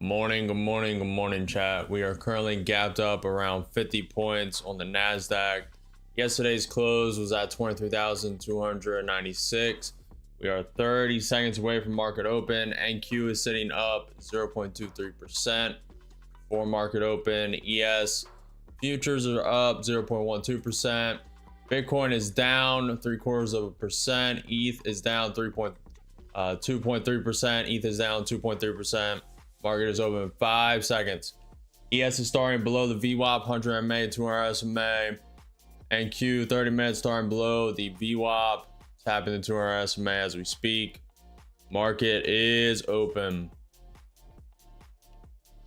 Good morning, chat. We are currently gapped up around 50 points on the NASDAQ. Yesterday's close was at 23,296. We are 30 seconds away from market open. NQ is sitting up 0.23%. For market open, ES futures are up 0.12%. Bitcoin is down 0.75%. ETH is down 2.3%. ETH is down 2.3%. Market is open in 5 seconds. ES is starting below the VWAP 100 MA, 200 SMA. NQ 30 minutes starting below the VWAP. Tapping the 200 SMA as we speak. Market is open.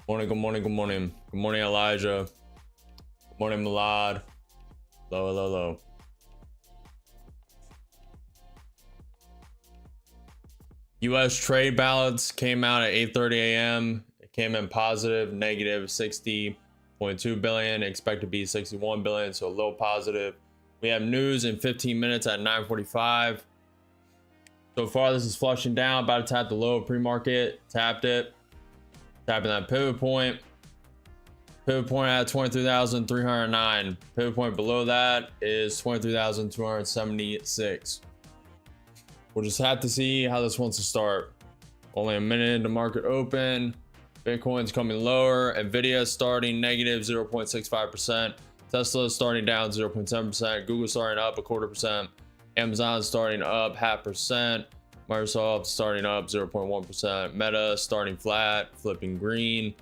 Good morning. Good morning, Elijah. Good morning, Milad. Low. US trade balance came out at 8:30 a.m. It came in positive, negative 60.2 billion, expect to be 61 billion, so a little positive. We have news in 15 minutes at 9:45. So far, this is flushing down, about to tap the low pre-market, tapped it, tapping that pivot point. Pivot point at 23,309. Pivot point below that is 23,276. We'll just have to see how this wants to start. Only a minute into market open. Bitcoin's coming lower. Nvidia is starting negative 0.65%. Tesla is starting down 0.7%. Google starting up 0.25%. Amazon starting up 0.5%. Microsoft starting up 0.1%. Meta starting flat, flipping green.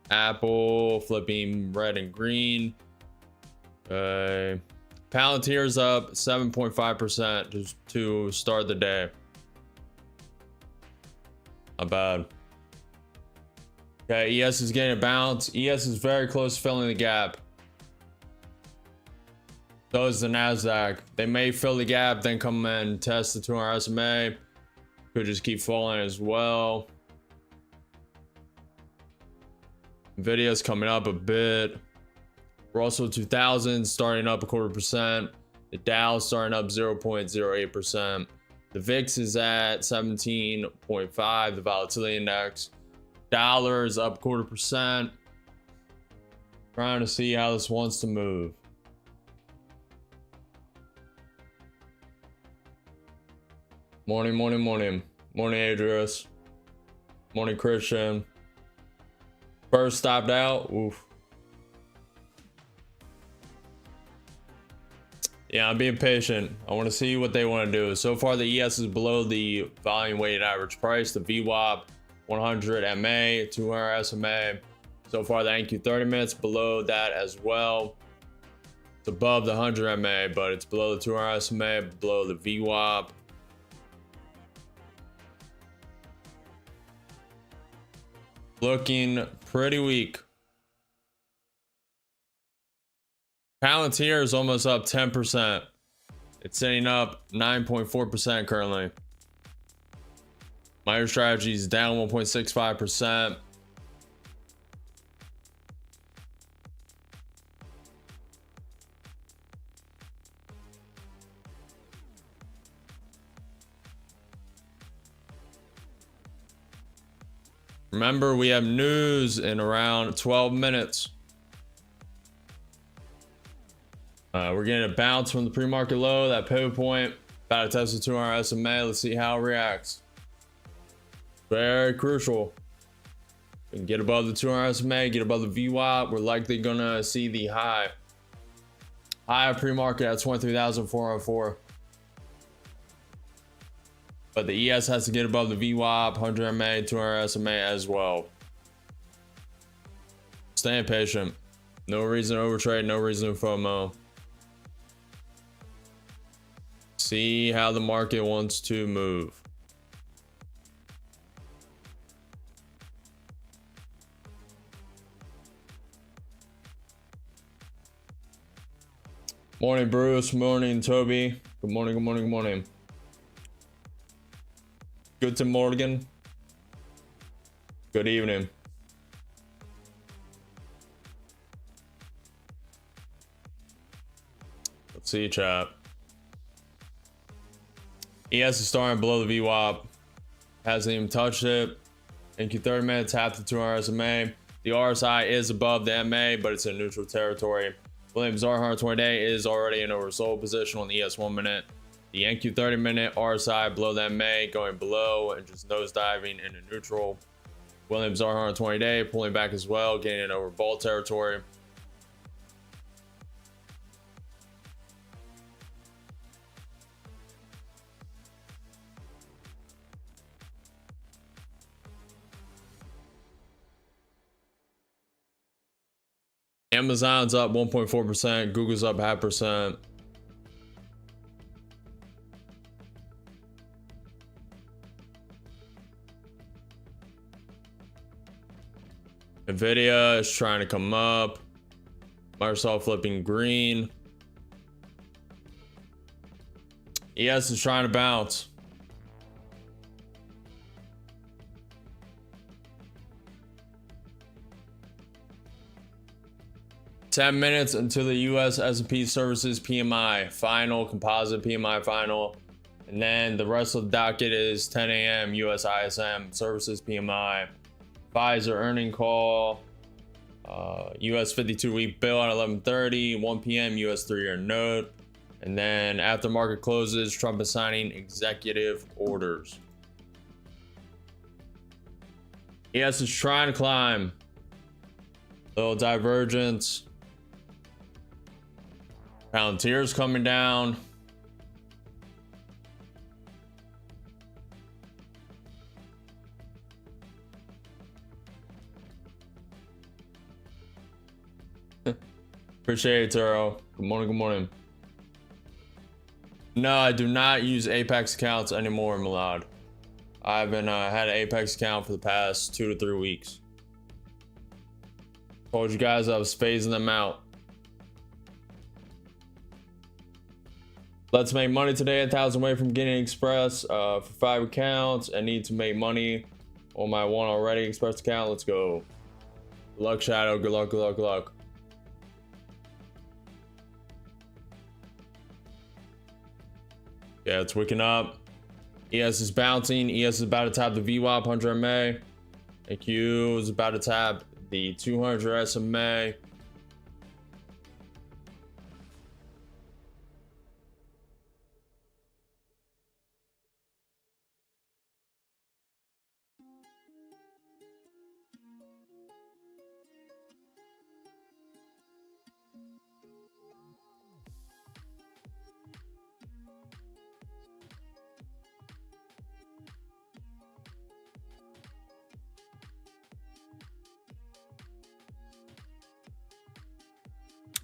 Apple flipping red and green. Palantir's up 7.5% to start the day. Not bad. Okay, ES is getting a bounce. ES is very close to filling the gap. So is the NASDAQ. They may fill the gap, then come in and test the 200 SMA. Could just keep falling as well. Nvidia's coming up a bit. Russell 2000 starting up 0.25%. The Dow starting up 0.08%. The VIX is at 17.5. The volatility index. Dollar is up 0.25%. Trying to see how this wants to move. Morning. Morning, Adrius. Morning, Christian. First stopped out. Oof. Yeah, I'm being patient. I want to see what they want to do. So far, the ES is below the volume weighted average price. The VWAP 100 MA, 200 SMA. So far, the NQ 30 minutes below that as well. It's above the 100 MA, but it's below the 200 SMA, below the VWAP. Looking pretty weak. Palantir is almost up 10%. It's sitting up 9.4% currently. MicroStrategy is down 1.65%. Remember, we have news in around 12 minutes. We're getting a bounce from the pre-market low, that pivot point. About to test the 200 SMA. Let's see how it reacts. Very crucial. We can get above the 200 SMA, get above the VWAP. We're likely gonna see the high of pre-market at 23,404. But the ES has to get above the VWAP, 100 MA, 200 SMA as well. Staying patient. No reason to overtrade, no reason to FOMO. See how the market wants to move. Morning, Bruce. Morning, Toby. Good morning. Good to Morgan. Good evening. Let's see, chat. ES is starting below the VWAP. Hasn't even touched it. NQ 30 minutes, half the 200 SMA. The RSI is above the MA, but it's in neutral territory. Williams R 120 day is already in oversold position on the ES 1 minute. The NQ 30 minute RSI below the MA, going below and just nosediving into neutral. Williams R 120 day pulling back as well, getting in over ball territory. Amazon's up 1.4%, Google's up 0.5%. Nvidia is trying to come up. Microsoft flipping green. ES is trying to bounce. Ten minutes until the US S&P Services PMI final, composite PMI final, and then the rest of the docket is 10 a.m. US ISM Services PMI, Pfizer earning call, US 52-week bill at 11:30, 1 p.m. US 3-year note, and then after market closes, Trump is signing executive orders. ES is trying to climb. Little divergence. Palantir's coming down. Appreciate it, Turo. Good morning, good morning. No, I do not use Apex accounts anymore, Milad. I haven't had an Apex account for the past 2 to 3 weeks. Told you guys I was phasing them out. Let's make money today. 1,000 away from getting Express for 5 accounts. I need to make money on my one already Express account. Let's go. Good luck, Shadow. Good luck, good luck, good luck. Yeah, it's wicking up. ES is bouncing. ES is about to tap the VWAP 100 MA. AQ is about to tap the 200 SMA.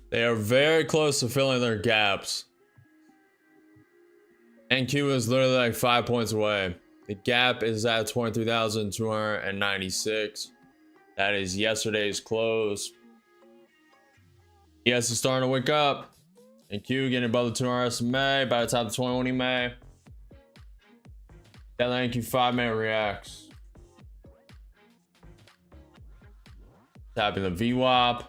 They are very close to filling their gaps. NQ is literally like 5 points away. The gap is at 23,296. That is yesterday's close. ES is starting to wake up. NQ getting above the 200 SMA, about to top the 21 EMA. That NQ 5-minute reacts. Tapping the VWAP.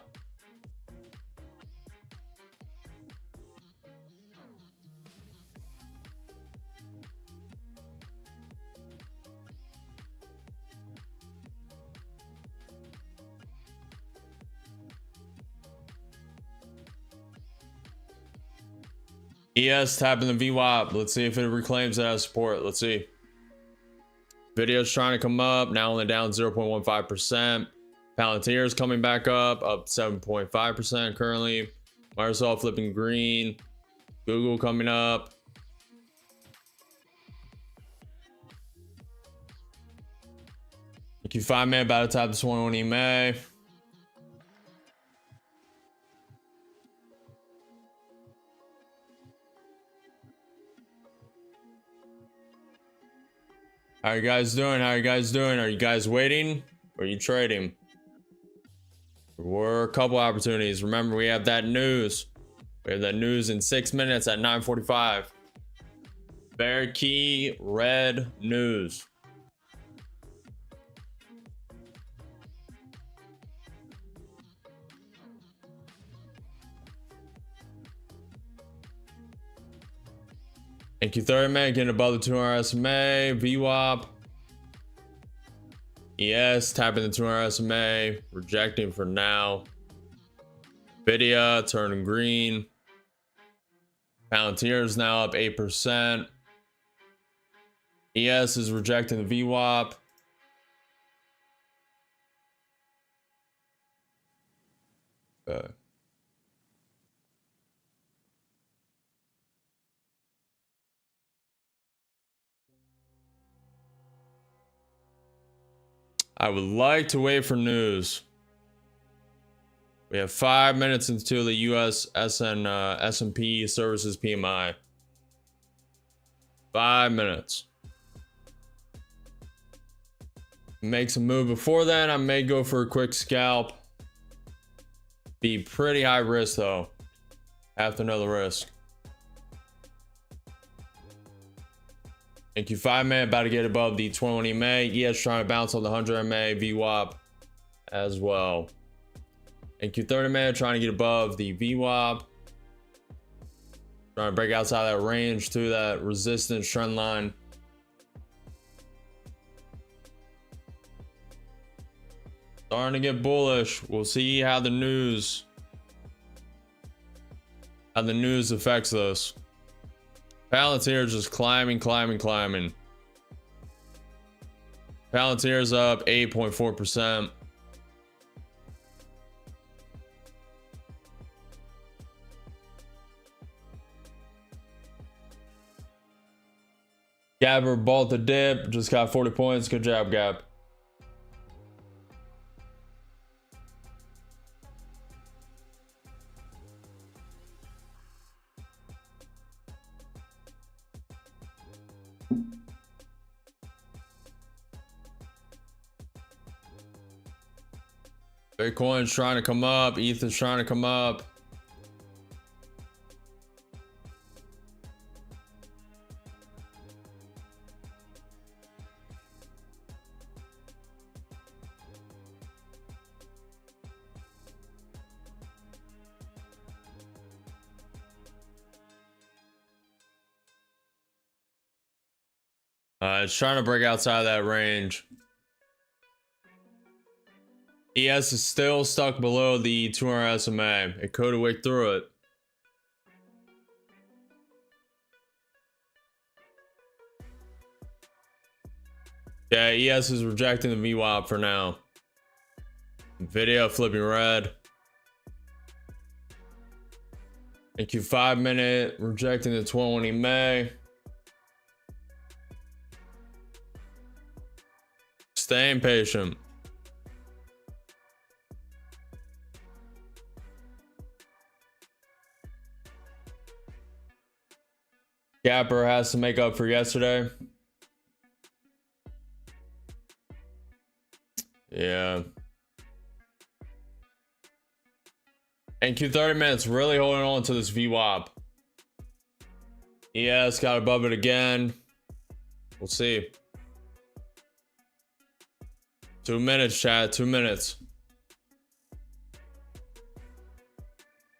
ES tapping the VWAP. Let's see if it reclaims that as support. Let's see. Video's trying to come up. Now only down 0.15%. Palantir is coming back up 7.5% currently. Microsoft flipping green. Google coming up. EQ 5-minute about to tap the 21 EMA. How are you guys doing? How are you guys doing? Are you guys waiting? Or are you trading? There were a couple opportunities. Remember, we have that news. We have that news in 6 minutes at 9:45. Very key red news. NQ 30 minute getting above the 200 SMA, VWAP. ES tapping the 200 SMA, rejecting for now. Nvidia turning green. Palantir is now up 8%. ES is rejecting the VWAP. Okay. I would like to wait for news. We have 5 minutes until the US S&P Services PMI. 5 minutes. Make some move before then. I may go for a quick scalp. Be pretty high risk though. Have to know the risk. Thank you. 5 MA about to get above the 20 MA. ES trying to bounce on the 100 MA VWAP as well. Thank you. 30 MA trying to get above the VWAP. Trying to break outside that range to that resistance trend line. Starting to get bullish. We'll see how the news affects this. Palantir is just climbing. Palantir's up 8.4%. Gabber bought the dip, just got 40 points. Good job, Gab. Bitcoin's trying to come up. ETH's trying to come up. It's trying to break outside that range. ES is still stuck below the 200 SMA. It could have wicked through it. Yeah, ES is rejecting the VWAP for now. Nvidia flipping red. Thank you. 5 minute rejecting the 20 MA. Staying patient. Gapper has to make up for yesterday. Yeah. And Q 30 minutes really holding on to this VWAP. ES got above it again. We'll see. 2 minutes, chat. 2 minutes.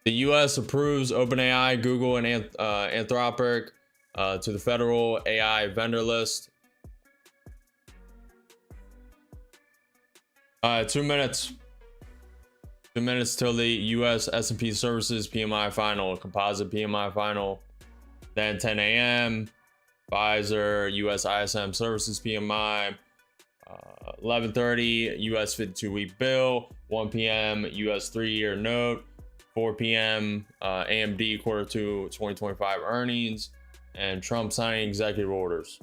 The US approves OpenAI, Google, and Anthropic to the federal AI vendor list. 2 minutes. 2 minutes till the US S&P Services PMI final, composite PMI final. Then 10 a.m. Pfizer US ISM Services PMI. 11:30 US 52-week bill. 1 p.m. US 3-year note. 4 p.m. AMD quarter 2 2025 earnings, and Trump signing executive orders.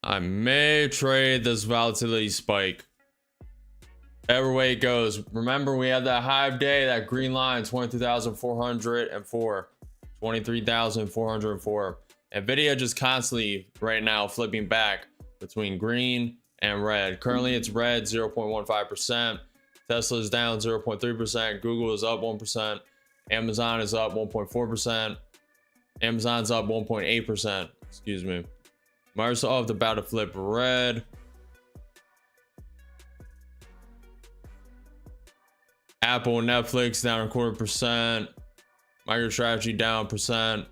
I may trade this volatility spike. Every way it goes. Remember, we had that hive day, that green line, 23,404. 23,404. Nvidia just constantly right now flipping back between green and red. Currently it's red 0.15%. Tesla is down 0.3%. Google is up 1%. Amazon is up 1.4%. Amazon's up 1.8%. Excuse me. Microsoft about to flip red. Apple and Netflix down 0.25%. MicroStrategy down 1%.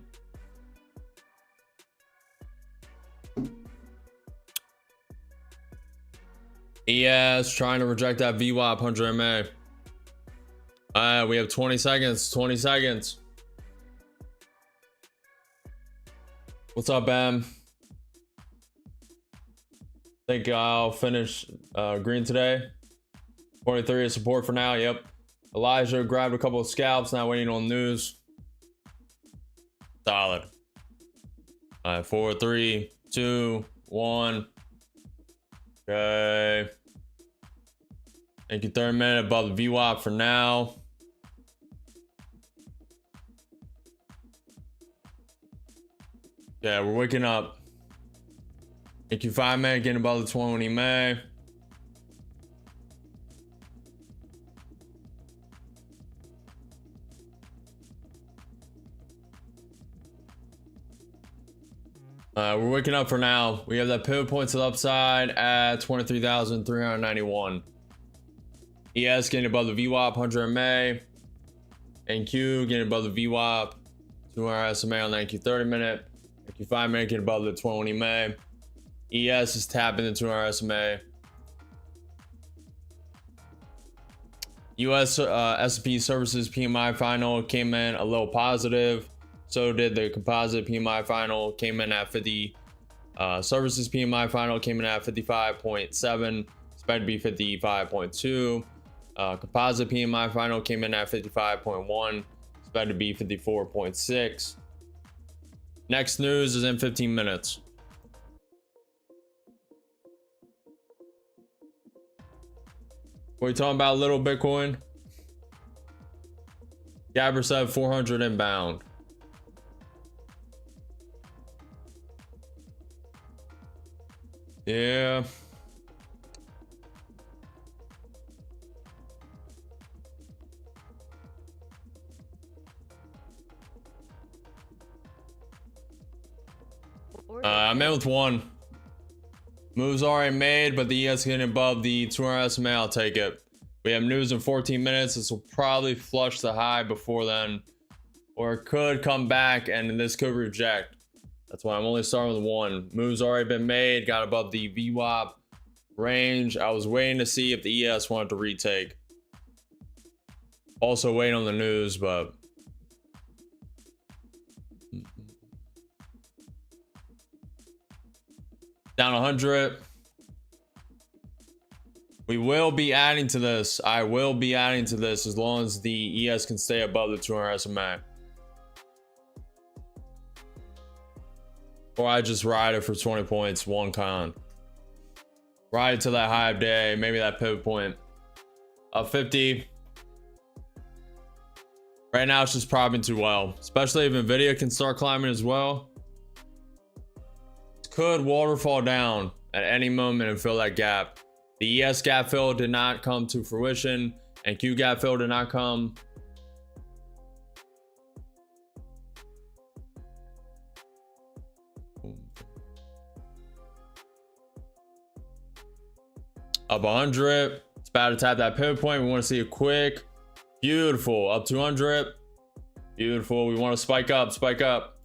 ES trying to reject that VWAP 100 MA. We have 20 seconds. 20 seconds. What's up, Bam? Think I'll finish green today. 23 is support for now. Yep. Elijah grabbed a couple of scalps. Now waiting on news. Solid. All right, 4, 3, 2, 1. Okay. Thank you. 30 minute above the VWAP for now. Yeah, we're waking up. Thank you. 5 minute getting above the 20 May. We're waking up for now. We have that pivot point to the upside at 23,391. ES getting above the VWAP 100 MA. NQ getting above the VWAP 200 SMA on the NQ 30 minute. NQ 5 minute getting above the 20 MA. ES is tapping the 200 SMA. US S&P Services PMI final came in a little positive. So did the composite PMI final, came in at 50. Services PMI final came in at 55.7, expected to be 55.2. Composite PMI final came in at 55.1, expected to be 54.6. Next news is in 15 minutes. What are you talking about, little Bitcoin? Gabber said 400 inbound. Yeah. I'm in with one. Moves already made, but the ES getting above the 200 SMA. I'll take it. We have news in 14 minutes. This will probably flush the high before then, or it could come back and this could reject. That's why I'm only starting with one. Moves already been made, got above the VWAP range. I was waiting to see if the ES wanted to retake. Also waiting on the news, but down 100. We will be adding to this. I will be adding to this as long as the ES can stay above the 200 SMA. Or I just ride it for 20 points, one con. Ride it to that high of day, maybe that pivot point. Up 50. Right now it's just propping too well. Especially if Nvidia can start climbing as well. Could waterfall down at any moment and fill that gap. The ES gap fill did not come to fruition, and Q gap fill did not come. Up 100. It's about to tap that pivot point. We want to see a quick, beautiful, up 200. Beautiful. We want to spike up, spike up,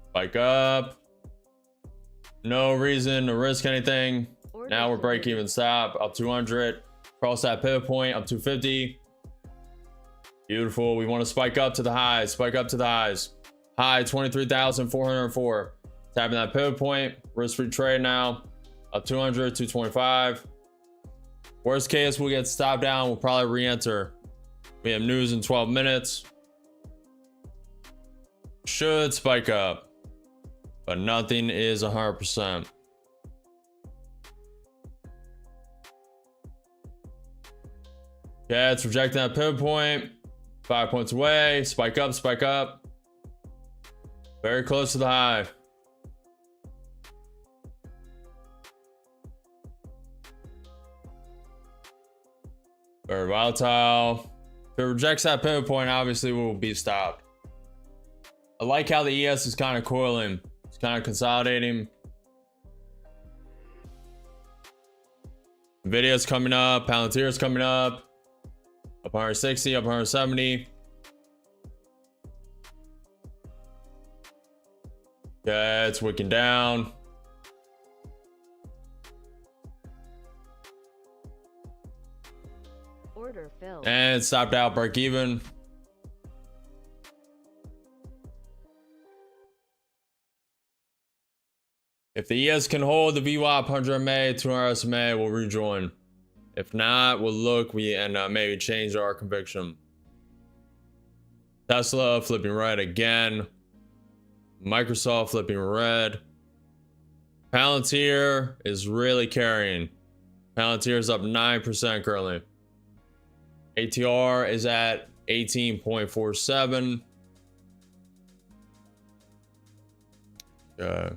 spike up. No reason to risk anything. Now we're break even stop. Up 200. Cross that pivot point. Up 250. Beautiful. We want to spike up to the highs. Spike up to the highs. High 23,404. Tapping that pivot point. Risk-free trade now. Up 200, 225. Worst case, we'll get stopped down. We'll probably re-enter. We have news in 12 minutes. Should spike up, but nothing is 100%. Okay, it's rejecting that pivot point. 5 points away. Spike up, spike up. Very close to the high. Very volatile. If it rejects that pivot point, obviously we will be stopped. I like how the ES is kind of coiling. It's kind of consolidating. Nvidia's coming up. Palantir's coming up. Up 160, up 170. Okay, it's wicking down. Order filled. And stopped out, break even. If the ES can hold the VWAP 100 MA, 200 SMA, we'll rejoin. If not, we'll look and maybe change our conviction. Tesla flipping red again. Microsoft flipping red. Palantir is really carrying. Palantir is up 9% currently. ATR is at 18.47. Okay.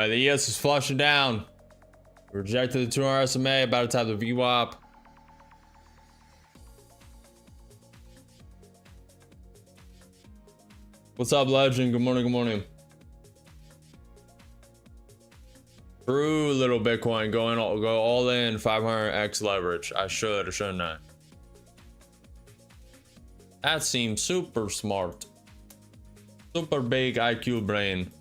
The ES is flushing down. Rejected the 200 SMA, about to tap the VWAP. What's up, Legend? Good morning, good morning. True little Bitcoin go all in 500x leverage. I should or shouldn't I? That seems super smart. Super big IQ brain.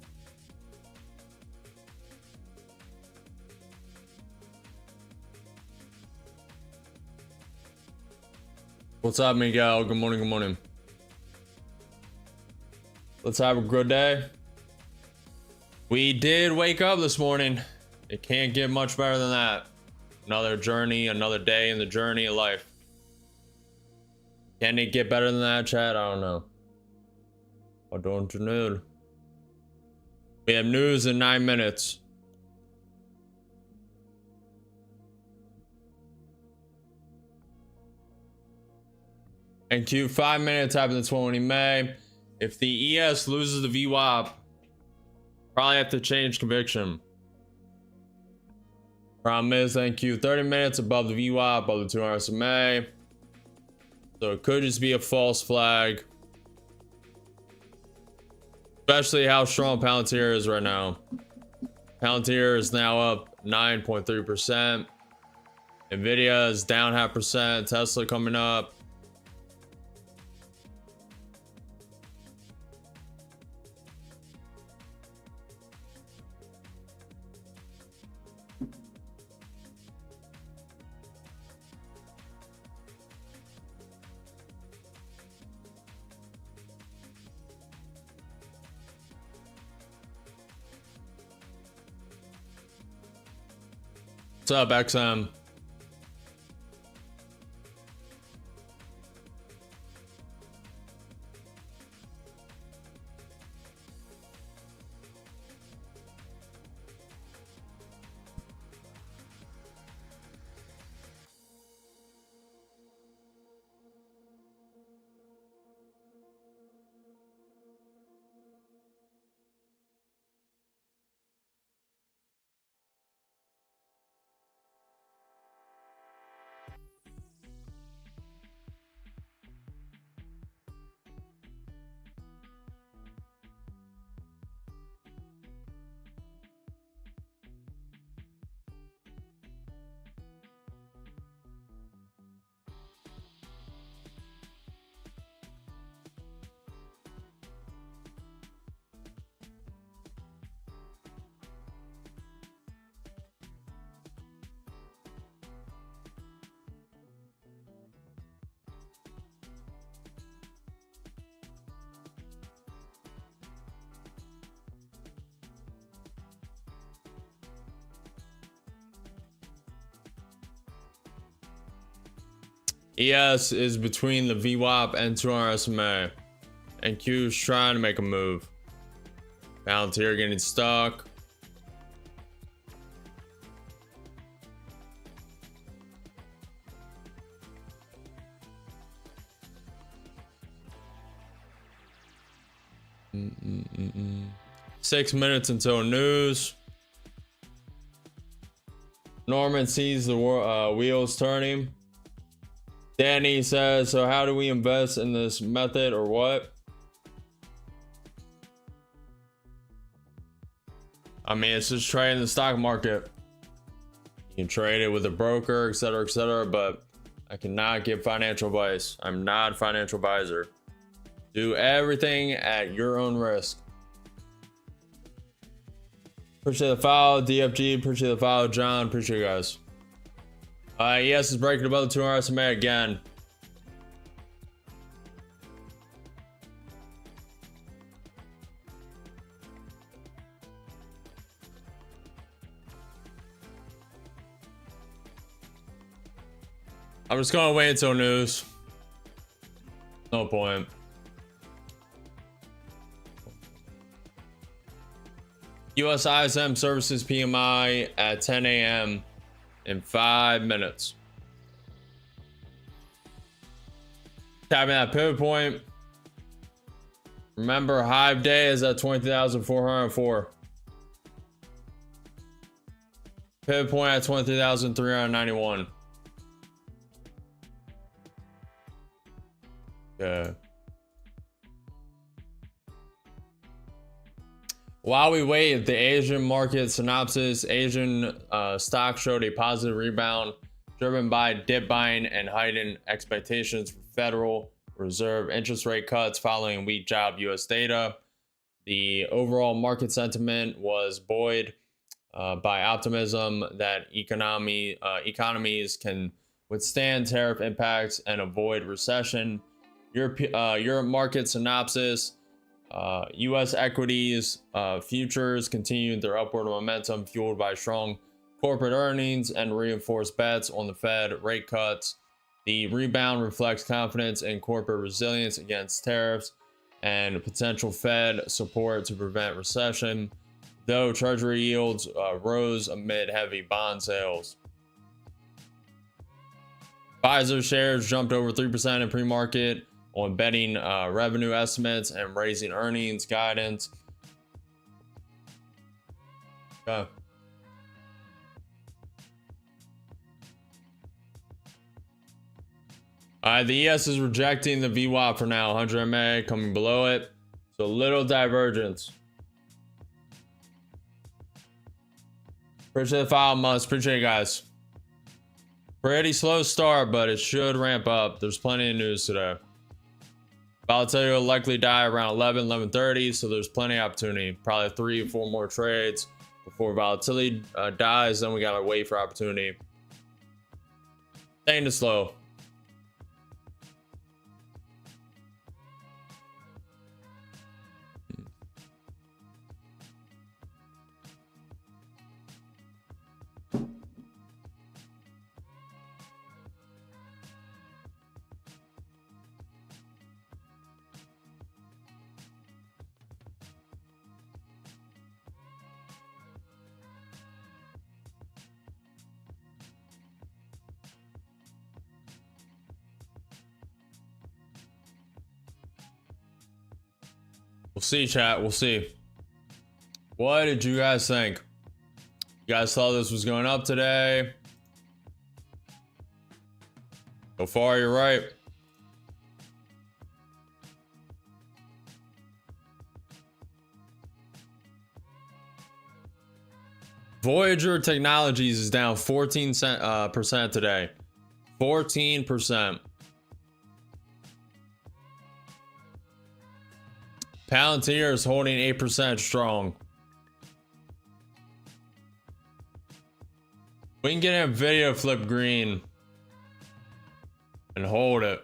What's up, Miguel? Good morning, good morning. Let's have a good day. We did wake up this morning. It can't get much better than that. Another journey, another day in the journey of life. Can it get better than that, chat? I don't know. I don't know. We have news in 9 minutes. And Q 5 minutes after the 20 May. If the ES loses the VWAP, probably have to change conviction. Problem is, thank you. 30 minutes above the VWAP, above the 200 SMA. So it could just be a false flag. Especially how strong Palantir is right now. Palantir is now up 9.3%. Nvidia is down 0.5%. Tesla coming up. What's up, XM? ES is between the VWAP and 200 SMA, and Q is trying to make a move. Palantir getting stuck. Mm-mm-mm-mm. 6 minutes until news. Norman sees the wheels turning. Danny says, so how do we invest in this method or what? I mean, it's just trading the stock market. You can trade it with a broker, etc., but I cannot give financial advice. I'm not a financial advisor. Do everything at your own risk. Appreciate the follow, DFG. Appreciate the follow, John. Appreciate you guys. ES is breaking above the 200 SMA again. I'm just gonna wait until news. No point. US ISM services PMI at 10 a.m. in 5 minutes. Tapping that pivot point. Remember, Hive Day is at 20,404. Pivot point at 23,391. Okay. While we wait, the Asian market synopsis, Asian stock showed a positive rebound driven by dip buying and heightened expectations for Federal Reserve interest rate cuts following weak job US data. The overall market sentiment was buoyed by optimism that economies can withstand tariff impacts and avoid recession. Europe market synopsis. U.S. equities futures continued their upward momentum fueled by strong corporate earnings and reinforced bets on the Fed rate cuts. The rebound reflects confidence in corporate resilience against tariffs and potential Fed support to prevent recession, though Treasury yields rose amid heavy bond sales. Pfizer shares jumped over 3% in pre-market on betting revenue estimates and raising earnings guidance. Okay. The ES is rejecting the VWAP for now. 100 MA coming below it. So little divergence. Appreciate the follow, Must. Appreciate it, guys. Pretty slow start, but it should ramp up. There's plenty of news today. Volatility will likely die around 11:30, so there's plenty of opportunity. Probably 3 or 4 more trades before volatility dies. Then we gotta wait for opportunity. Staying slow. We'll see, chat. We'll see. What did you guys think? You guys thought this was going up today? So far, you're right. Voyager Technologies is down 14% today. 14%. Palantir is holding 8% strong. We can get a video flip green and hold it.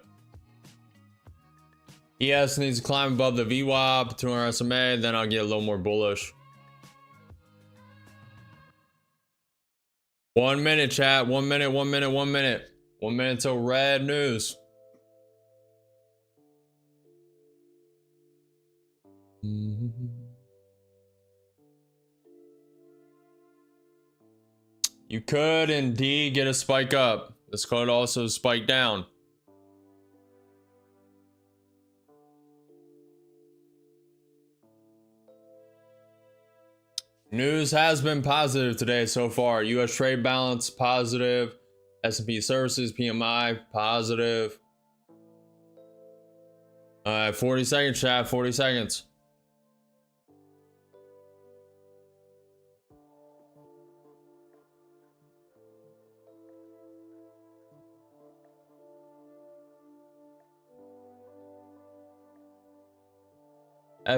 ES needs to climb above the VWAP, 200 SMA, then I'll get a little more bullish. 1 minute, chat. 1 minute, 1 minute, 1 minute. 1 minute till red news. You could indeed get a spike up. This could also spike down. News has been positive today so far. US trade balance positive. S&P services PMI positive. 40 seconds, chat. 40 seconds.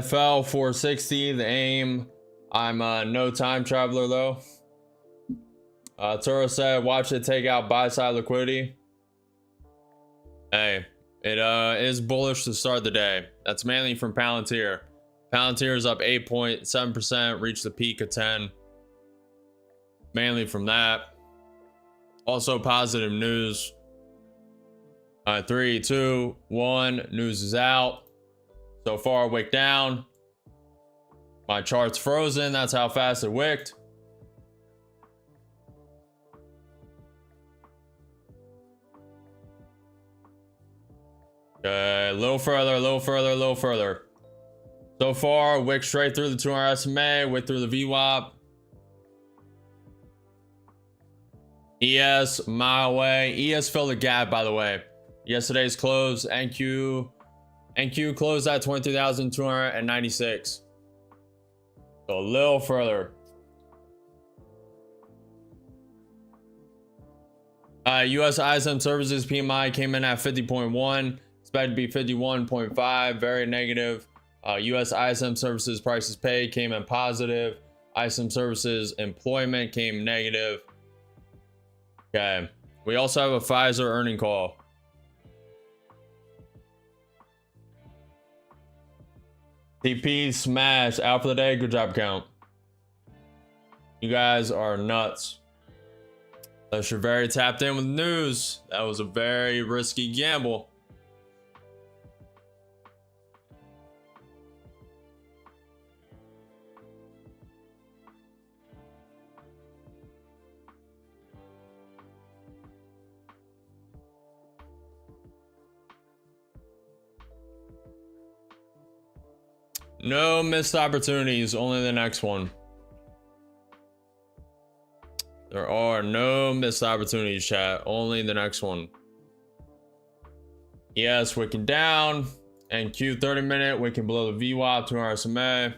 FL 460, the aim. I'm no time traveler though. Toro said, watch it take out buy side liquidity. Hey, it is bullish to start the day. That's mainly from Palantir. Palantir is up 8.7%, reached the peak of 10. Mainly from that. Also positive news. 3, 2, 1, news is out. So far, wick down. My chart's frozen. That's how fast it wicked. Okay, a little further, a little further, a little further. So far, wick straight through the 200 SMA, wick through the VWAP. ES, mile away. ES filled the gap, by the way. Yesterday's close, NQ closed at 23,296. So a little further. US ISM services PMI came in at 50.1, expected to be 51.5, very negative. US ISM services prices paid came in positive. ISM services employment came negative. Okay, we also have a Pfizer earning call. TP smash out for the day. Good job, count. You guys are nuts. Unless you're very tapped in with news. That was a very risky gamble. No missed opportunities, only the next one. There are no missed opportunities, chat. Only the next one. Yes, wicking down. And Q 30 minute, wicking below the VWAP, 2 SMA.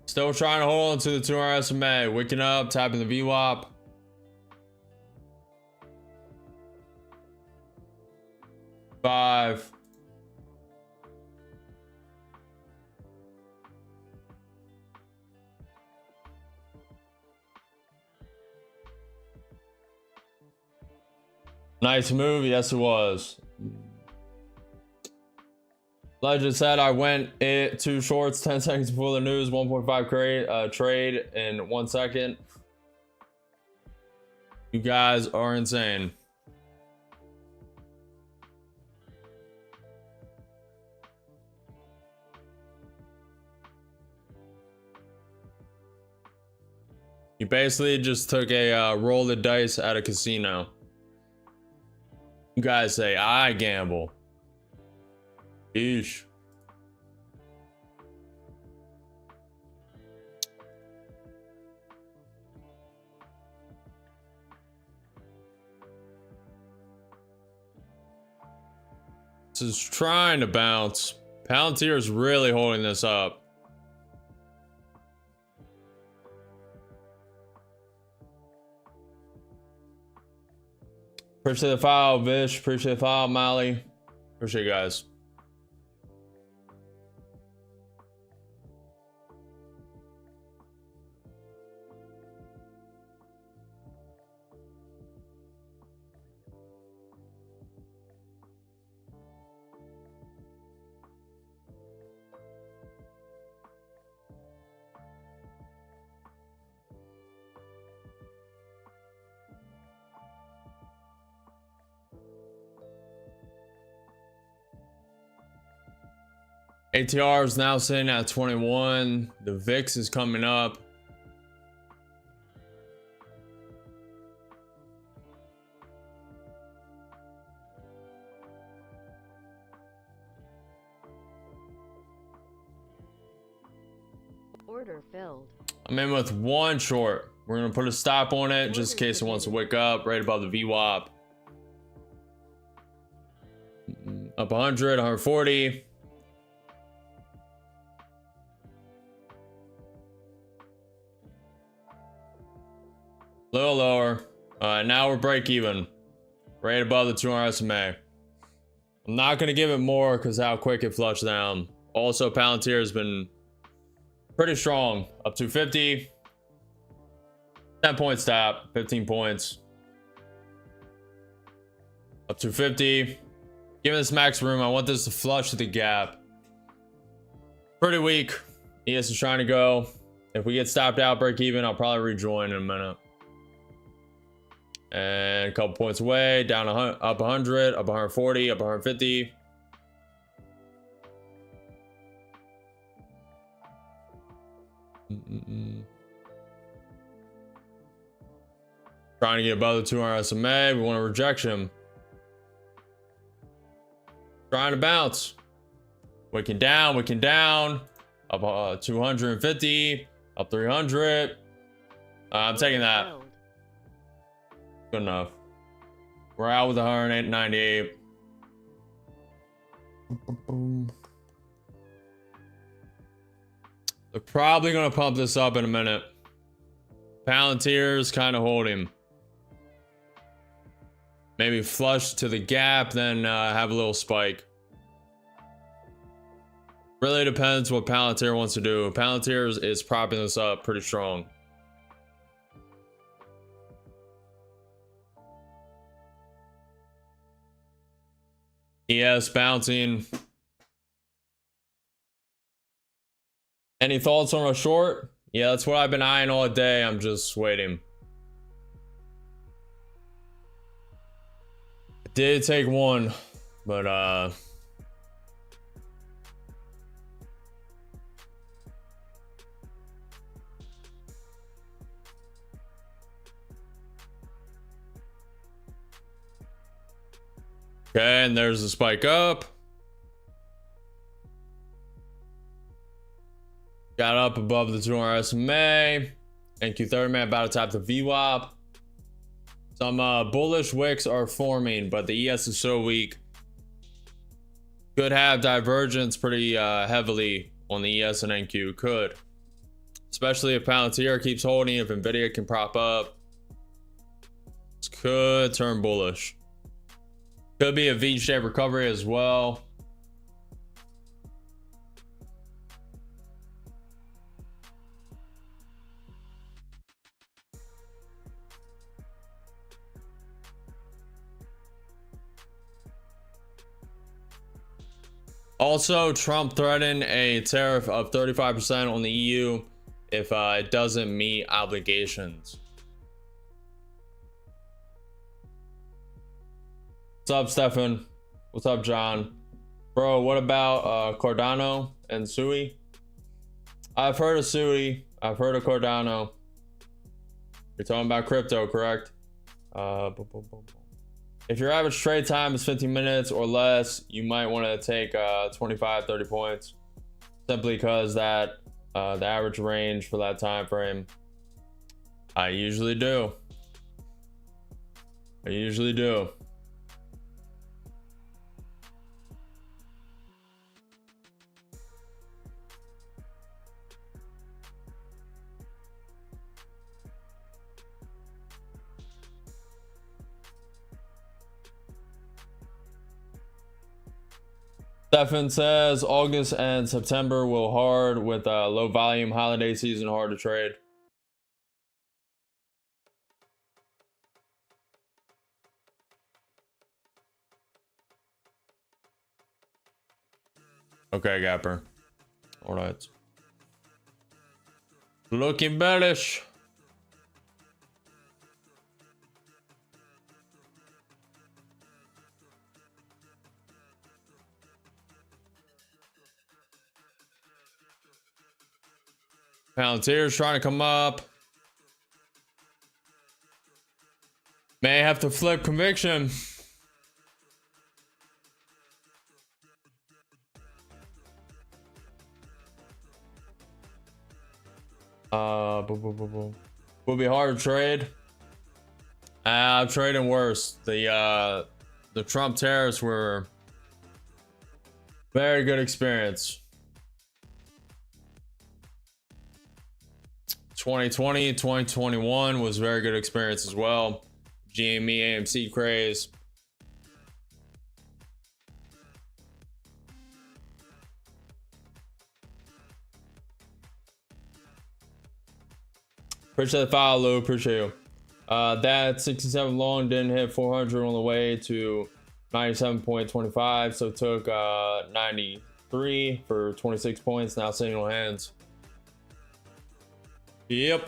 Still trying to hold on to the 2 SMA. Wicking up, tapping the VWAP. Five. Nice move. Yes, it was. Legend said I went it 2 shorts 10 seconds before the news, 1.5 trade in 1 second. You guys are insane. You basically just took a roll the dice at a casino. You guys say I gamble. Eesh. This is trying to bounce. Palantir is really holding this up. Appreciate the file, Vish. Appreciate the file, Molly. Appreciate you guys. ATR is now sitting at 21. The VIX is coming up. Order filled. I'm in with 1 short. We're gonna put a stop on it just in case it wants to wake up right above the VWAP. Up 100, 140. Little lower. Now we're break even. Right above the 200 SMA. I'm not gonna give it more because how quick it flushed down. Also, Palantir has been pretty strong. Up to 50. 10-point stop. 15 points. Up to 50. Giving this max room. I want this to flush to the gap. Pretty weak. ES is trying to go. If we get stopped out, break even, I'll probably rejoin in a minute. And a couple points away, down up 100, up 140, up 150. Trying to get above the 200 SMA. We want a rejection. Trying to bounce. Wicking down. Up 250, up 300. I'm taking that. Good enough. We're out with 198. They're probably gonna pump this up in a minute. Palantir's kind of holding. Maybe flush to the gap, then have a little spike. Really depends what Palantir wants to do. Palantir is propping this up pretty strong. ES bouncing. Any thoughts on a short? Yeah, that's what I've been eyeing all day. I'm just waiting. I did take one, but okay, and there's the spike up. Got up above the 200 SMA. NQ30 man about to tap the VWAP. Some bullish wicks are forming, but the ES is so weak. Could have divergence pretty heavily on the ES and NQ. Could. Especially if Palantir keeps holding, if Nvidia can prop up. This could turn bullish. Could be a V-shaped recovery as well. Also, Trump threatened a tariff of 35% on the EU if it doesn't meet obligations. What's up, Stefan? What's up, John? Bro, what about Cardano and Sui? I've heard of Sui. I've heard of Cardano. You're talking about crypto, correct? If your average trade time is 15 minutes or less, you might want to take 25-30 points, simply because that the average range for that time frame. I usually do. Stefan says August and September will hard with low volume, holiday season, hard to trade. Okay, Gapper. All right. Looking bearish. Palantir's trying to come up. May have to flip conviction. Will be hard to trade. I'm trading worse. The Trump tariffs were very good experience. 2020, 2021 was very good experience as well. GME, AMC craze. Appreciate the follow, Lou. Appreciate you. That 67 long didn't hit 400 on the way to 97.25, so took 93 for 26 points. Now sitting on hands. Yep.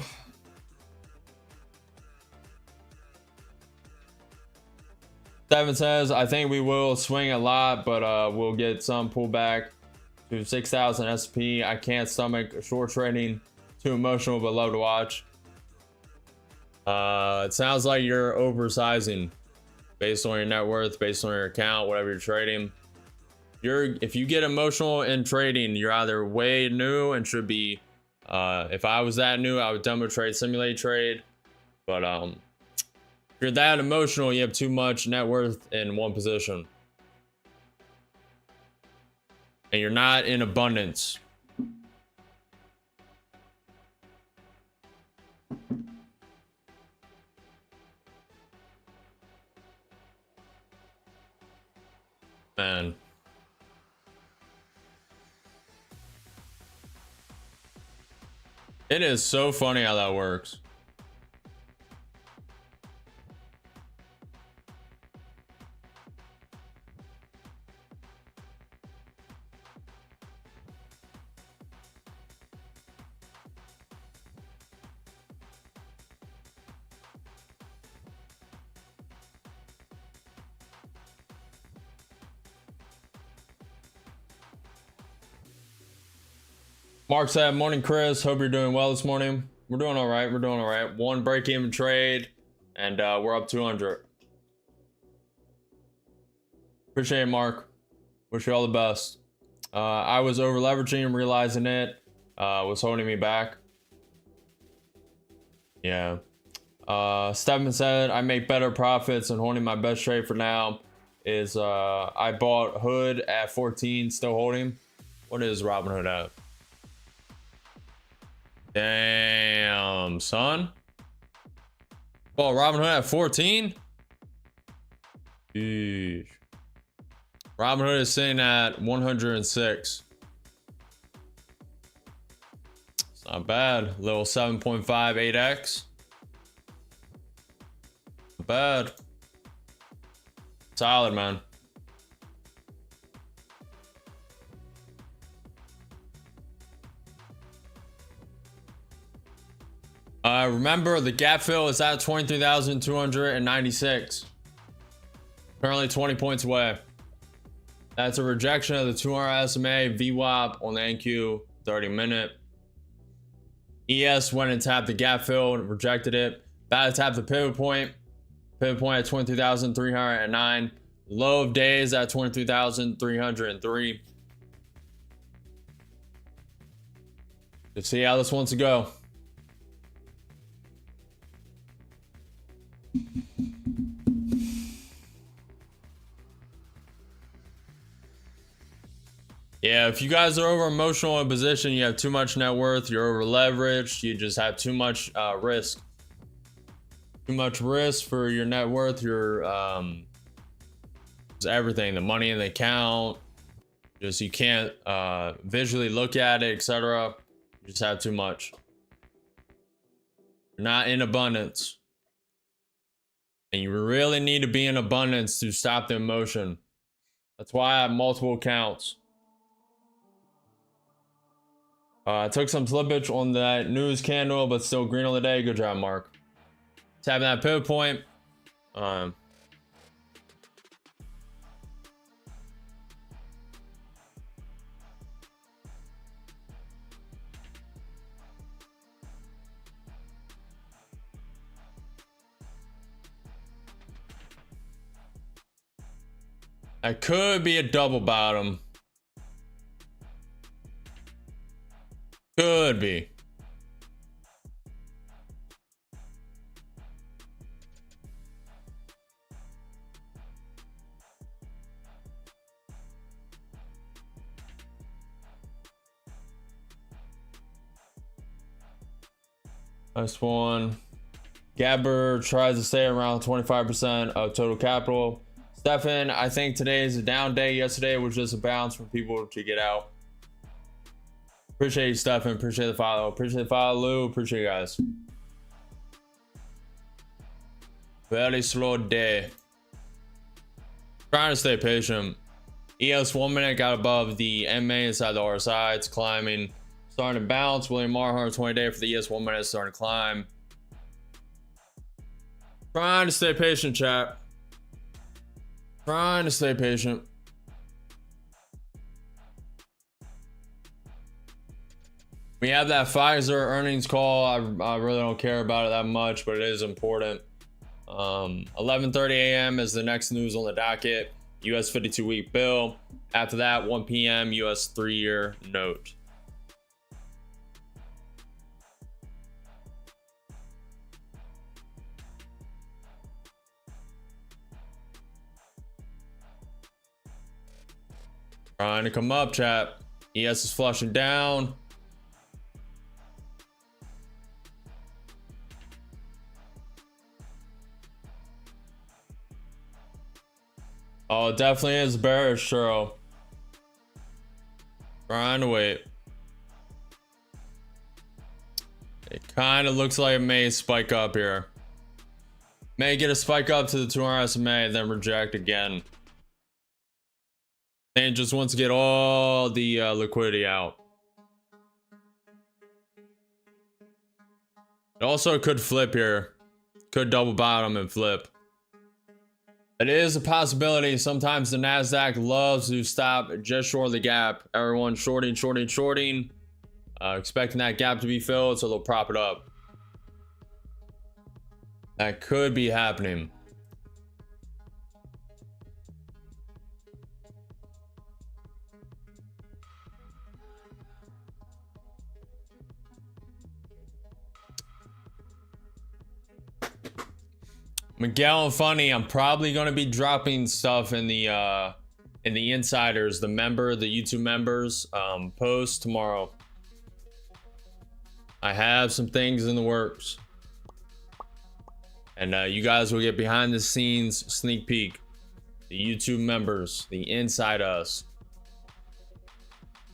Devin says, I think we will swing a lot, but we'll get some pullback to 6,000 SP. I can't stomach short trading. Too emotional, but love to watch. It sounds like you're oversizing based on your net worth, based on your account, whatever you're trading. If you get emotional in trading, you're either way new and should be, if I was that new, I would demo trade, simulate trade. But if you're that emotional, you have too much net worth in one position. And you're not in abundance. Man. It is so funny how that works. Mark said, morning, Chris. Hope you're doing well this morning. We're doing all right. We're doing all right. One break-even trade, and we're up 200. Appreciate it, Mark. Wish you all the best. I was over leveraging, realizing it was holding me back. Yeah. Stephen said, I make better profits, and holding my best trade for now is I bought Hood at 14, still holding. What is Robinhood at? Damn, son. Well, Robinhood at 14. Eesh. Robinhood is sitting at 106. It's not bad. Little 7.58x. Not bad. Solid, man. Remember, the gap fill is at 23,296. Currently 20 points away. That's a rejection of the 200 SMA VWAP on the NQ 30-minute. ES went and tapped the gap fill and rejected it. About to tap the pivot point. Pivot point at 22,309. Low of days at 23,303. Let's see how this wants to go. Yeah, if you guys are over emotional in position, you have too much net worth, you're over leveraged, you just have too much risk. Too much risk for your net worth, your everything, the money in the account. Just you can't visually look at it, etc. You just have too much. You're not in abundance. And you really need to be in abundance to stop the emotion. That's why I have multiple accounts. Took some slippage on that news candle, but still green on the day. Good job, Mark. Tapping that pivot point. That could be a double bottom. Could be. Nice one. Gabber tries to stay around 25% of total capital. Stefan, I think today is a down day. Yesterday was just a bounce for people to get out. Appreciate you, Stefan. Appreciate the follow. Appreciate the follow, Lou. Appreciate you guys. Very slow day. Trying to stay patient. ES 1 minute got above the MA inside the RSI. It's climbing. Starting to bounce. William R 120 day for the ES 1 minute starting to climb. Trying to stay patient, chat. Trying to stay patient. We have that Pfizer earnings call. I really don't care about it that much, but it is important. 11:30 a.m. is the next news on the docket. US 52-week bill. After that, 1 p.m. US 3-year note. Trying to come up, chat. ES is flushing down. Oh, it definitely is bearish, Churro. Trying to wait. It kind of looks like it may spike up here. May get a spike up to the 200 SMA and then reject again. And just wants to get all the liquidity out. It also could flip here. Could double bottom and flip. It is a possibility. Sometimes the NASDAQ loves to stop just short of the gap. Everyone shorting. Expecting that gap to be filled, so they'll prop it up. That could be happening. Miguel and Funny, I'm probably going to be dropping stuff in the insiders, the YouTube members post tomorrow. I have some things in the works, and you guys will get behind the scenes sneak peek. The YouTube members, the inside us,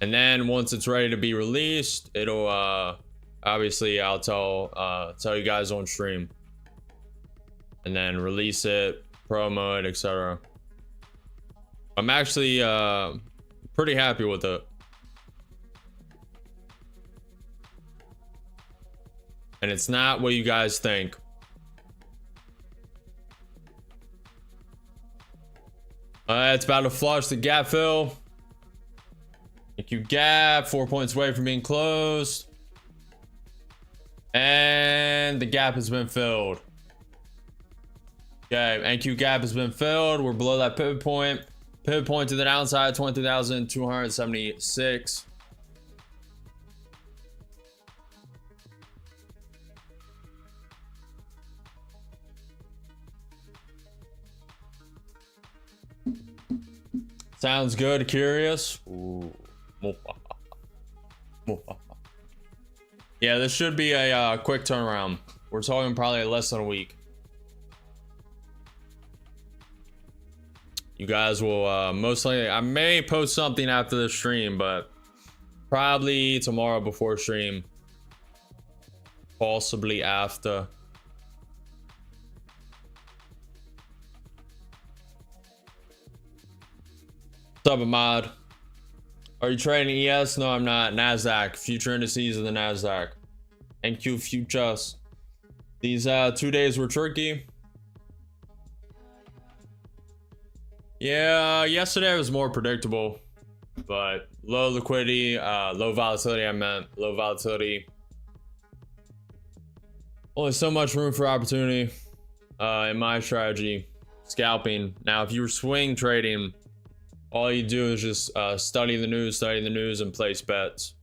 and then once it's ready to be released, it'll obviously I'll tell you guys on stream. And then release it, promo it, etc. I'm actually pretty happy with it. And it's not what you guys think. It's about to flush the gap fill. Thank you, gap. 4 points away from being closed. And the gap has been filled. Okay, NQ gap has been filled. We're below that pivot point. Pivot point to the downside, 23,276. Sounds good. Curious. Ooh. Yeah, this should be a quick turnaround. We're talking probably less than a week. You guys will mostly, I may post something after the stream, but probably tomorrow before stream, possibly after. What's up, Ahmad? Are you trading ES? No, I'm not. NASDAQ. Future indices of the NASDAQ. NQ futures. These 2 days were tricky. Yeah, yesterday was more predictable, but low liquidity, low volatility. I meant low volatility. Only so much room for opportunity in my strategy. Scalping. Now, if you were swing trading, all you do is just study the news, and place bets.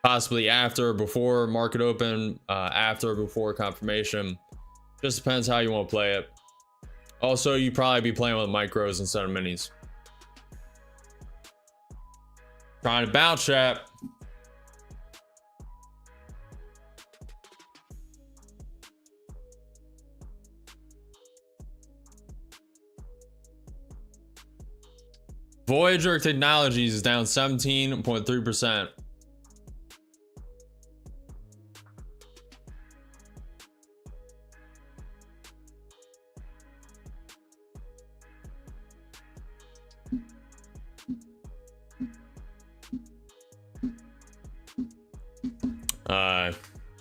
Possibly after, before market open, after, before confirmation. Just depends how you want to play it. Also, you probably be playing with micros instead of minis. Trying to bounce, chat. Voyager Technologies is down 17.3%.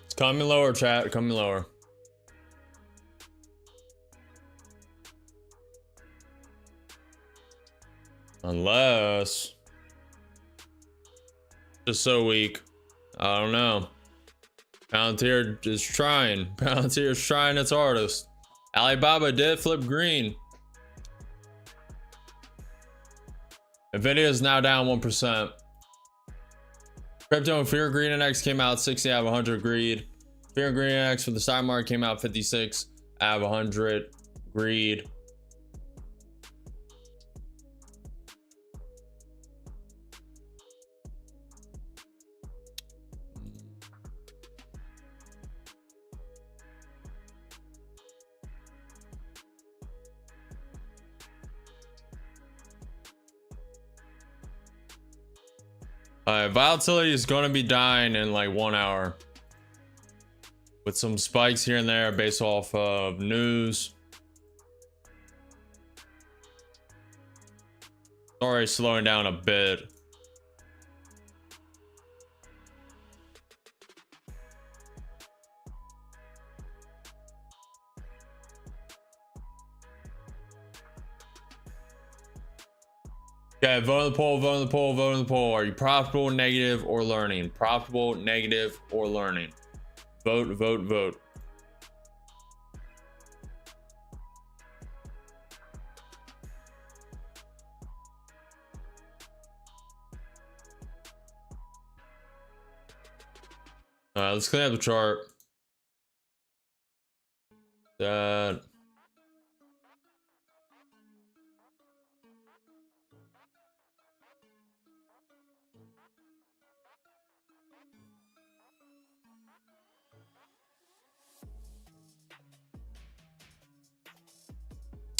It's coming lower, chat. Coming lower. Unless just so weak. I don't know. Palantir is trying. Palantir is trying its hardest. Alibaba did flip green. Nvidia is now down 1%. Crypto and Fear Greed Index came out 60 out of 100 greed. Fear Greed Index for the stock market came out 56 out of 100 greed. Volatility is going to be dying in like 1 hour with some spikes here and there based off of news. Sorry, slowing down a bit. Okay, vote in the poll, vote in the poll, vote in the poll. Are you profitable, negative, or learning? Profitable, negative, or learning? Vote, vote, vote. All right, let's clean up the chart. That.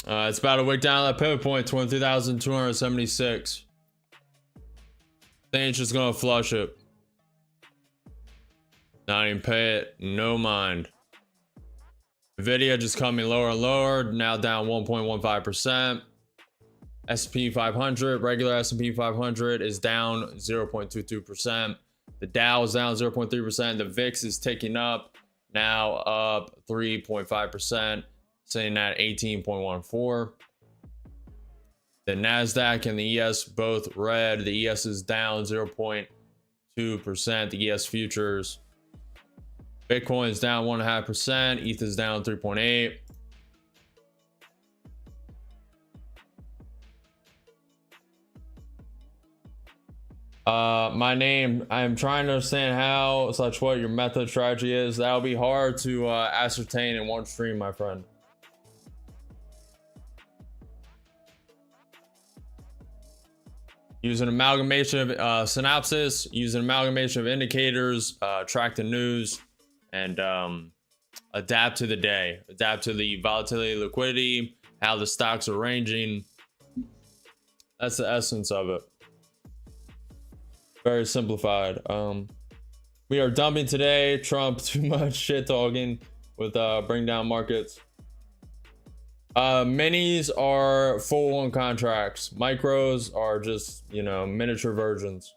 It's about a wick down that pivot point, 23,276. I think it's just gonna flush it. Not even pay it, no mind. Nvidia just coming lower and lower, now down 1.15%. S&P 500, regular S&P 500 is down 0.22%. The Dow is down 0.3%. The VIX is ticking up, now up 3.5%. Sitting at 18.14. The Nasdaq and the ES both red. The ES is down 0.2%. The ES futures. Bitcoin is down 1.5%. ETH is down 3.8. My name, I'm trying to understand how / what your method strategy is. That'll be hard to ascertain in one stream, my friend. Use an amalgamation of synopsis, use an amalgamation of indicators, track the news, and adapt to the day, adapt to the volatility, liquidity, how the stocks are ranging. That's the essence of it. Very simplified. We are dumping today. Trump too much shit talking with bring down markets. Minis are full-on contracts. Micros are just, you know, miniature versions.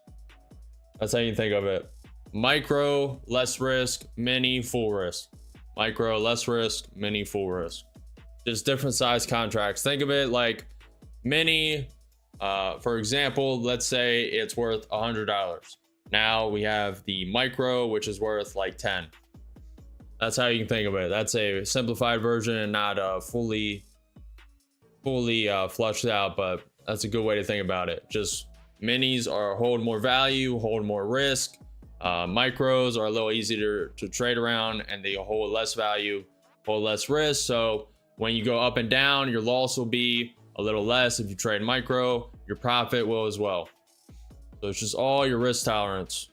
That's how you think of it. Micro, less risk. Mini, full risk. Micro, less risk. Mini, full risk. Just different size contracts. Think of it like mini. For example, let's say it's worth $100. Now we have the micro, which is worth like 10. That's how you can think of it. That's a simplified version and not a fully flushed out, but that's a good way to think about it. Just minis are hold more value, hold more risk. Micros are a little easier to trade around, and they hold less value, hold less risk. So when you go up and down, your loss will be a little less. If you trade micro, your profit will as well. So it's just all your risk tolerance.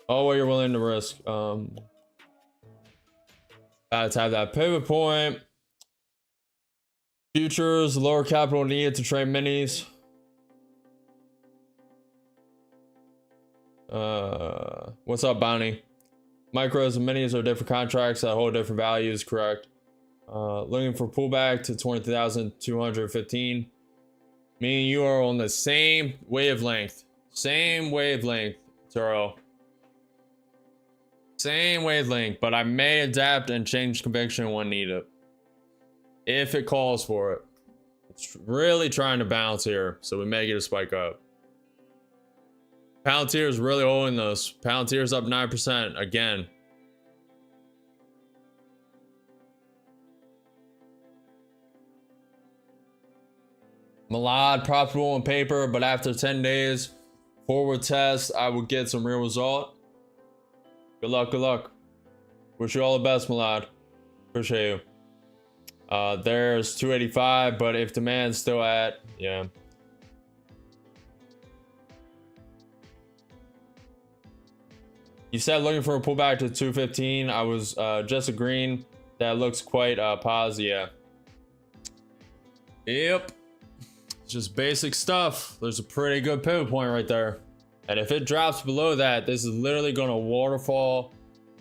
All what you're willing to risk. Gotta have that pivot point. Futures, lower capital needed to trade minis. What's up, Bounty? Micros and minis are different contracts that hold different values, correct? Looking for pullback to 20,215. Meaning you are on the same wavelength. Same wavelength, Turo. Same wavelength, but I may adapt and change conviction when needed. If it calls for it. It's really trying to bounce here, so we may get a spike up. Palantir is really holding this. Palantir is up 9% again. Malad profitable on paper, but after 10 days forward test, I will get some real result. Good luck, good luck. Wish you all the best, Malad. Appreciate you. There's 285, but if demand's still at, yeah. You said looking for a pullback to 215. I was just agreeing that looks quite pause, yeah. Yep. Just basic stuff. There's a pretty good pivot point right there. And if it drops below that, this is literally going to waterfall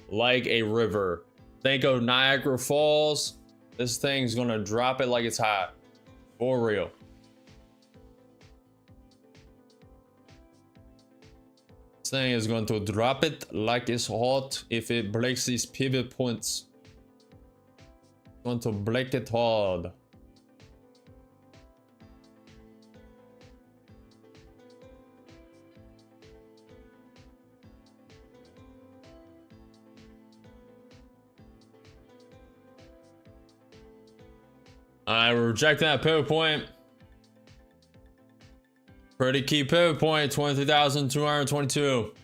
like a river. Think of Niagara Falls. This thing's going to drop it like it's hot. For real. This thing is going to drop it like it's hot if it breaks these pivot points. It's going to break it hard. We're rejecting that pivot point. Pretty key pivot point, 23,222.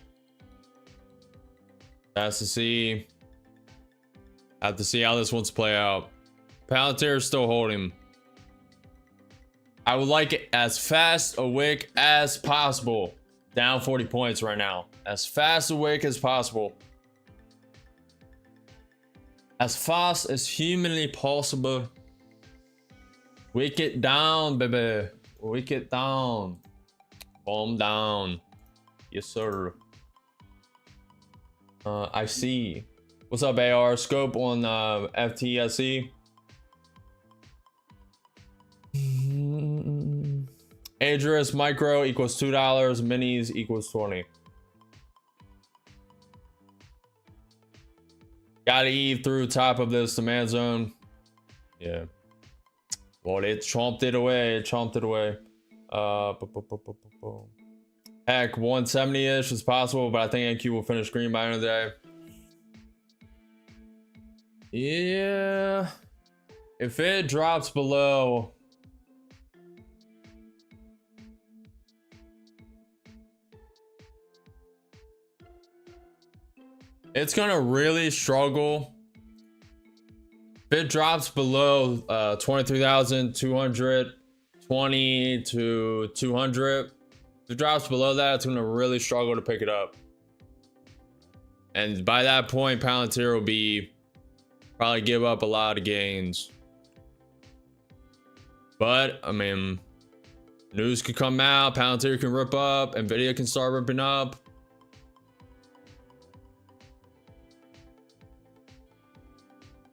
That's to see. Have to see how this one's play out. Palantir is still holding. I would like it as fast a wick as possible. Down 40 points right now. As fast a wick as possible. As fast as humanly possible. Wick it down, baby. Wick it down. Calm down. Yes, sir. I see. What's up, AR? Scope on FTSE. Adris micro equals $2. Minis equals 20. Gotta eat through top of this demand zone. Yeah. Well, it chomped it away. It chomped it away. Heck, 170-ish is possible, but I think NQ will finish green by the end of the day. Yeah. If it drops below... It's gonna really struggle. If it drops below 23,220 to 200, if it drops below that, it's gonna really struggle to pick it up. And by that point, Palantir will be probably give up a lot of gains. But I mean, news could come out, Palantir can rip up, Nvidia can start ripping up.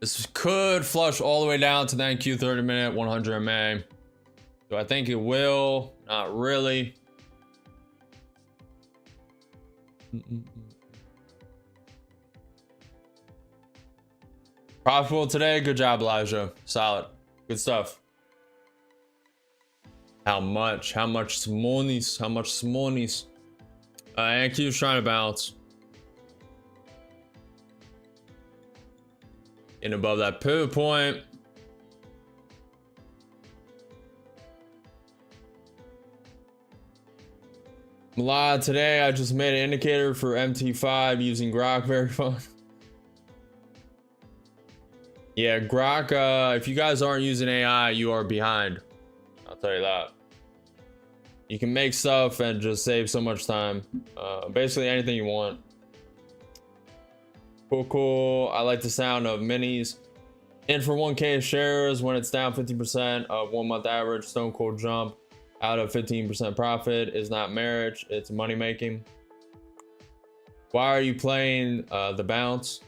This could flush all the way down to the NQ 30-minute 100 MA. So I think it will. Not really. Profitable today. Good job, Elijah. Solid. Good stuff. How much? How much monies? How much monies? NQ's trying to bounce. And above that pivot point. Malad, today I just made an indicator for MT5 using Grok. Very fun. Yeah, Grok, if you guys aren't using AI, you are behind. I'll tell you that. You can make stuff and just save so much time. Basically anything you want. Cool. I like the sound of minis. In for 1K shares when it's down 50% of 1 month average. Stone cold jump out of 15% profit is not marriage, it's money making. Why are you playing the bounce?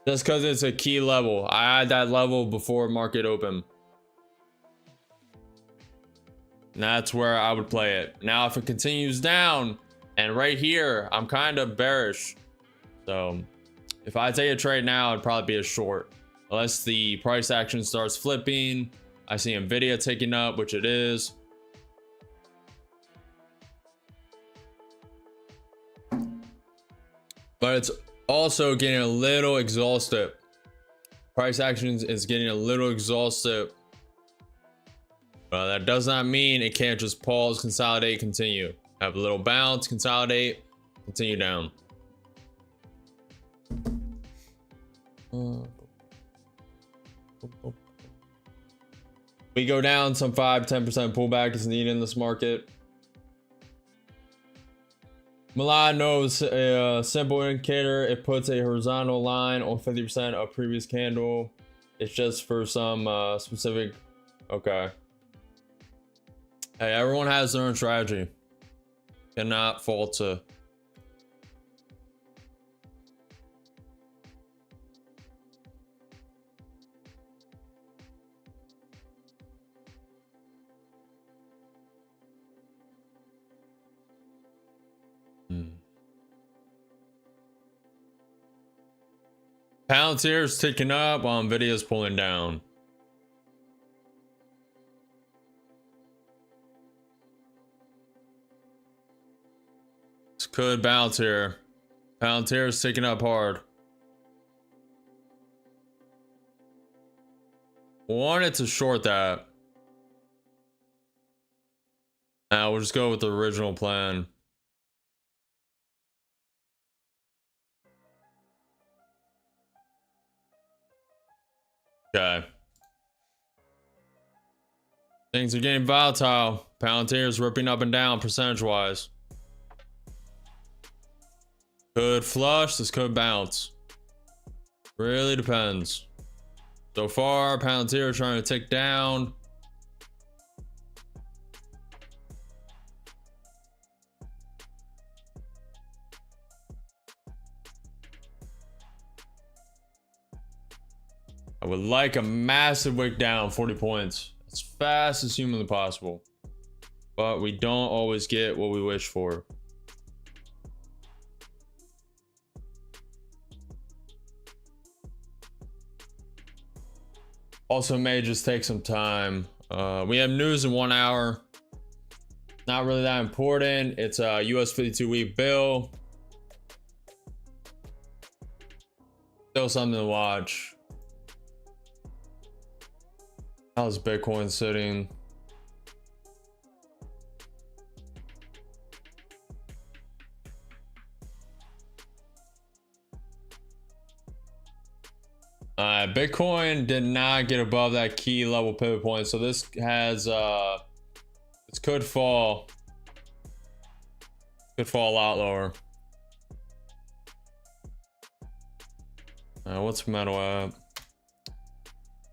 Just because it's a key level. I had that level before market open. And that's where I would play it. Now if it continues down, and right here I'm kind of bearish, so if I take a trade now, it'd probably be a short, unless the price action starts flipping. I see Nvidia taking up, which it is. But it's also getting a little exhausted. Price actions is getting a little exhausted. That does not mean it can't just pause, consolidate, continue. Have a little bounce, consolidate, continue down. We go down some 5-10% pullback is needed in this market. Milan knows a simple indicator. It puts a horizontal line on 50% of previous candle. It's just for some specific. Okay. Hey, everyone has their own strategy. Cannot fault to. Palantir's ticking up while Nvidia's pulling down. This could bounce here. Palantir's ticking up hard. Wanted to short that. Now we'll just go with the original plan. Okay. Things are getting volatile. Palantir's ripping up and down percentage wise. Could flush, this could bounce. Really depends. So far, Palantir trying to tick down. I would like a massive wick down, 40 points, as fast as humanly possible. But we don't always get what we wish for. Also may just take some time. We have news in 1 hour. Not really that important. It's a US 52-week bill. Still something to watch. How's Bitcoin sitting? Bitcoin did not get above that key level pivot point, so this has this could fall a lot lower. What's metal at?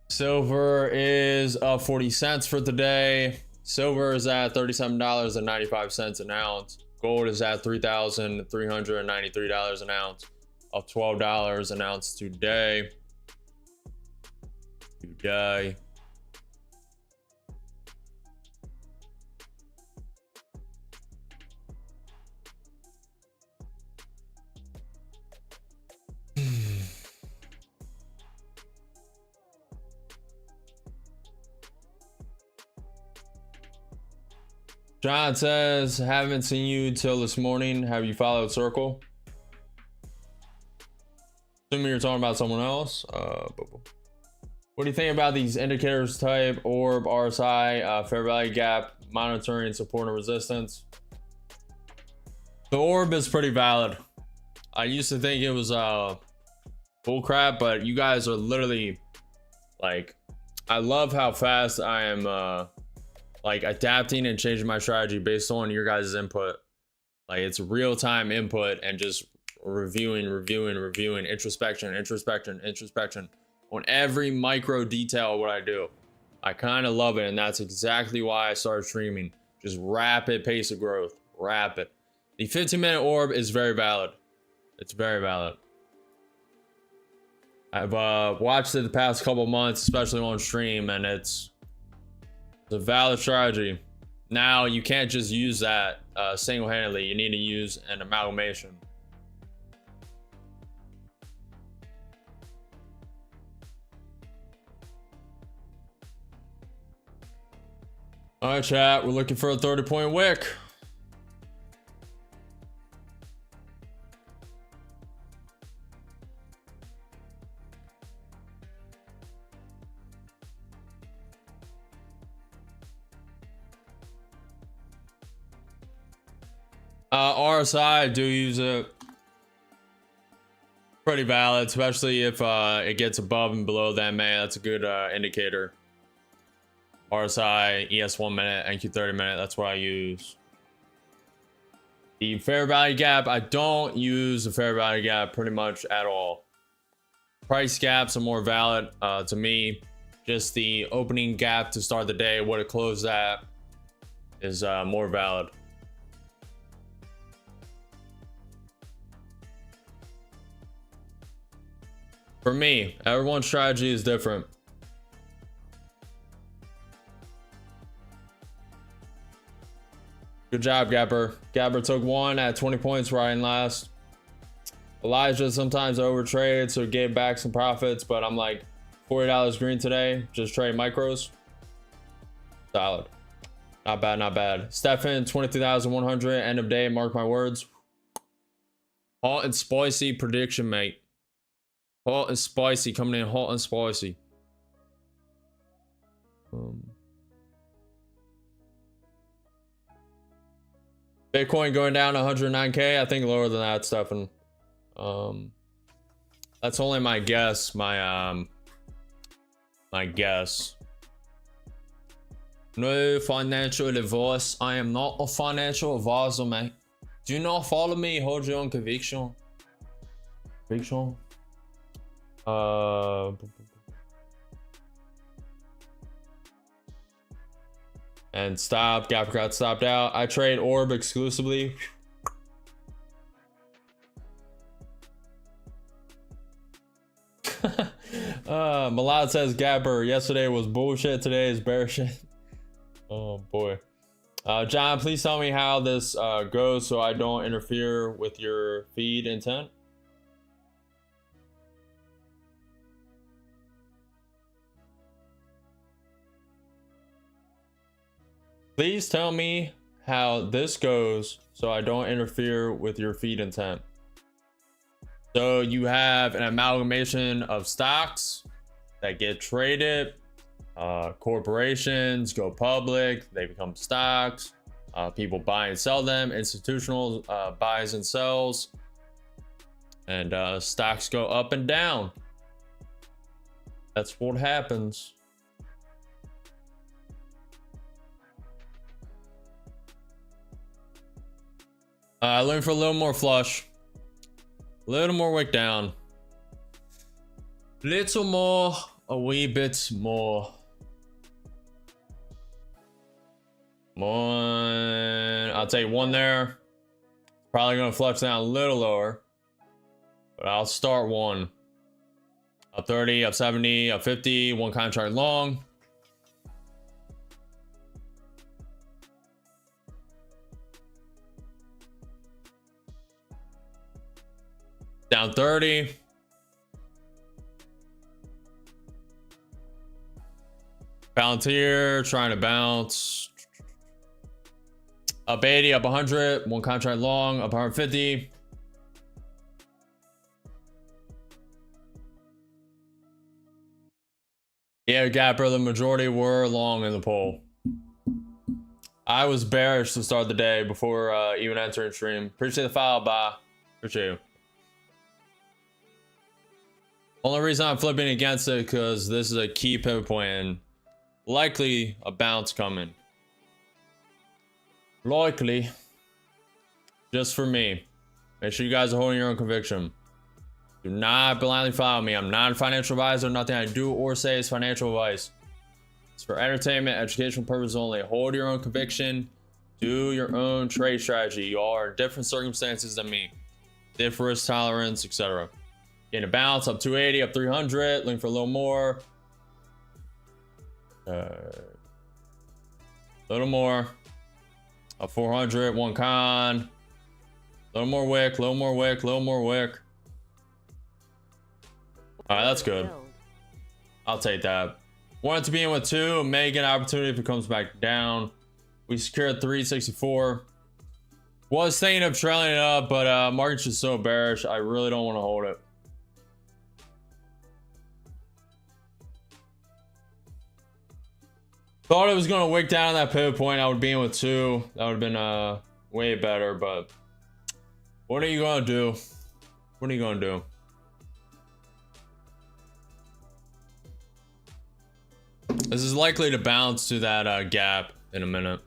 Silver is up 40 cents for today. Silver is at $37.95 an ounce. Gold is at $3,393 an ounce, up $12 an ounce today. John says, haven't seen you till this morning. Have you followed Circle? Assuming you're talking about someone else. What do you think about these indicators type, orb, RSI, fair value gap, monitoring, support and resistance? The orb is pretty valid. I used to think it was bull crap, but you guys are literally like, I love how fast I am like adapting and changing my strategy based on your guys' input. Like it's real-time input and just reviewing, introspection. on every micro detail of what I do. I kind of love it, and that's exactly why I started streaming. Just rapid pace of growth, rapid. The 15-minute orb is very valid. It's very valid. I've watched it the past couple months, especially on stream, and it's a valid strategy. Now, you can't just use that single-handedly. You need to use an amalgamation. All right, chat, we're looking for a 30-point wick. RSI, I do use it. Pretty valid, especially if it gets above and below that, man. That's a good indicator. RSI, ES 1 minute, NQ 30 minute, that's what I use. The fair value gap, I don't use the fair value gap pretty much at all. Price gaps are more valid to me. Just the opening gap to start the day, what it closed at, is more valid. For me, everyone's strategy is different. Good job, Gapper. Gapper took one at 20 points riding last. Elijah sometimes overtrades, so gave back some profits, but I'm like $40 green today. Just trade micros. Solid. Not bad, not bad. Stefan, 23,100. End of day, mark my words. Hot and spicy prediction, mate. Hot and spicy, coming in hot and spicy. Bitcoin going down 109K. I think lower than that, Stefan. That's only my guess. My guess. No financial advice. I am not a financial advisor, mate. Do not follow me. Hold your own conviction. Conviction. And stop. Gap got stopped out. I trade orb exclusively. Malad says Gapper, yesterday was bullshit, today is bear shit. Oh boy. John, please tell me how this goes so I don't interfere with your feed intent. Please tell me how this goes so I don't interfere with your feed intent. So you have an amalgamation of stocks that get traded. Corporations go public, they become stocks. People buy and sell them. Institutional buys and sells. And stocks go up and down. That's what happens. Looking for a little more flush. A little more wick down. Little more. A wee bit more. One. I'll take one there. Probably going to flush down a little lower. But I'll start one. Up 30, up 70, up 50. One contract long. Down 30. Palantir trying to bounce. Up 80, up 100. One contract long, up 150. Yeah, Gapper, the majority were long in the poll. I was bearish to start the day before even entering stream. Appreciate the follow, bye. Appreciate you. Only reason I'm flipping against it because this is a key pivot point and likely a bounce coming. Likely. Just for me. Make sure you guys are holding your own conviction. Do not blindly follow me. I'm not a financial advisor. Nothing I do or say is financial advice. It's for entertainment, educational purposes only. Hold your own conviction. Do your own trade strategy. You all are in different circumstances than me. Different risk tolerance, etc. Getting a bounce up 280, up 300. Looking for a little more. Little more. Up 400. One con. Little more wick. Little more wick. Little more wick. All right, that's good. I'll take that. Want to be in with 2. May get an opportunity if it comes back down. We secured 364. Was thinking of trailing it up, but market's just so bearish. I really don't want to hold it. Thought it was going to wick down that pivot point. I would be in with 2. That would have been way better, but what are you going to do? What are you going to do? This is likely to bounce to that gap in a minute.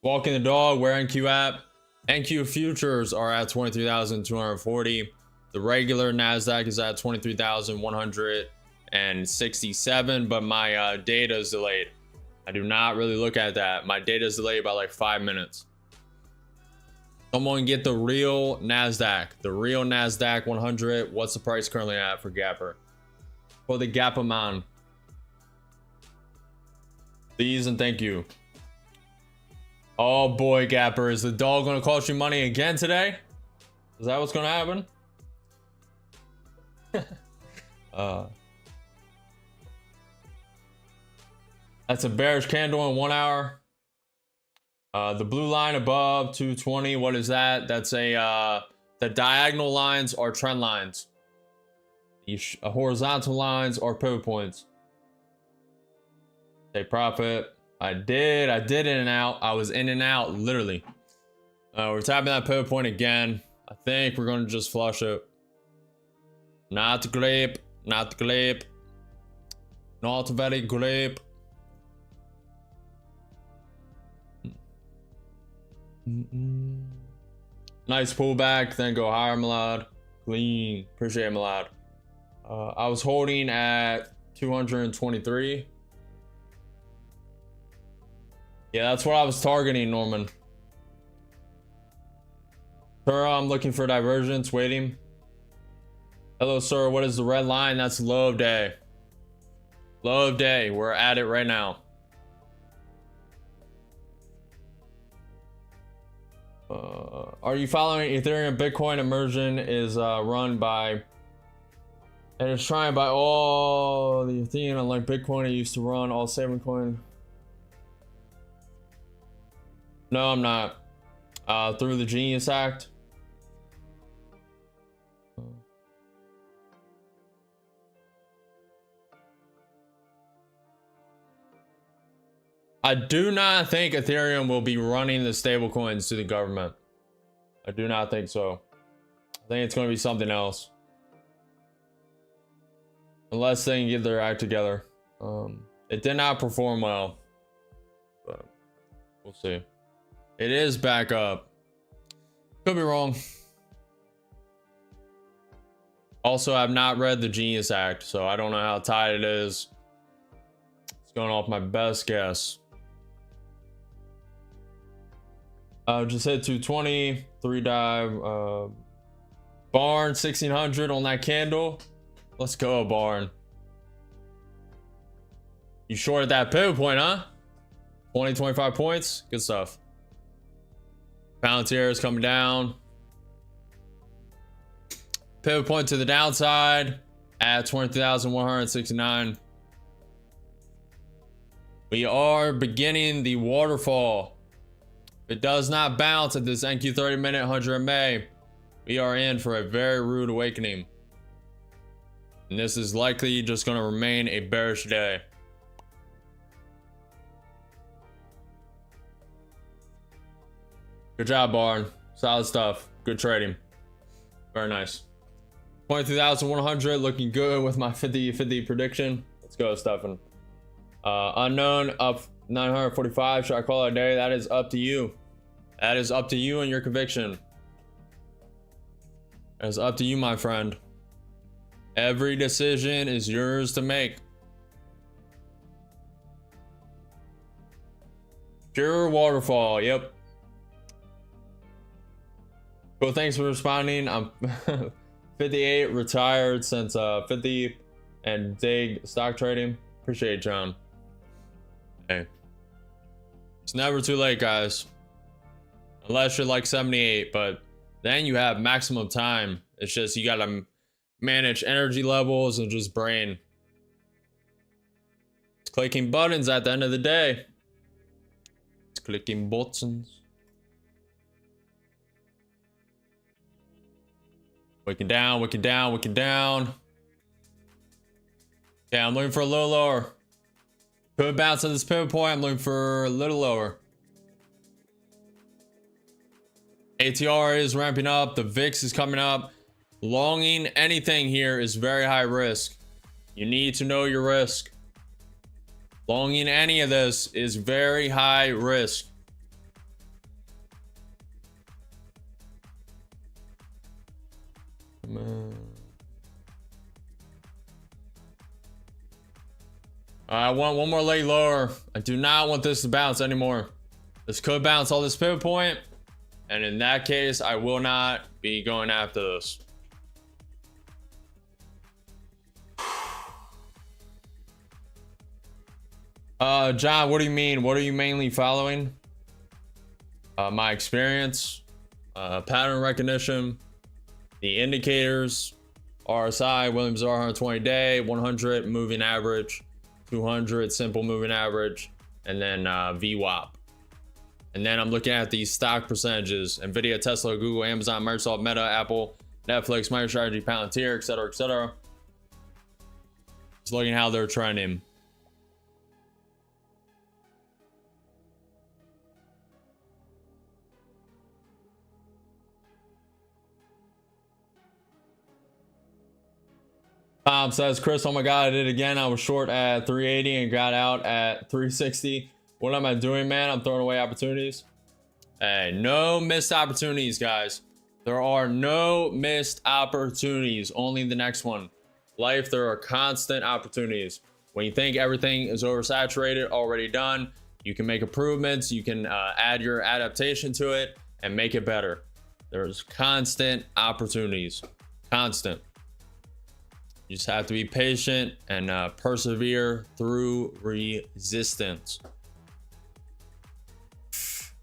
Walking the dog. Where NQ at? NQ futures are at 23,240. The regular NASDAQ is at 23,167, but my data is delayed. I do not really look at that. My data is delayed by like 5 minutes. Someone get the real NASDAQ. The real NASDAQ 100. What's the price currently at for Gapper? For the Gapperman. Please and thank you. Oh boy, Gapper. Is the dog going to cost you money again today? Is that what's going to happen? That's a bearish candle in 1 hour. The blue line above 220, what is that? That's a the diagonal lines are trend lines. The horizontal lines are pivot points. Take profit. I did in and out. I was in and out literally. We're tapping that pivot point again. I think we're going to just flush it. Not grape, not grape, not very grape. Nice pullback, then go higher, Milad. Clean, appreciate it, Milad. I was holding at 223. Yeah, that's what I was targeting, Norman. Sir, I'm looking for divergence, waiting. Hello, sir, what is the red line? That's low of day. Low of day, we're at it right now. Are you following Ethereum? Bitcoin immersion is run by and it's trying by all the Ethereum, like Bitcoin. I used to run all stablecoin. No, I'm not. Through the Genius Act. I do not think Ethereum will be running the stablecoins to the government. I do not think so. I think it's going to be something else. Unless they can get their act together. It did not perform well. But we'll see. It is back up. Could be wrong. Also, I've not read the Genius Act, so I don't know how tight it is. It's going off my best guess. Just hit 220, 3 dive, Barn 1600 on that candle. Let's go, Barn. You shorted that pivot point, huh? 20, 25 points. Good stuff. Palantir is coming down. Pivot point to the downside at 20,169. We are beginning the waterfall. If it does not bounce at this NQ 30-minute 100 MA, we are in for a very rude awakening. And this is likely just going to remain a bearish day. Good job, Barn. Solid stuff. Good trading. Very nice. 23,100 looking good with my 50-50 prediction. Let's go, Stefan. Unknown up 945. Should I call it a day? That is up to you. That is up to you and your conviction. That is up to you, my friend. Every decision is yours to make. Pure waterfall. Yep. Cool. Thanks for responding. I'm 58, retired since 50, and dig stock trading. Appreciate it, John. Hey, it's never too late, guys. Unless you're like 78, but then you have maximum time. It's just you gotta manage energy levels and just brain. It's clicking buttons at the end of the day. It's clicking buttons. Wicking down, wicking down, wicking down. Yeah, I'm looking for a little lower. Could bounce at this pivot point. I'm looking for a little lower. ATR is ramping up. The VIX is coming up. Longing anything here is very high risk. You need to know your risk. Longing any of this is very high risk. Come on. I want one more leg lower. I do not want this to bounce anymore. This could bounce all this pivot point, and in that case, I will not be going after this. John, what do you mean? What are you mainly following? My experience, pattern recognition, the indicators, RSI, Williams R 120 day, 100 moving average, 200 simple moving average, and then VWAP. And then I'm looking at these stock percentages: Nvidia, Tesla, Google, Amazon, Microsoft, Meta, Apple, Netflix, MicroStrategy, Palantir, etc., etc. Just looking how they're trending. Tom says, Chris, oh my God, I did it again. I was short at 380 and got out at 360. What am I doing, man? I'm throwing away opportunities. Hey, no missed opportunities, guys. There are no missed opportunities, only the next one. Life, there are constant opportunities. When you think everything is oversaturated, already done, you can make improvements. You can add your adaptation to it and make it better. There's constant opportunities. Constant. You just have to be patient and persevere through resistance.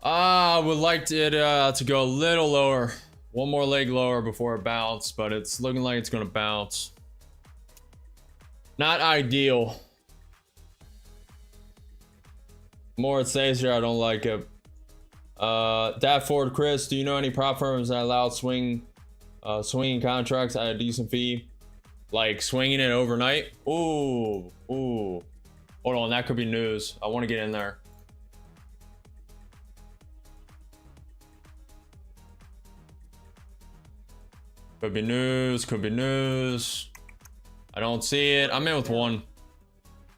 I would like it to go a little lower. One more leg lower before it bounces, but it's looking like it's going to bounce. Not ideal. The more it stays here, I don't like it. That Ford Chris, do you know any prop firms that allow swinging contracts at a decent fee? Like swinging it overnight? Ooh. Hold on, that could be news. I want to get in there. Could be news, could be news. I don't see it. I'm in with one.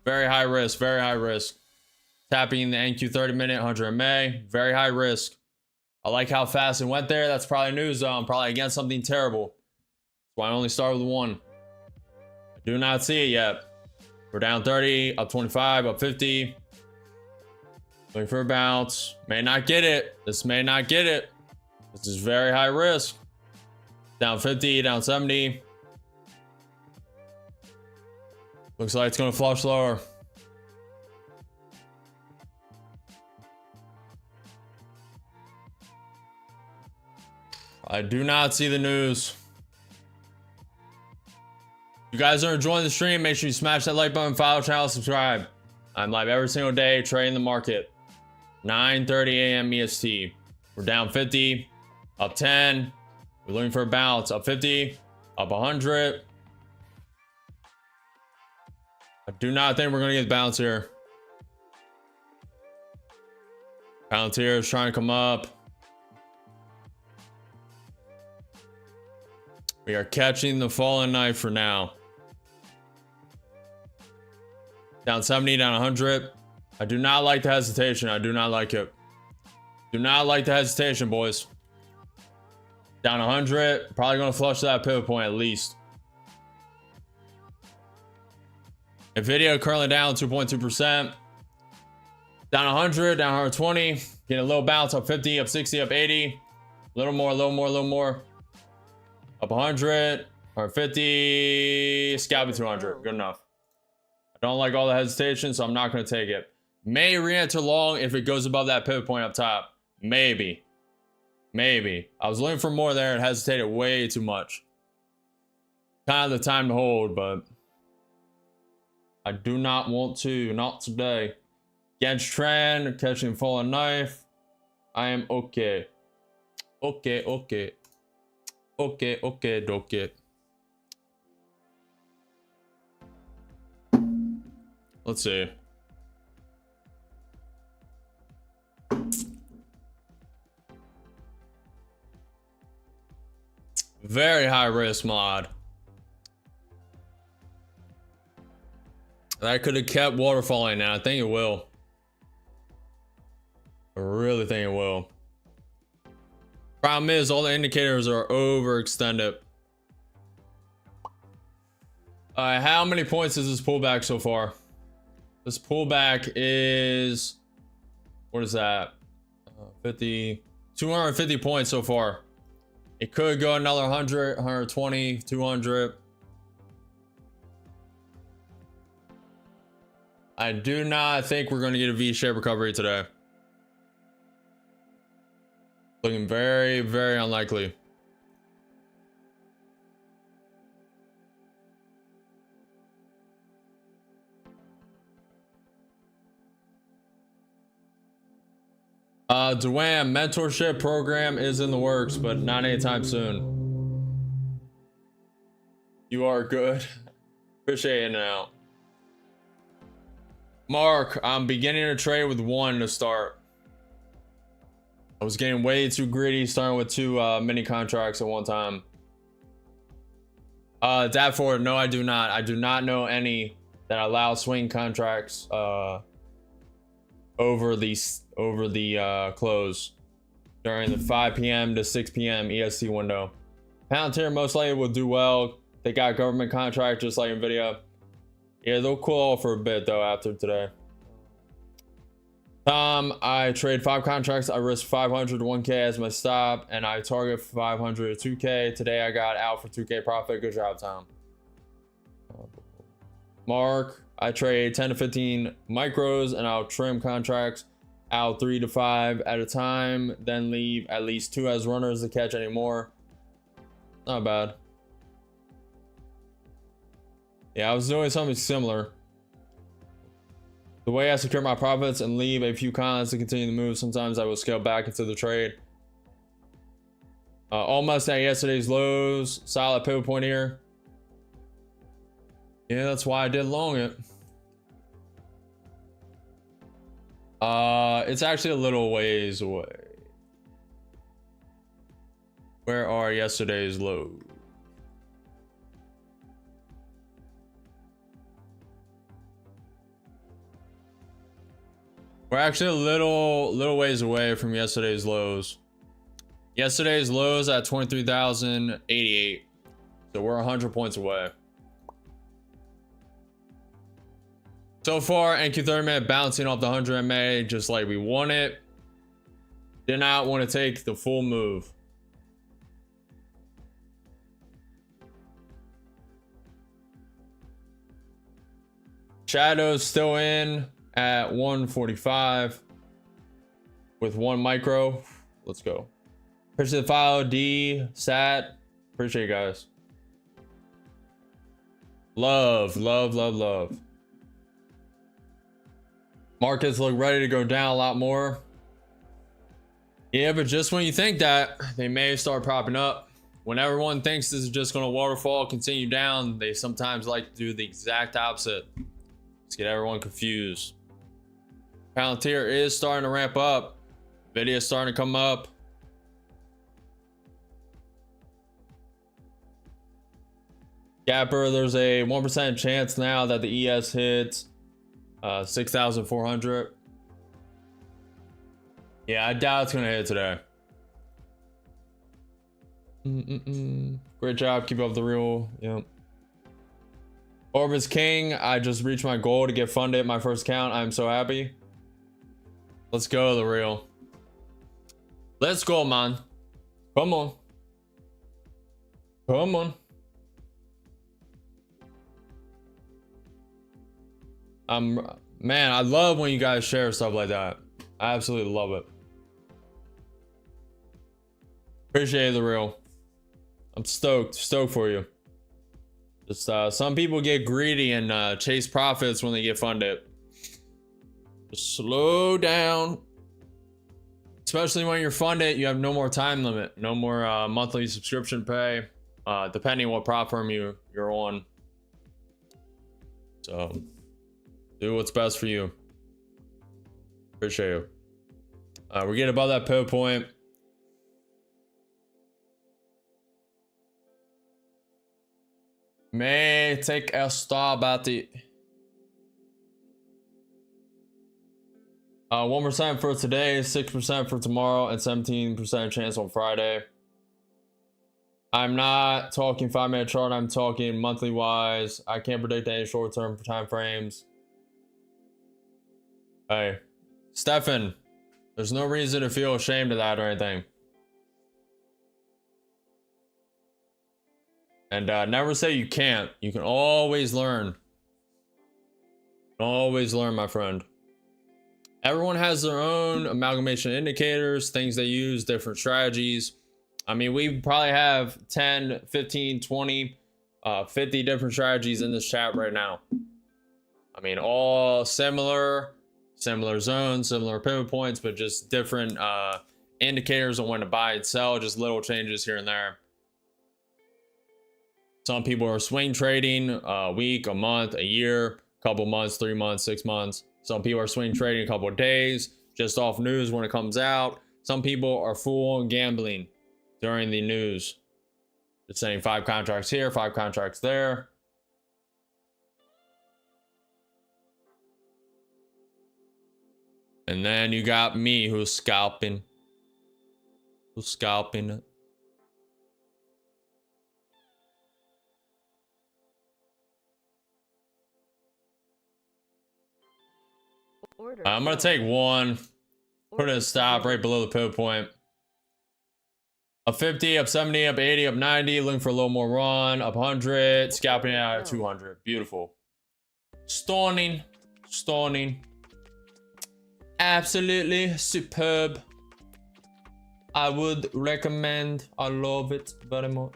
Very high risk, very high risk. Tapping the NQ 30 minute, 100 MA. Very high risk. I like how fast it went there. That's probably news though. I'm probably against something terrible. That's why I only start with one. Do not see it yet. We're down 30, up 25, up 50. Looking for a bounce. May not get it. This may not get it. This is very high risk. Down 50, down 70. Looks like it's going to flush lower. I do not see the news. If you guys are enjoying the stream, make sure you smash that like button, follow the channel, subscribe. I'm live every single day trading the market. 9:30 a.m. EST. We're down 50, up 10. We're looking for a bounce. Up 50, up 100. I do not think we're going to get the bounce here. Palantir is trying to come up. We are catching the fallen knife for now. Down 70, down 100. I do not like the hesitation. I do not like it. Do not like the hesitation, boys. Down 100. Probably going to flush that pivot point at least. Nvidia currently down 2.2%. Down 100, down 120. Getting a little bounce up 50, up 60, up 80. A little more, a little more, a little more. Up 100, 150. Scalping 200. Good enough. I don't like all the hesitation, so I'm not going to take it. May re-enter long if it goes above that pivot point up top. Maybe. Maybe. I was looking for more there and hesitated way too much. Kind of the time to hold, but I do not want to. Not today. Against trend, catching falling knife. I am okay. Okay, okay. Okay, okay, okay. Let's see. Very high risk mod. That could have kept waterfalling now. I think it will. I really think it will. Problem is, all the indicators are overextended. How many points is this pullback so far? This pullback is, what is that? 250 points so far. It could go another 100, 120, 200. I do not think we're going to get a V-shaped recovery today. Looking very, very unlikely. Dwayne, mentorship program is in the works, but not anytime soon. You are good. Appreciate it now. Mark, I'm beginning to trade with one to start. I was getting way too greedy, starting with two mini contracts at one time. Dad Ford, no, I do not. I do not know any that allow swing contracts over the close during the 5 p.m. to 6 p.m. EST window. Palantir most likely will do well. They got government contract just like Nvidia. Yeah, they'll cool off for a bit though after today. I trade 5 contracts. I risk 500 to 1K as my stop, and I target 500 to 2K. Today I got out for 2K profit. Good job, Tom. Mark, I trade 10 to 15 micros, and I'll trim contracts out 3 to 5 at a time, then leave at least 2 as runners to catch any more. Not bad. Yeah, I was doing something similar. The way I secure my profits and leave a few cons to continue the move, sometimes I will scale back into the trade. Almost at yesterday's lows. Solid pivot point here. Yeah, that's why I did long it. It's actually a little ways away. Where are yesterday's lows? We're actually a little ways away from yesterday's lows. Yesterday's lows at 23,088. So we're 100 points away. So far, NQ 30 minute bouncing off the 100 MA just like we want it. Did not want to take the full move. Shadows still in at 145 with 1 micro. Let's go. Appreciate the file. D sat. Appreciate you guys. Love. Markets look ready to go down a lot more. Yeah, but just when you think that, they may start propping up. When everyone thinks this is just going to waterfall, continue down, they sometimes like to do the exact opposite. Let's get everyone confused. Palantir is starting to ramp up. Nvidia is starting to come up. Gapper, there's a 1% chance now that the ES hits 6,400. Yeah, I doubt it's gonna hit today. Great job, keep up the real. Yep. Orbit's king. I just reached my goal to get funded my first account. I'm so happy. Let's go, the real. Let's go, man. Come on. Come on. Man, I love when you guys share stuff like that. I absolutely love it. Appreciate the real. I'm stoked for you. Just some people get greedy and chase profits when they get funded. Just slow down. Especially when you're funded, you have no more time limit, no more monthly subscription pay, depending what prop firm you're on. So do what's best for you. Appreciate you. We're getting above that pivot point. May take a stab at it. 1% for today, 6% for tomorrow, and 17% chance on Friday. I'm not talking 5-minute chart, I'm talking monthly wise. I can't predict any short-term time frames. Hey, Stefan, there's no reason to feel ashamed of that or anything. And never say you can't. You can always learn. Always learn, my friend. Everyone has their own amalgamation indicators, things they use, different strategies. I mean, we probably have 10, 15, 20, 50 different strategies in this chat right now. I mean, all similar zones, similar pivot points, but just different indicators on when to buy and sell, just little changes here and there. Some people are swing trading a week, a month, a year, couple months, 3 months, 6 months. Some people are swing trading a couple of days, just off news when it comes out. Some people are full on gambling during the news. Just saying 5 contracts here, 5 contracts there. And then you got me who's scalping. Who's scalping it. I'm gonna take one, put a stop right below the pivot point. Up 50, up 70, up 80, up 90, looking for a little more run, up 100, scalping out at 200. Beautiful. Stunning, stunning. Absolutely superb. I would recommend. I love it very much.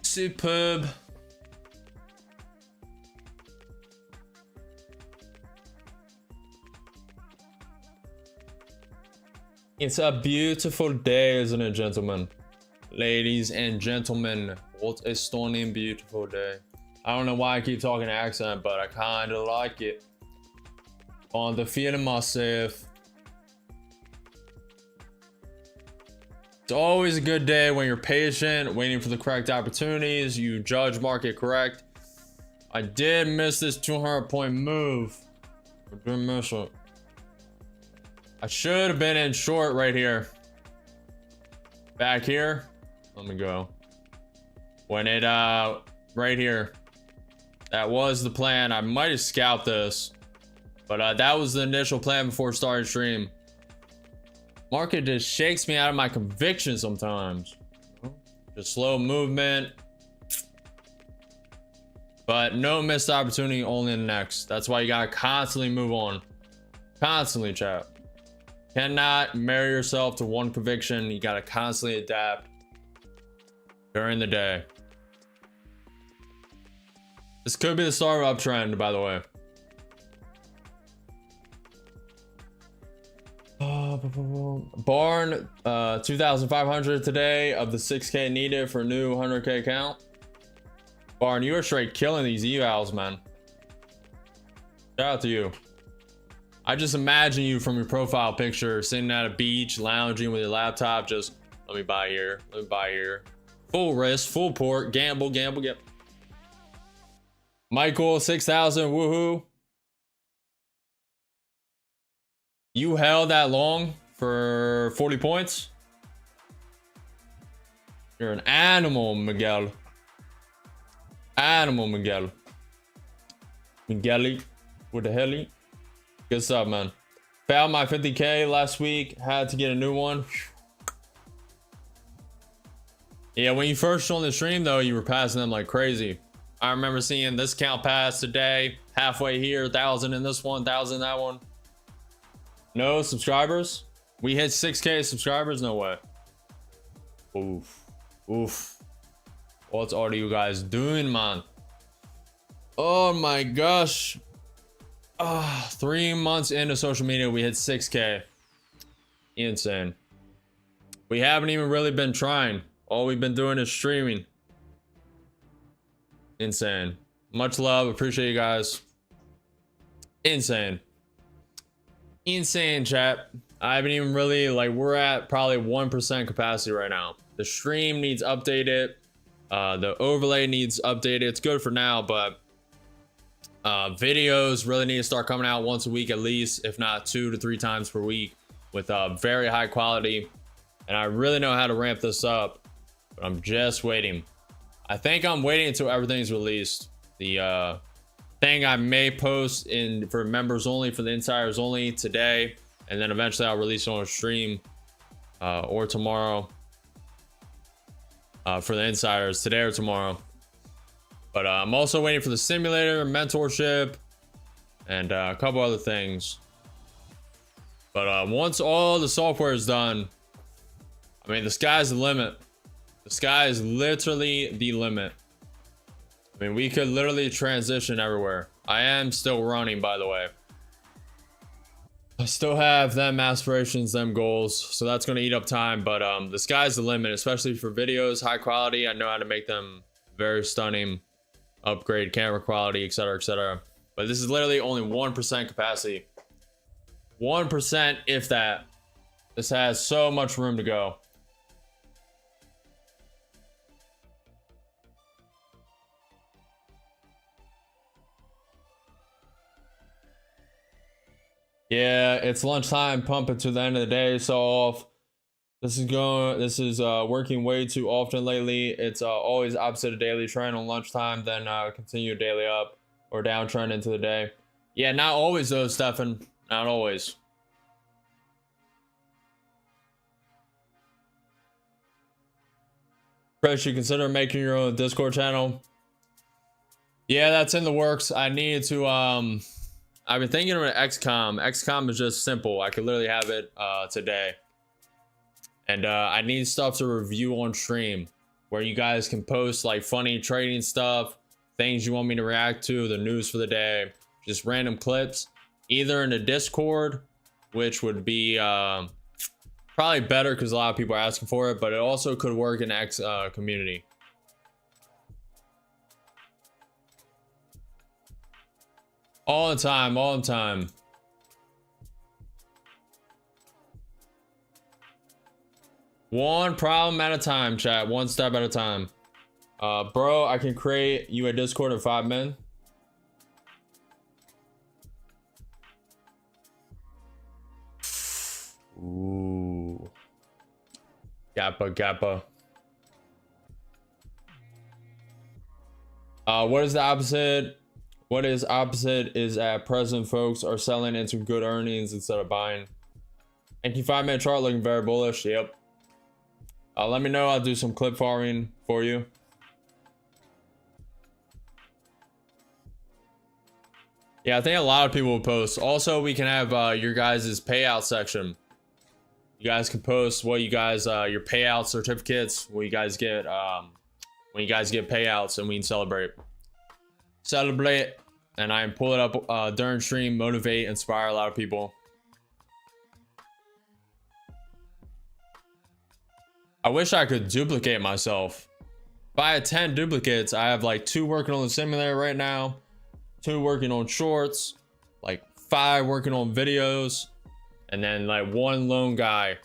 Superb. It's a beautiful day, isn't it, gentlemen? Ladies and gentlemen, what a stunning, beautiful day. I don't know why I keep talking accent, but I kind of like it. On the feeling myself. It's always a good day when you're patient, waiting for the correct opportunities. You judge market correct. I did miss this 200-point move. I didn't miss it. I should have been in short right here. Back here. Let me go. When it right here. That was the plan. I might have scalped this. But that was the initial plan before starting stream. Market just shakes me out of my conviction sometimes. Just slow movement. But no missed opportunity, only in the next. That's why you gotta constantly move on. Constantly, chat. Cannot marry yourself to one conviction. You gotta constantly adapt during the day. This could be the start of uptrend, by the way. Barn 2,500 today of the 6K needed for a new 100K account. Barn, you are straight killing these evals, man. Shout out to you. I just imagine you from your profile picture sitting at a beach, lounging with your laptop, just let me buy here, let me buy here. Full risk, full port, gamble, gamble, gamble. Michael 6,000, woohoo. You held that long for 40 points? You're an animal, Miguel. Animal, Miguel. Migueli with the heli. Good stuff, man. Found my 50K last week. Had to get a new one. Yeah, when you first joined the stream, though, you were passing them like crazy. I remember seeing this count pass today. Halfway here, 1,000 in this one, 1,000 in that one. No subscribers? We hit 6K subscribers? No way. Oof. Oof. What are you guys doing, man? Oh my gosh. 3 months into social media, we hit 6K. Insane. We haven't even really been trying. All we've been doing is streaming. Insane. Much love. Appreciate you guys. Insane. Insane, chat. I haven't even really, like, we're at probably 1% capacity right now. The stream needs updated. The overlay needs updated. It's good for now, but videos really need to start coming out once a week at least, if not 2 to 3 times per week, with very high quality. And I really know how to ramp this up, but I'm just waiting. I think I'm waiting until everything's released. The thing I may post in for members only, for the insiders only today, and then eventually I'll release it on a stream or tomorrow for the insiders, today or tomorrow. But I'm also waiting for the simulator, mentorship, and a couple other things. But once all the software is done, I mean, the sky's the limit. The sky is literally the limit. I mean, we could literally transition everywhere. I am still running, by the way. I still have them aspirations, them goals, so that's going to eat up time. But the sky's the limit, especially for videos, high quality. I know how to make them very stunning, upgrade camera quality, etc., etc. But this is literally only 1% capacity. 1%, if that. This has so much room to go. Yeah, it's lunchtime, pumping to the end of the day, so off. This is working way too often lately. It's always opposite of daily trend on lunchtime, then continue daily up or downtrend into the day. Yeah, not always though, Stefan. Not always. Chris, you consider making your own Discord channel? Yeah, that's in the works. I need to I've been thinking about XCOM. XCOM is just simple. I could literally have it today. And I need stuff to review on stream where you guys can post like funny trading stuff, things you want me to react to, the news for the day, just random clips, either in the Discord, which would be probably better because a lot of people are asking for it, but it also could work in X community. All the time, all the time. One problem at a time, chat. One step at a time. Bro, I can create you a Discord in 5 minutes. Ooh. Kappa. What is the opposite? What is opposite is at present folks are selling into good earnings instead of buying. And 5-minute chart looking very bullish. Yep. Let me know. I'll do some clip farming for you. Yeah, I think a lot of people will post. Also, we can have your guys' payout section. You guys can post what you guys your payout certificates, what you guys get when you guys get payouts, and we can celebrate. And I pull it up during stream, motivate, inspire a lot of people. I wish I could duplicate myself. If I had 10 duplicates, I have like 2 working on the simulator right now, 2 working on shorts, like 5 working on videos, and then like 1 lone guy,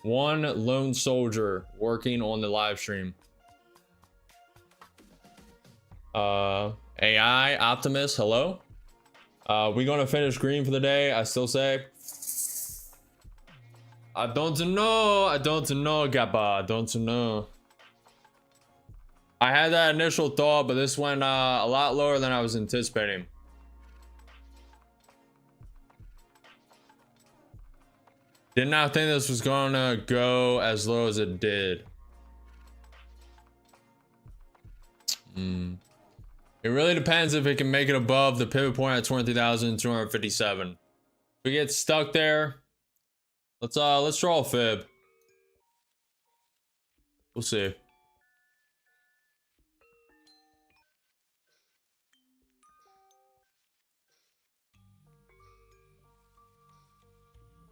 1 lone soldier working on the live stream. AI Optimus, hello. We're gonna finish green for the day. I still say I don't know, Gabba. I don't know. I had that initial thought, but this went a lot lower than I was anticipating. Did not think this was gonna go as low as it did. It really depends if it can make it above the pivot point at 23,257. If we get stuck there, let's draw a fib. We'll see.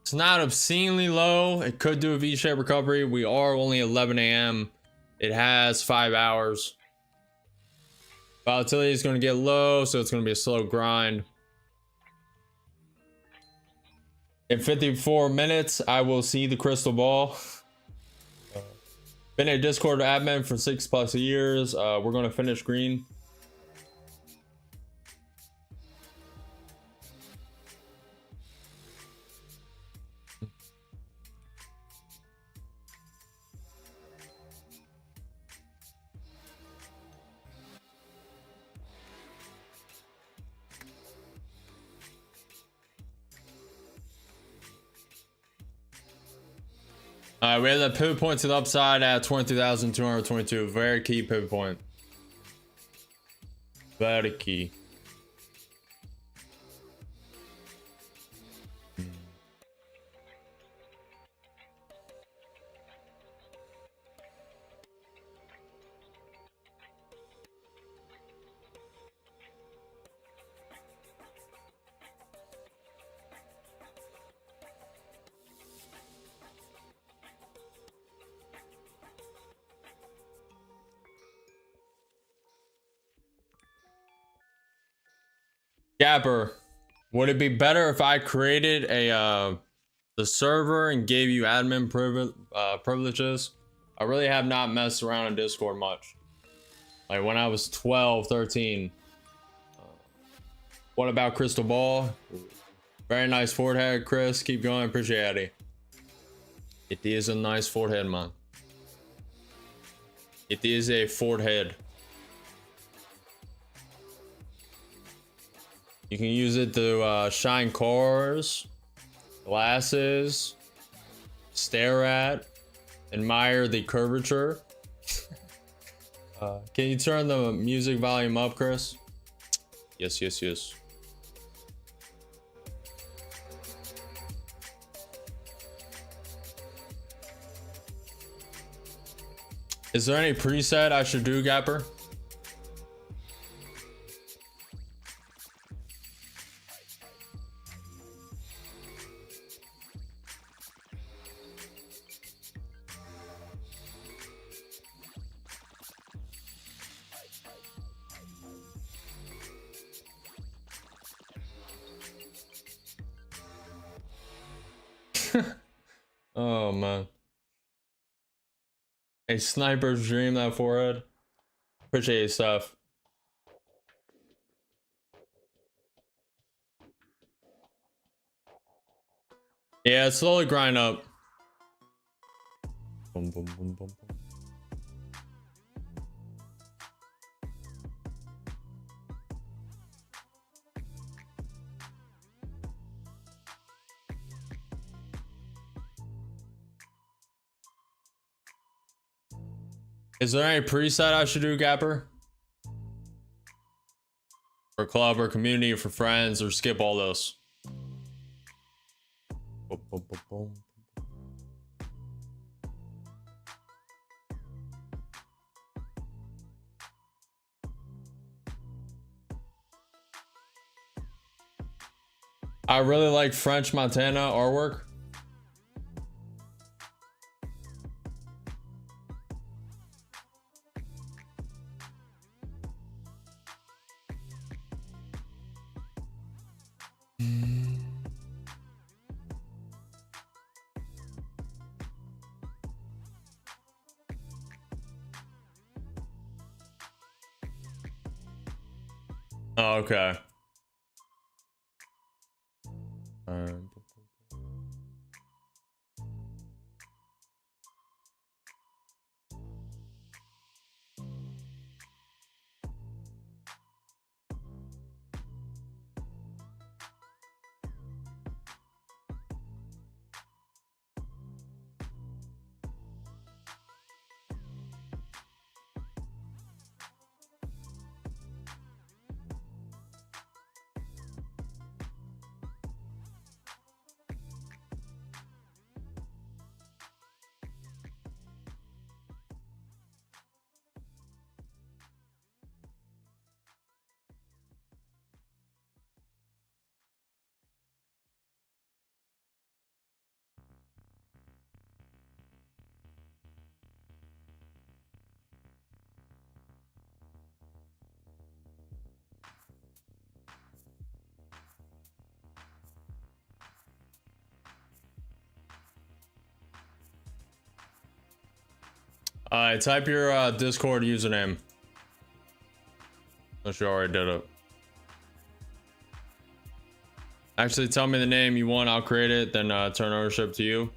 It's not obscenely low. It could do a V-shaped recovery. We are only 11 a.m. It has 5 hours. Volatility is going to get low, so it's going to be a slow grind. In 54 minutes, I will see the crystal ball. Been a Discord admin for 6+ years. We're going to finish green. We have that pivot point to the upside at 23,222. Very key pivot point. Very key. Gapper, would it be better if I created a the server and gave you admin privileges? I really have not messed around in Discord much. Like when I was 12, 13. What about Crystal Ball? Very nice forehead, Chris. Keep going. Appreciate it. It is a nice forehead, man. It is a forehead. You can use it to shine cars, glasses, stare at, admire the curvature. Can you turn the music volume up, Chris? Yes, yes, yes. Is there any preset I should do, Gapper? Oh man, a sniper's dream, that forehead. Appreciate your stuff. Yeah, slowly grind up. Boom, boom, boom, boom, boom. Is there any preset I should do, Gapper? For club or community, for friends, or skip all those? Boom, boom, boom, boom. I really like French Montana artwork. Oh, okay. Alright. Type your Discord username. Unless you already did it. Actually, tell me the name you want. I'll create it. Then turn ownership to you.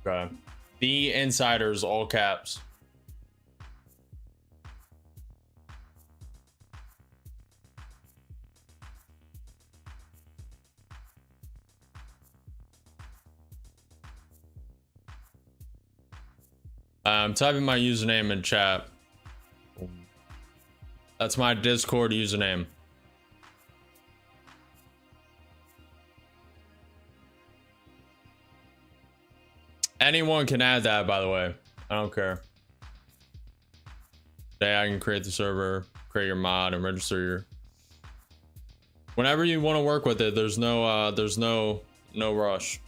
Okay. The Insiders, all caps. I'm typing my username in chat. That's my Discord username. Anyone can add that, by the way. I don't care. Today I can create the server, create your mod, and register your. Whenever you want to work with it, there's no rush.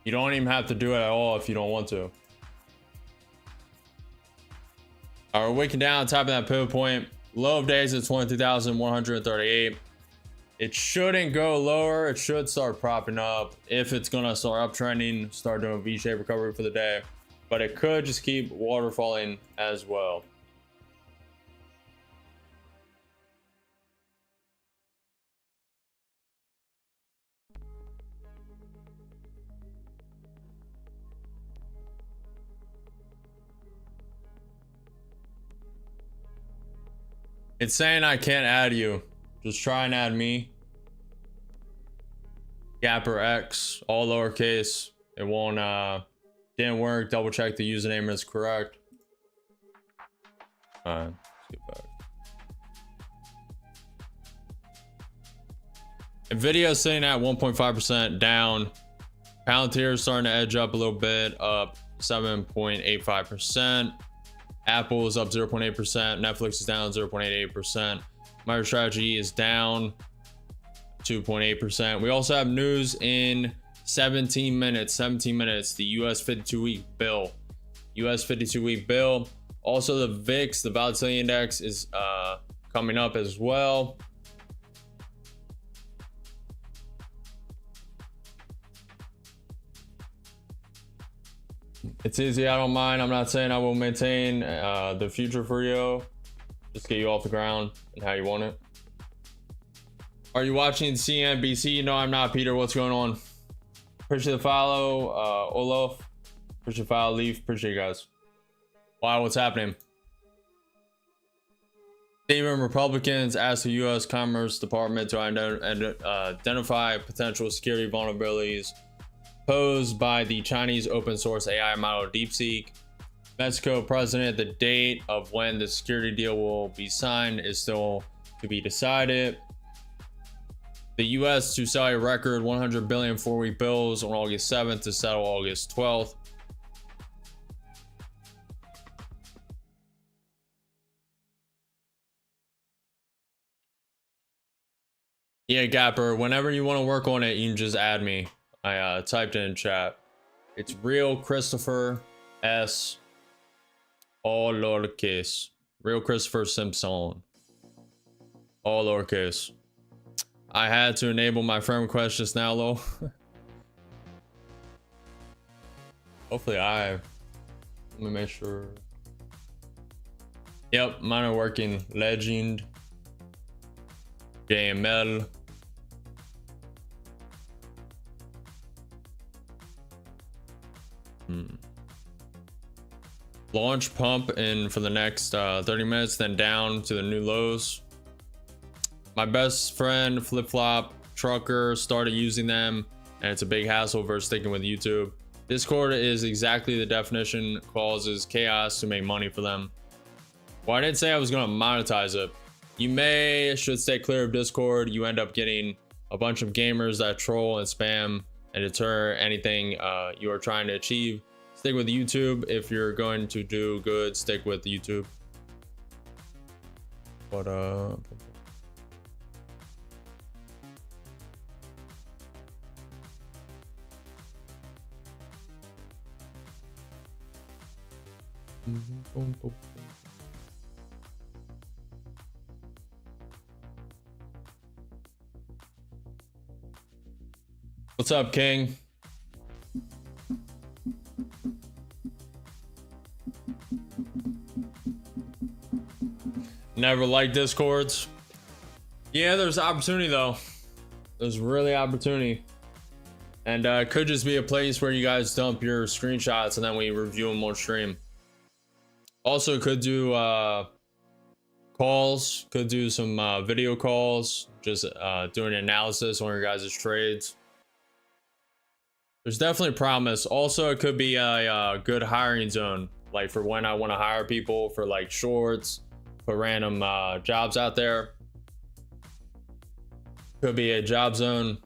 You don't even have to do it at all if you don't want to. All right, we're waking down, typing that pivot point. Low of days is 22,138. It shouldn't go lower. It should start propping up. If it's gonna start uptrending, start doing a V-shaped recovery for the day. But it could just keep waterfalling as well. It's saying I can't add you. Just try and add me. Gapper X, all lowercase. It won't didn't work. Double check the username is correct. Alright, let's get back. Nvidia is sitting at 1.5% down. Palantir is starting to edge up a little bit, up 7.85%. Apple is up 0.8%. Netflix is down 0.88%. MicroStrategy is down 2.8%. We also have news in 17 minutes. The US 52-week bill. US 52-week bill. Also the VIX, the volatility index, is coming up as well. It's easy. I don't mind. I'm not saying I will maintain the future for you. Just get you off the ground and how you want it. Are you watching CNBC? No, I'm not, Peter. What's going on? Appreciate the follow, Olaf. Appreciate the follow, Leaf. Appreciate you guys. Wow, what's happening? Even Republicans asked the U.S. Commerce Department to identify potential security vulnerabilities posed by the Chinese open source AI model DeepSeek. Mexico president, the date of when the security deal will be signed is still to be decided. The US to sell a record 100 billion 4-week bills on August 7th to settle August 12th. Yeah, Gapper, whenever you want to work on it, you can just add me. I typed it in chat. It's real Christopher S, all lowercase. Real Christopher Simpson, all lowercase. I had to enable my friend request just now, lol. Hopefully let me make sure. Yep, mine are working. Legend, JML. Launch pump in for the next 30 minutes, then down to the new lows. My best friend Flip Flop Trucker started using them, and it's a big hassle versus sticking with YouTube. Discord is exactly the definition, causes chaos to make money for them. Well, I didn't say I was going to monetize it. You should stay clear of Discord. You end up getting a bunch of gamers that troll and spam and deter anything you are trying to achieve. Stick with YouTube. If you're going to do good, stick with YouTube. But what's up, King? Never liked Discords. Yeah, there's opportunity though. There's really opportunity. And it could just be a place where you guys dump your screenshots and then we review them on stream. Also could do calls, could do some video calls, just doing analysis on your guys' trades. There's definitely promise. Also, it could be a good hiring zone, like for when I want to hire people for like shorts, put random jobs out there. Could be a job zone.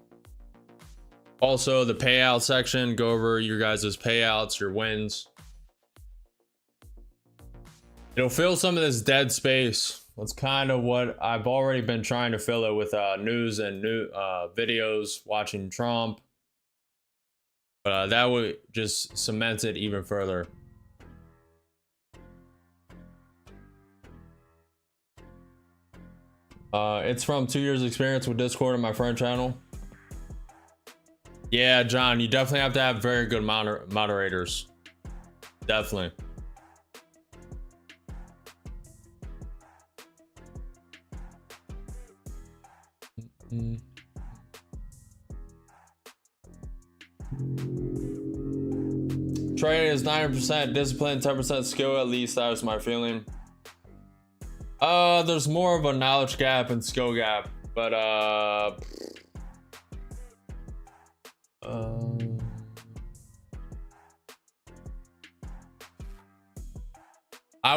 Also, the payout section, go over your guys' payouts, your wins. It'll fill some of this dead space. That's kind of what I've already been trying to fill it with news and new videos, watching Trump. But that would just cement it even further. It's from 2 years experience with Discord and my friend channel. Yeah, John, you definitely have to have very good moderators. Definitely. Trading is 90% discipline, 10% skill, at least that was my feeling. There's more of a knowledge gap and skill gap, but I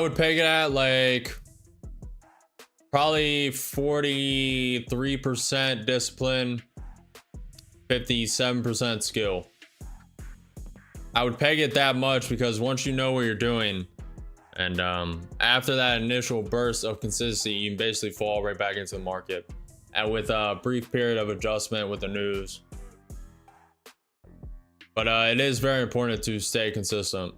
would peg it at like probably 43% discipline, 57% skill. I would peg it that much because once you know what you're doing, and after that initial burst of consistency, you can basically fall right back into the market, and with a brief period of adjustment with the news. But it is very important to stay consistent.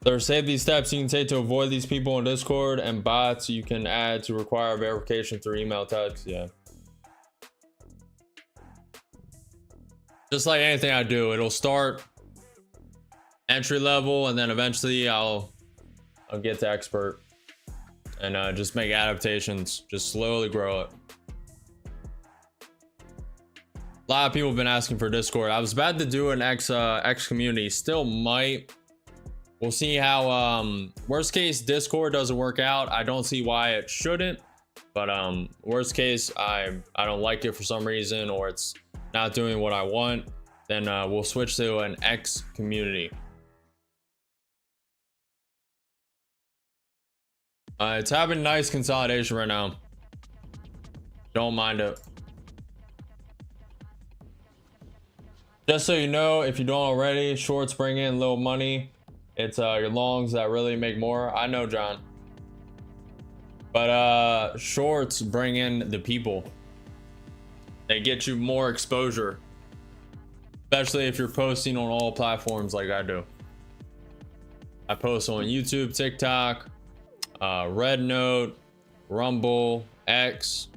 There are safety steps you can take to avoid these people on Discord and bots you can add to require verification through email, text. Yeah. Just like anything I do, it'll start entry level and then eventually I'll get to expert and just make adaptations, just slowly grow it. A lot of people have been asking for Discord. I was about to do an X community, still might. We'll see how worst case Discord doesn't work out. I don't see why it shouldn't, but worst case I don't like it for some reason, or it's not doing what I want, then we'll switch to an X community. It's having nice consolidation right now. Don't mind it. Just so you know, if you don't already, shorts bring in little money. It's your longs that really make more. I know, John. But shorts bring in the people. They get you more exposure. Especially if you're posting on all platforms like I do. I post on YouTube, TikTok, Red Note, Rumble, X,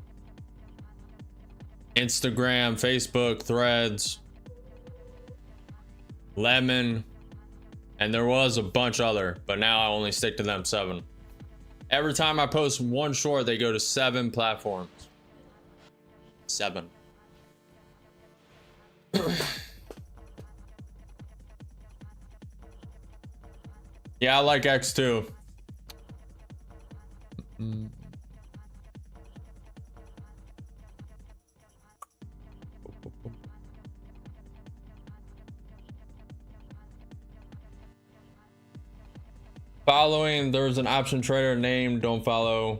Instagram, Facebook, Threads, Lemon, and there was a bunch other, but now I only stick to them 7. Every time I post one short, they go to 7 platforms. 7. Yeah, I like X too. Following, there's an option trader name. Don't follow.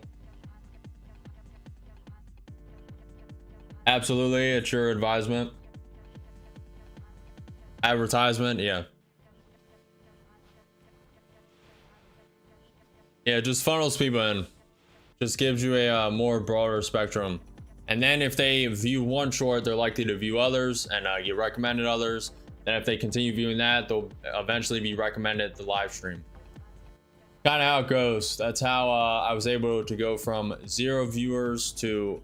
Absolutely, it's your advisement. Advertisement, yeah. Yeah, just funnels people in. Just gives you a more broader spectrum. And then if they view one short, they're likely to view others and get recommended others. Then if they continue viewing that, they'll eventually be recommended the live stream. Kind of how it goes. That's how I was able to go from 0 viewers to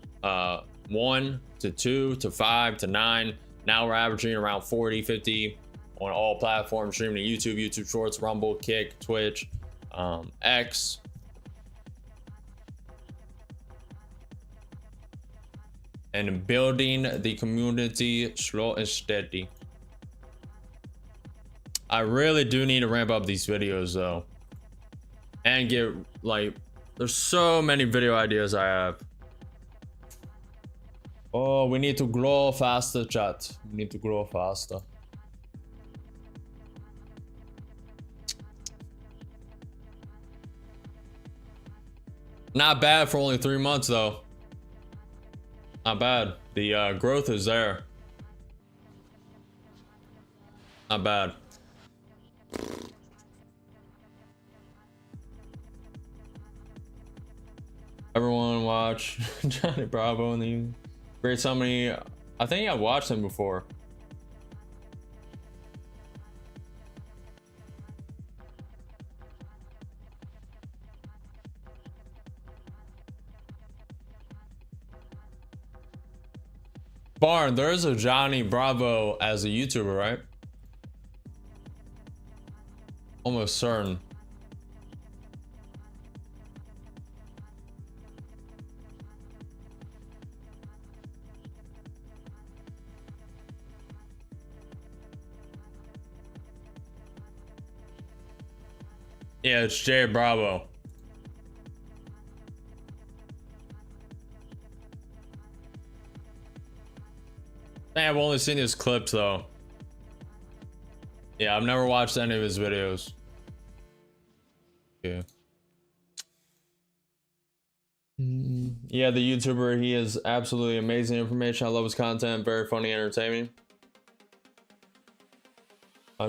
1 to 2 to 5 to 9. Now we're averaging around 40, 50 on all platforms, streaming to YouTube, YouTube Shorts, Rumble, Kick, Twitch, X. And building the community slow and steady. I really do need to ramp up these videos though. And get, like, there's so many video ideas I have. Oh, we need to grow faster, chat. We need to grow faster. Not bad for only 3 months though. Not bad. The growth is there. Not bad. Everyone watch Johnny Bravo in the great summary. I think I watched him before. Barn, there's a Johnny Bravo as a YouTuber, right? Almost certain. Yeah, it's Jay Bravo. I've only seen his clips though. Yeah, I've never watched any of his videos. Yeah. Yeah, the YouTuber, he is absolutely amazing information. I love his content, very funny, entertaining.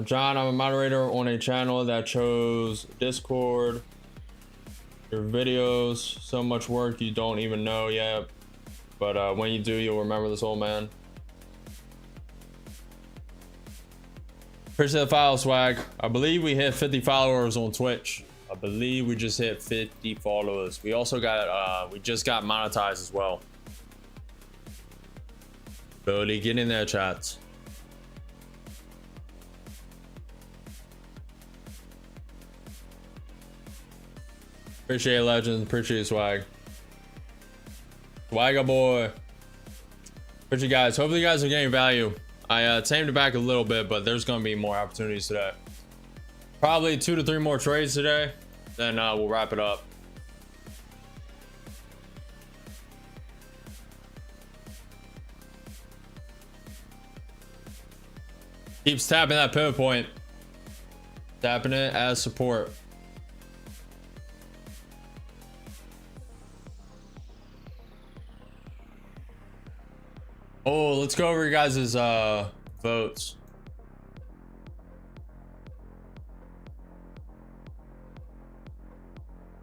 John, I'm a moderator on a channel that chose Discord. Your videos, so much work you don't even know yet. But when you do, you'll remember this old man. Appreciate the follow, swag. I believe we hit 50 followers on Twitch. I believe we just hit 50 followers. We also got, we just got monetized as well. Billy, get in there, chats. Appreciate it, legends. Appreciate it, swag. Swagger boy. Appreciate you guys. Hopefully you guys are getting value. I tamed it back a little bit, but there's going to be more opportunities today. Probably 2 to 3 more trades today. Then we'll wrap it up. Keeps tapping that pivot point. Tapping it as support. Oh, let's go over your guys' votes.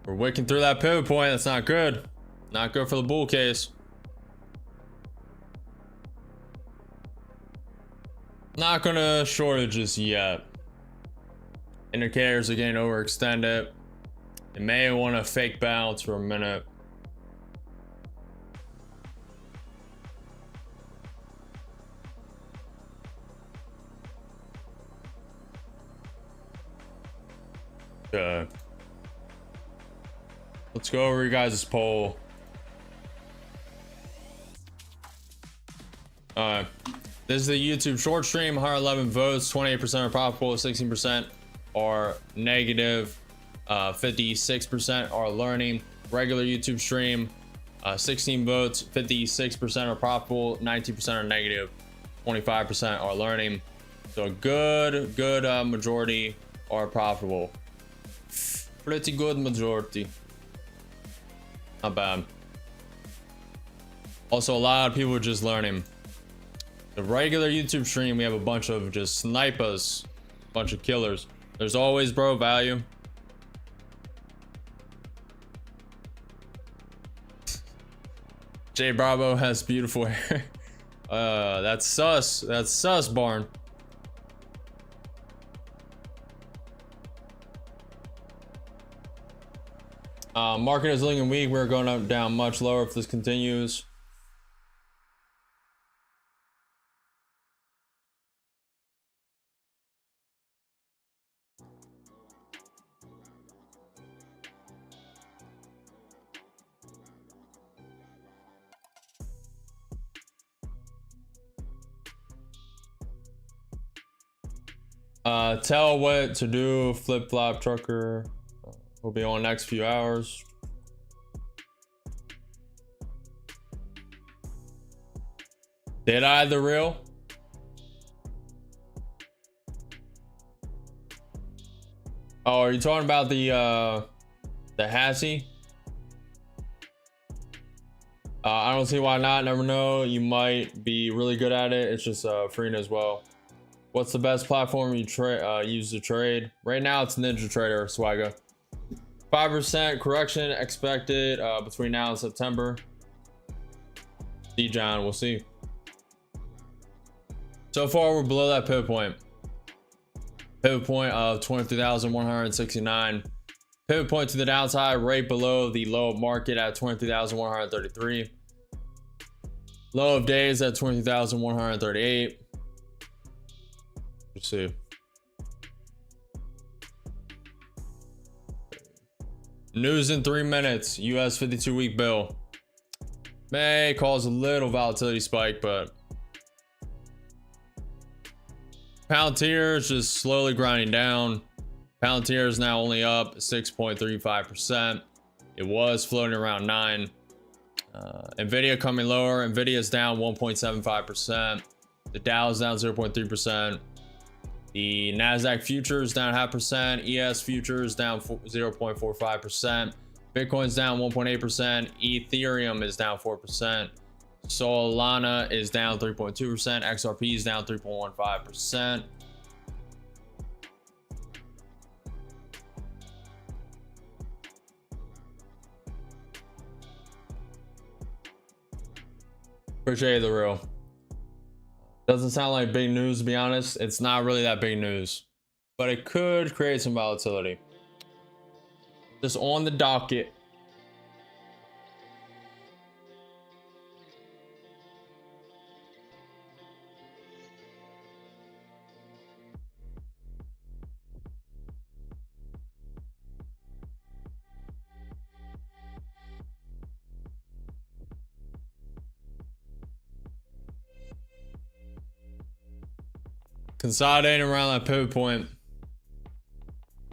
We're wicking through that pivot point. That's not good. Not good for the bull case. Not gonna short it just yet. Indicators are getting overextended. It may want to fake bounce for a minute. Let's go over your guys' poll. This is the YouTube short stream. 111 votes, 28% are profitable, 16% are negative, 56% are learning. Regular YouTube stream, 16 votes, 56% are profitable, 19% are negative, 25% are learning. So a good majority are profitable. Pretty good majority. Not bad. Also, a lot of people are just learning. The regular YouTube stream, we have a bunch of just snipers, bunch of killers. There's always bro value. Jay Bravo has beautiful hair. That's sus. That's sus, Barn. Market is looking weak. We're going up down much lower if this continues. Tell what to do. Flip flop trucker will be on next few hours. Did I the real? Oh, are you talking about the Hassie? I don't see why not. Never know. You might be really good at it. It's just free as well. What's the best platform you use to trade? Right now, it's Ninja Trader, Swagga. 5% correction expected between now and September. See, John, we'll see. So far, we're below that pivot point. Pivot point of 23,169. Pivot point to the downside, right below the low of market at 23,133. Low of days at 20,138. Let's see. News in 3 minutes. US 52-week bill may cause a little volatility spike, but Palantir is just slowly grinding down. Palantir is now only up 6.35%. It was floating around 9. Nvidia coming lower. Nvidia is down 1.75%. The Dow is down 0.3%. The Nasdaq futures down 0.5%. ES futures down 0.45%. Bitcoin's down 1.8%. Ethereum is down 4%. Solana is down 3.2%. XRP is down 3.15%. Appreciate the real. Doesn't sound like big news, to be honest. It's not really that big news, but it could create some volatility. Just on the docket. Consolidating around that pivot point.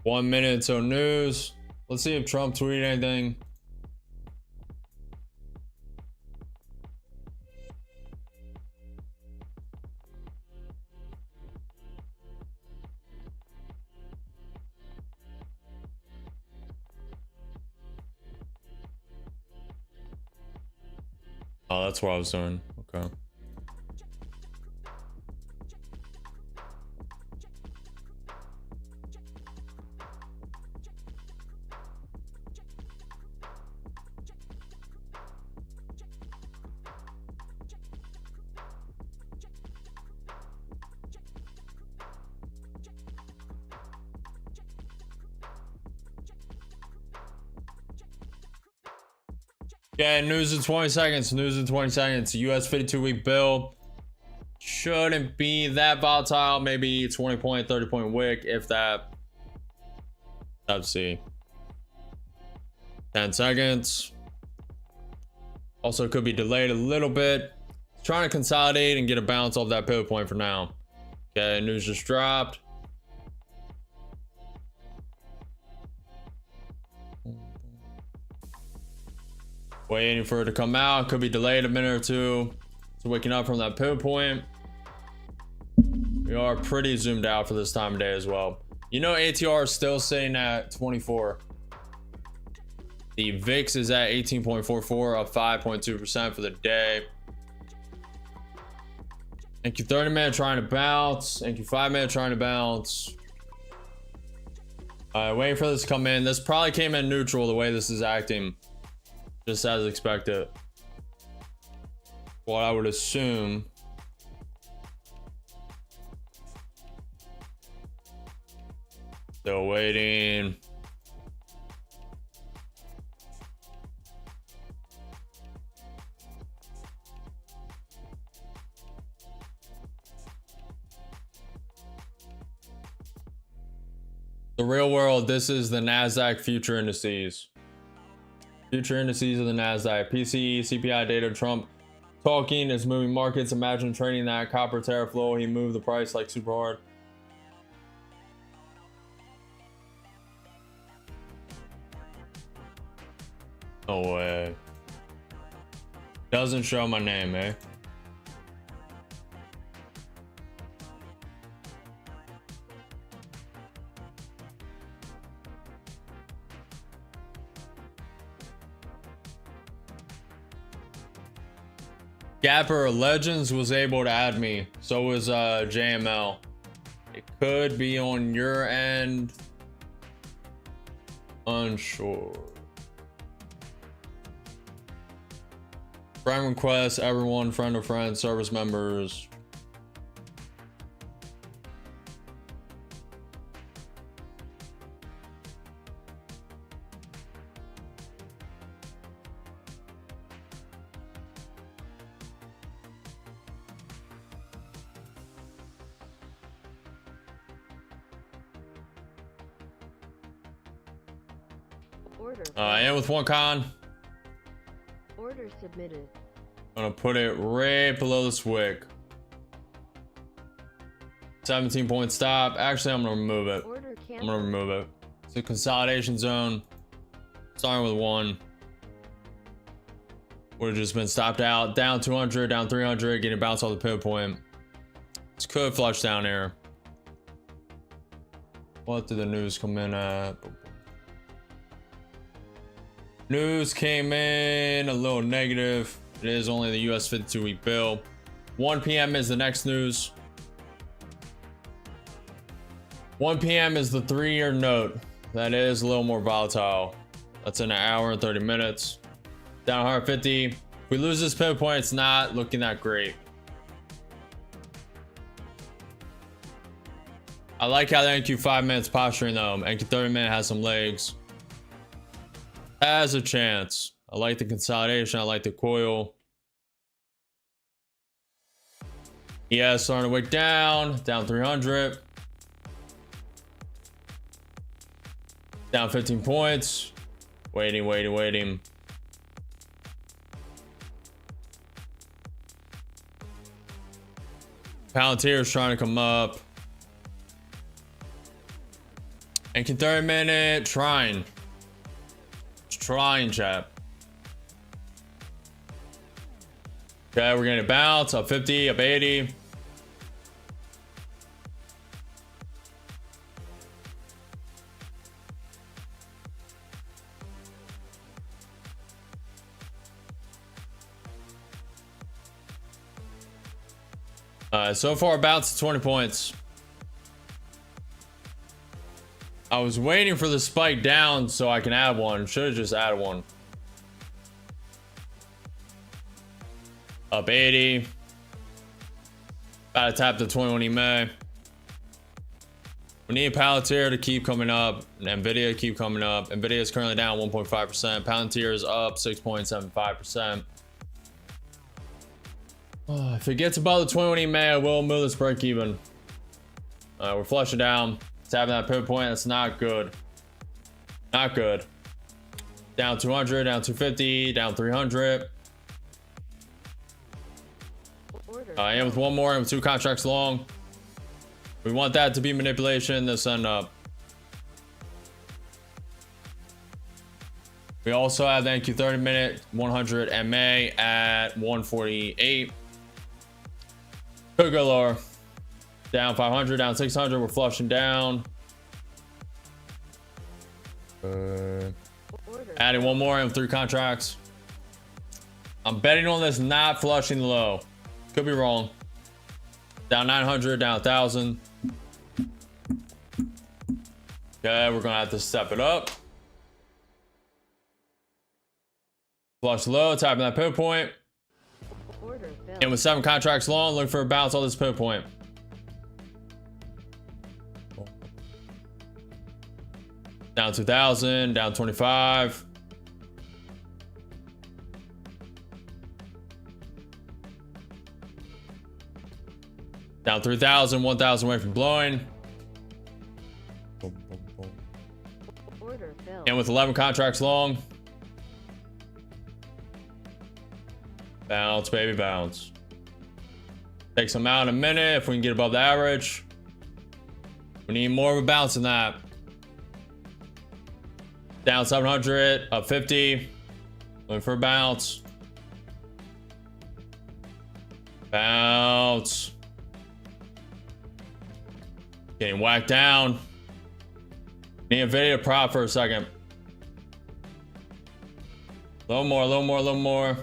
1 minute until news. Let's see if Trump tweeted anything. Oh, that's what I was doing. Okay. Yeah, news in 20 seconds. News in 20 seconds. US 52-week bill shouldn't be that volatile. Maybe 20 point, 30 point wick, if that. Let's see. 10 seconds. Also could be delayed a little bit. Trying to consolidate and get a bounce off that pivot point for now. Okay, news just dropped. Waiting for it to come out. Could be delayed a minute or two. So waking up from that pivot point. We are pretty zoomed out for this time of day as well. You know, ATR is still sitting at 24. The VIX is at 18.44, up 5.2% for the day. NQ 30 minute trying to bounce. NQ 5 minute trying to bounce. Waiting for this to come in. This probably came in neutral the way this is acting. Just as expected. What I would assume. Still waiting. The real world, this is the NASDAQ future indices. Future indices of the NASDAQ. PCE, CPI data, Trump talking is moving markets. Imagine trading that copper tariff low. He moved the price like super hard. No way. Doesn't show my name, eh? Gapper Legends was able to add me. So was JML. It could be on your end. Unsure. Friend request, everyone, friend of friends, service members. And with one con. Order submitted. I'm gonna put it right below the SWIC. 17-point stop. Actually, I'm gonna remove it. I'm gonna remove it. It's a consolidation zone. Starting with one. Would have just been stopped out. Down 200, down 300, getting bounced off the pivot point. This could flush down here. What did the news come in at? News came in a little negative. It is only the US 52-week bill. 1 p.m. is the next news. 1 p.m. is the 3-year note. That is a little more volatile. That's in an hour and 30 minutes. Down 150. If we lose this pivot point, it's not looking that great. I like how the NQ 5 minutes posturing though. NQ 30 minute has some legs. Has a chance. I like the consolidation. I like the coil. Yeah, starting to wick down 300. Down 15 points. Waiting. Palantir is trying to come up. And can 30 minute trying. Trying, chap. Okay, we're gonna bounce up 50, up 80. So far bounce to 20 points. I was waiting for the spike down so I can add one. Should have just added one. Up 80. About to tap the 21 EMA. We need Palantir to keep coming up. And Nvidia to keep coming up. Nvidia is currently down 1.5%. Palantir is up 6.75%. If it gets above the 21 EMA, I will move this break even. We're flushing down. Tapping that pivot point. That's not good. Not good. Down 200, down 250, down 300. And with one more and with 2 contracts long. We want that to be manipulation. This end up. We also have the NQ 30 minute 100 MA at 148. Could go lower. Down 500, down 600. We're flushing down. Adding one more and 3 contracts. I'm betting on this not flushing the low. Could be wrong. Down 900, down 1,000. Okay, we're gonna have to step it up. Flush low, tapping that pivot point. And with 7 contracts long, look for a bounce on this pivot point. Down 2,000, down 25. Down 3,000, 1,000 away from blowing. And with 11 contracts long. Bounce, baby, bounce. Takes them out in a minute if we can get above the average. We need more of a bounce than that. Down 700, up 50. Looking for a bounce. Bounce. Getting whacked down. Need a video prop for a second. A little more, a little more, a little more.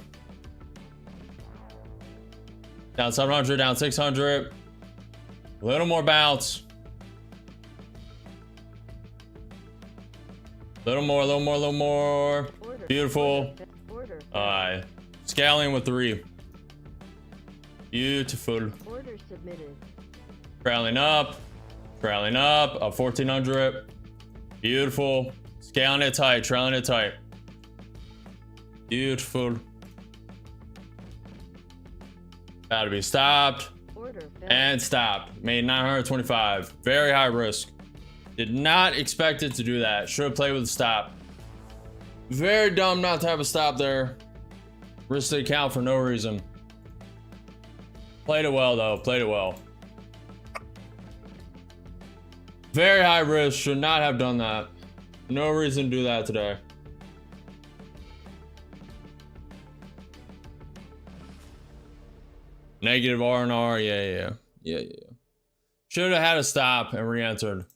Down 700, down 600. A little more bounce. A little more, a little more, a little more. Beautiful. Alright. Scaling with 3. Beautiful. Order submitted. Trailing up. Trailing up. Up 1,400. Beautiful. Scaling it tight. Trailing it tight. Beautiful. About to be stopped. And stopped. Made 925. Very high risk. Did not expect it to do that. Should have played with a stop. Very dumb not to have a stop there. Risk the account for no reason. Played it well though. Played it well. Very high risk. Should not have done that. No reason to do that today. Negative R&R. Yeah. Should have had a stop and re-entered.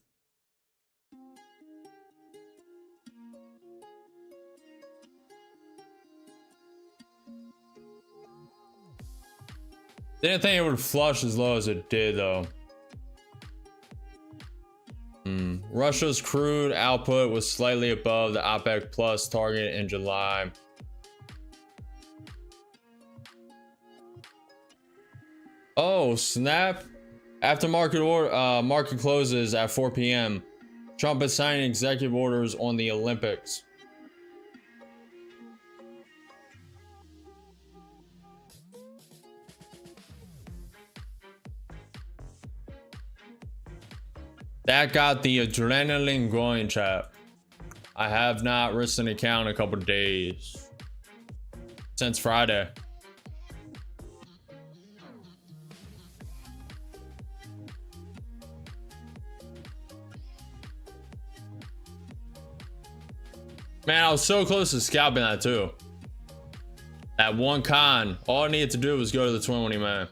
Didn't think it would flush as low as it did though. Russia's crude output was slightly above the OPEC plus target in July. Oh snap. After market closes at 4 p.m. Trump is signing executive orders on the Olympics. That got the adrenaline going, chat. I have not risked an account in a couple of days. Since Friday. Man, I was so close to scalping that too. That one con, all I needed to do was go to the 20 man.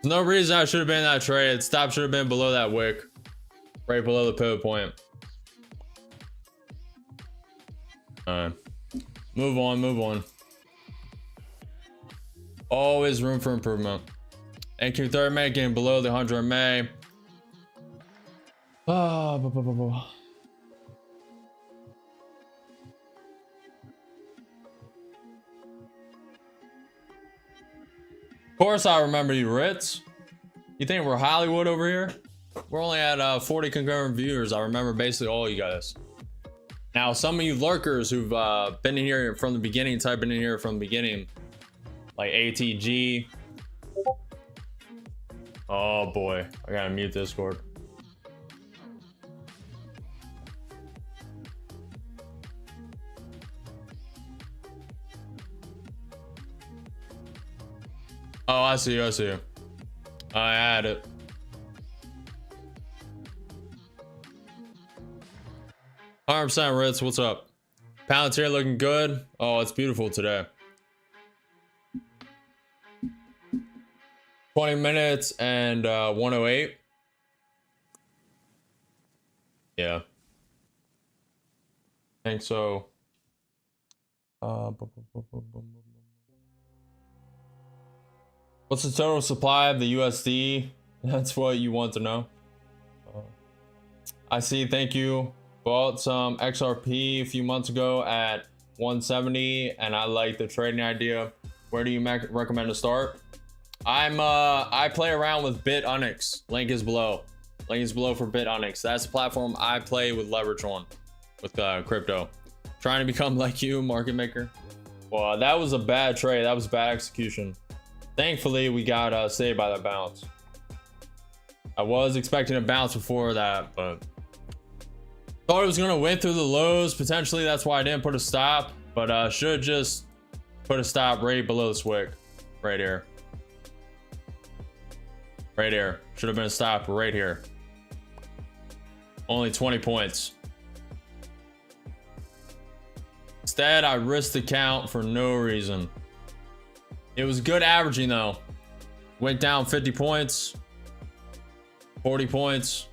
There's no reason I should have been in that trade. Stop should have been below that wick. Right below the pivot point. Alright. Move on, move on. Always room for improvement. NQ 30 May getting below the 100 May. Of course I remember you, Ritz. You think we're Hollywood over here? We're only at 40 concurrent viewers. I remember basically all you guys. Now some of you lurkers who've been in here from the beginning, typing in here from the beginning, like ATG, Oh boy, I gotta mute Discord. Oh, I see you, I see you. I had it. %, Ritz, what's up? Palantir looking good. Oh, it's beautiful today. 20 minutes and 108. Yeah. I think so. What's the total supply of the USD? That's what you want to know. I see, thank you. Bought some XRP a few months ago at 170 and I like the trading idea. Where do you recommend to start? I play around with BITUNIX. Link is below. Link is below for BITUNIX. That's the platform I play with leverage on with crypto. Trying to become like you, market maker. Well, that was a bad trade. That was bad execution. Thankfully, we got saved by that bounce. I was expecting a bounce before that, but thought it was gonna win through the lows. Potentially, that's why I didn't put a stop. But should just put a stop right below this wick, right here. Right here. Should have been a stop right here. Only 20 points. Instead, I risked the count for no reason. It was good averaging though. Went down 50 points. 40 points.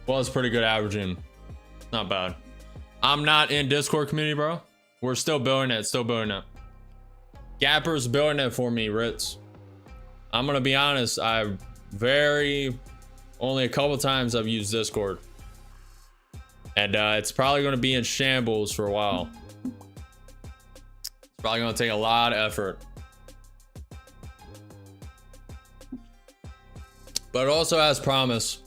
Well, it's pretty good averaging. Not bad. I'm not in Discord community, bro. We're still building it. Still building it. Gapper's building it for me, Ritz. I'm gonna be honest. Only a couple times I've used Discord. And it's probably gonna be in shambles for a while. It's probably gonna take a lot of effort. But it also has promise.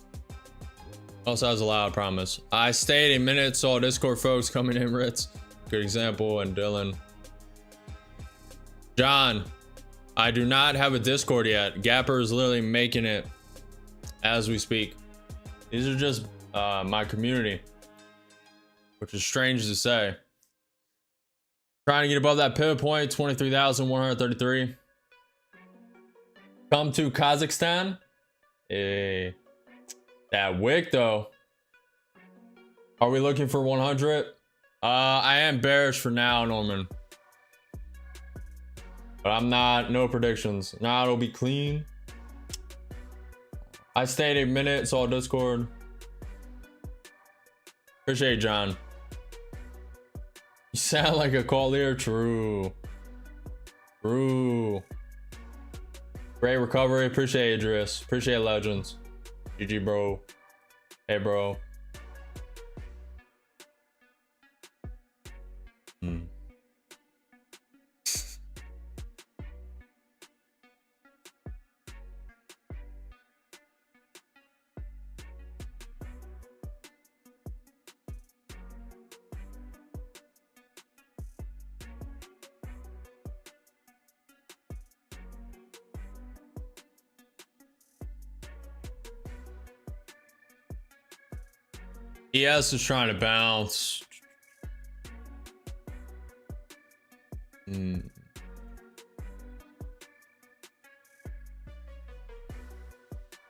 Also has a lot of promise. I stayed a minute, saw Discord folks coming in, Ritz. Good example, and Dylan. John, I do not have a Discord yet. Gapper is literally making it as we speak. These are just my community, which is strange to say. Trying to get above that pivot point, 23,133. Come to Kazakhstan. That wick though. Are we looking for 100? I am bearish for now, Norman. But I'm not, no predictions. Now it'll be clean. I stayed a minute, saw Discord. Appreciate it, John. You sound like a call leader. True. True. Great recovery. Appreciate it, Idris. Appreciate it, Legends. GG, bro. Hey, bro. ES is trying to bounce.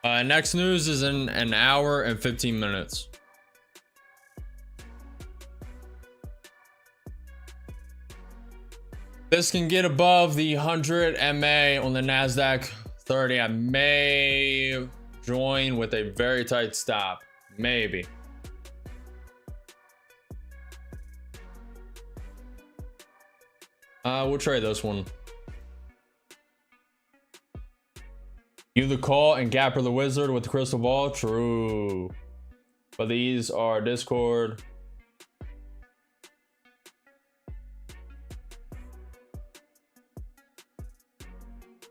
Next news is in an hour and 15 minutes. This can get above the 100 MA on the NASDAQ 30. I may join with a very tight stop. Maybe. We'll trade this one. You the call and Gapper the wizard with the crystal ball. True. But these are Discord.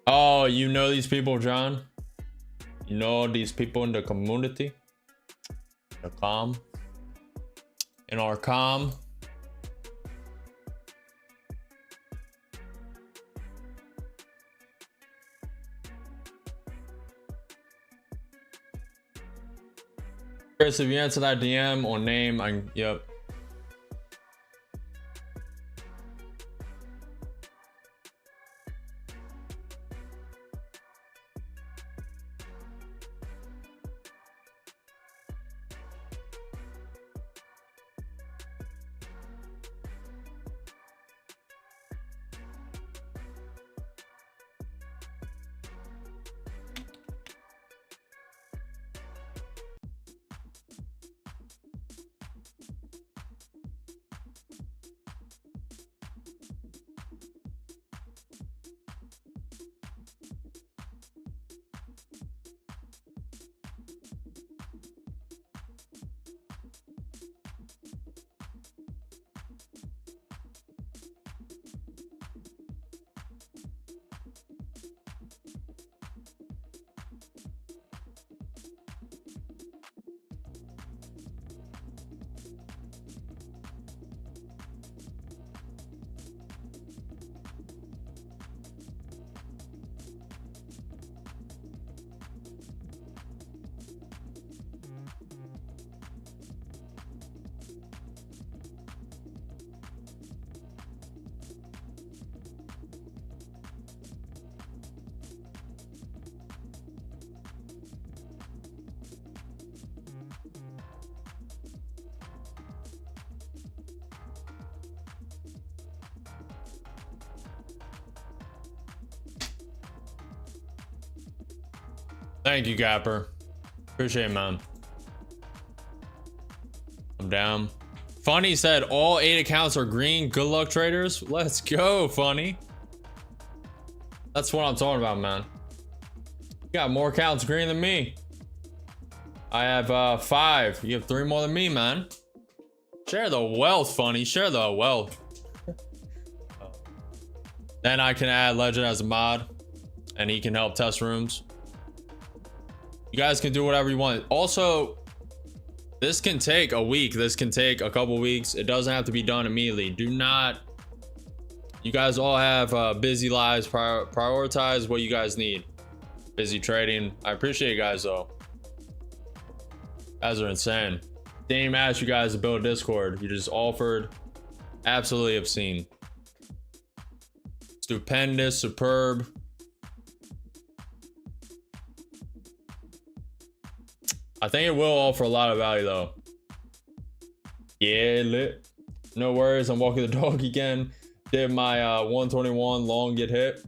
Oh, you know these people, John? You know these people in the community? The calm. In our calm. Chris, if you answer that DM or name, yep. Thank you, Gapper. Appreciate it, man. I'm down. Funny said all 8 accounts are green. Good luck, traders. Let's go, Funny. That's what I'm talking about, man. You got more accounts green than me. I have 5. You have 3 more than me, man. Share the wealth, Funny. Share the wealth. Then I can add Legend as a mod, and he can help test rooms. You guys can do whatever you want. Also, this can take a week. This can take a couple weeks. It doesn't have to be done immediately. Do not. You guys all have busy lives. Prioritize what you guys need. Busy trading. I appreciate you guys, though. You guys are insane. Didn't even ask you guys to build Discord. You just offered. Absolutely obscene. Stupendous. Superb. I think it will offer a lot of value, though. Yeah, lit. No worries. I'm walking the dog again. Did my 121 long get hit?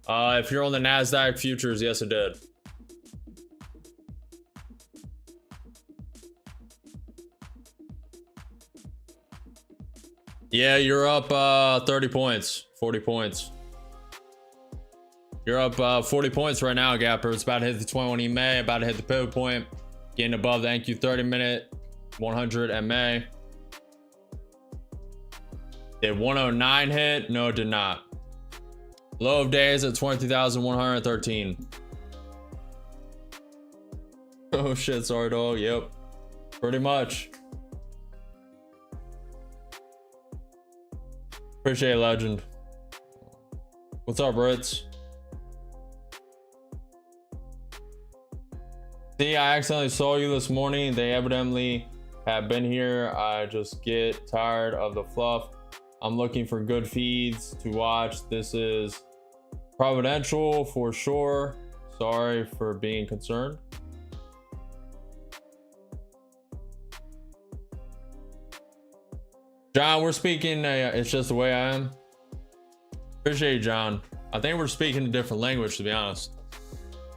If you're on the NASDAQ futures, yes, it did. Yeah, you're up 30 points, 40 points. You're up 40 points right now, Gapper. It's about to hit the 21 EMA, about to hit the pivot point. Getting above the NQ 30-minute 100 MA. Did 109 hit? No, it did not. Low of days at 23,113. Oh shit, sorry dog. Yep. Pretty much. Appreciate it, Legend. What's up, Ritz? See, I accidentally saw you this morning. They evidently have been here. I just get tired of the fluff. I'm looking for good feeds to watch. This is providential for sure. Sorry for being concerned. John, we're speaking. It's just the way I am. Appreciate you, John. I think we're speaking a different language, to be honest.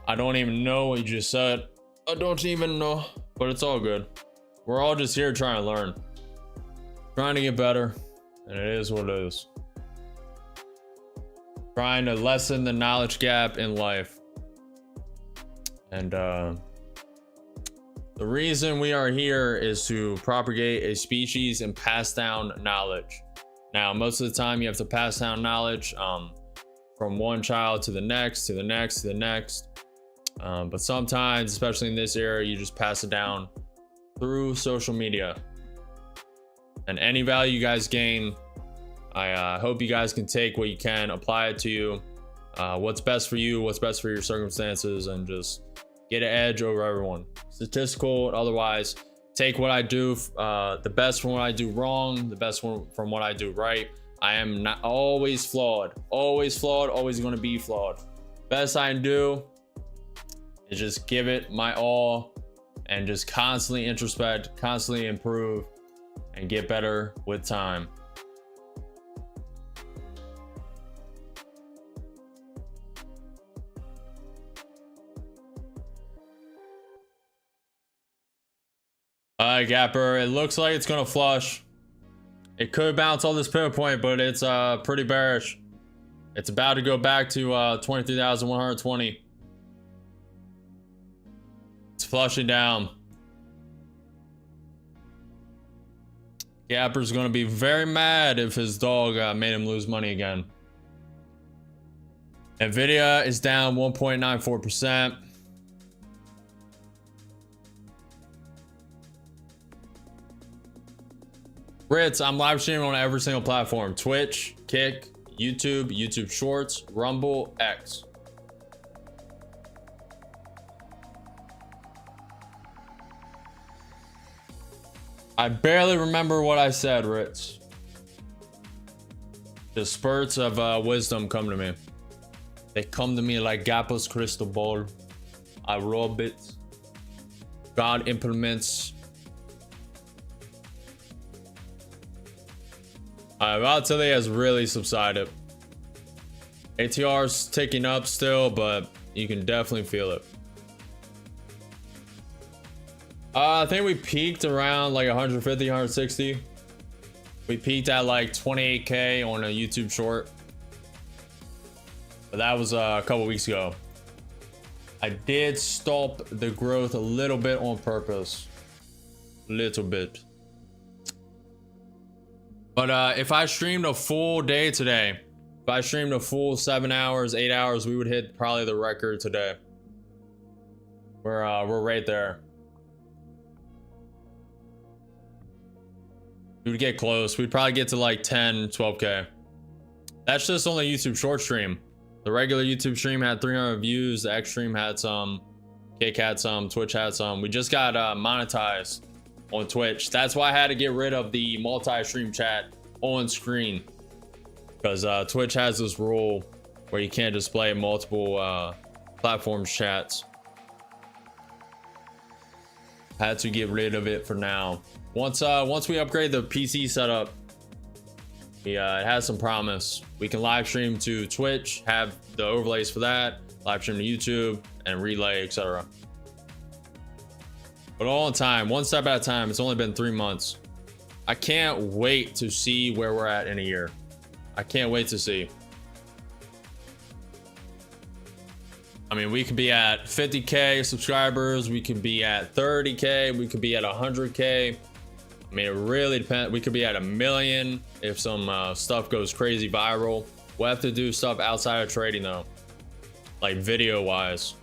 I don't even know what you just said. I don't even know, but it's all good. We're all just here trying to learn, trying to get better, and it is what it is. Trying to lessen the knowledge gap in life. And the reason we are here is to propagate a species and pass down knowledge. Now, most of the time you have to pass down knowledge from one child to the next, to the next, to the next. But sometimes, especially in this era, you just pass it down through social media. And any value you guys gain, I hope you guys can take what you can, apply it to you, what's best for you, what's best for your circumstances, and just get an edge over everyone. statistical. Otherwise, take what I do, the best from what I do wrong, the best from what I do right. I am not always flawed, always going to be flawed. Best I can do is just give it my all and just constantly introspect, constantly improve, and get better with time. All right, Gapper, it looks like it's gonna flush. It could bounce on this pivot point, but it's pretty bearish. It's about to go back to 23,120. It's flushing down. Gapper's gonna be very mad if his dog made him lose money again. Nvidia is down 1.94%. Ritz, I'm live streaming on every single platform: Twitch, Kick, YouTube, YouTube Shorts, Rumble, X. I barely remember what I said, Ritz. The spurts of wisdom come to me. They come to me like Gapper's crystal ball. I rub it. God implements. Volatility has really subsided. ATR's ticking up still, but you can definitely feel it. I think we peaked around like 150, 160. We peaked at like 28K on a YouTube short, but that was a couple weeks ago. I did stop the growth a little bit on purpose, little bit. But if I streamed a full day today, if I streamed a full 7 hours, 8 hours, we would hit probably the record today. We're right there. We would get close. We'd probably get to like 10, 12K. That's just on the YouTube short stream. The regular YouTube stream had 300 views. The X stream had some. Kick had some. Twitch had some. We just got monetized on Twitch. That's why I had to get rid of the multi-stream chat on screen, because Twitch has this rule where you can't display multiple platforms chats. Had to get rid of it for now. Once we upgrade the PC setup, it has some promise. We can live stream to Twitch, have the overlays for that, live stream to YouTube, and relay, etc. But all in time, one step at a time. It's only been 3 months. I can't wait to see where we're at in a year. I can't wait to see. I mean, we could be at 50K subscribers. We could be at 30K. We could be at 100K. I mean, it really depends. We could be at 1 million if some stuff goes crazy viral. We'll have to do stuff outside of trading though, like video wise.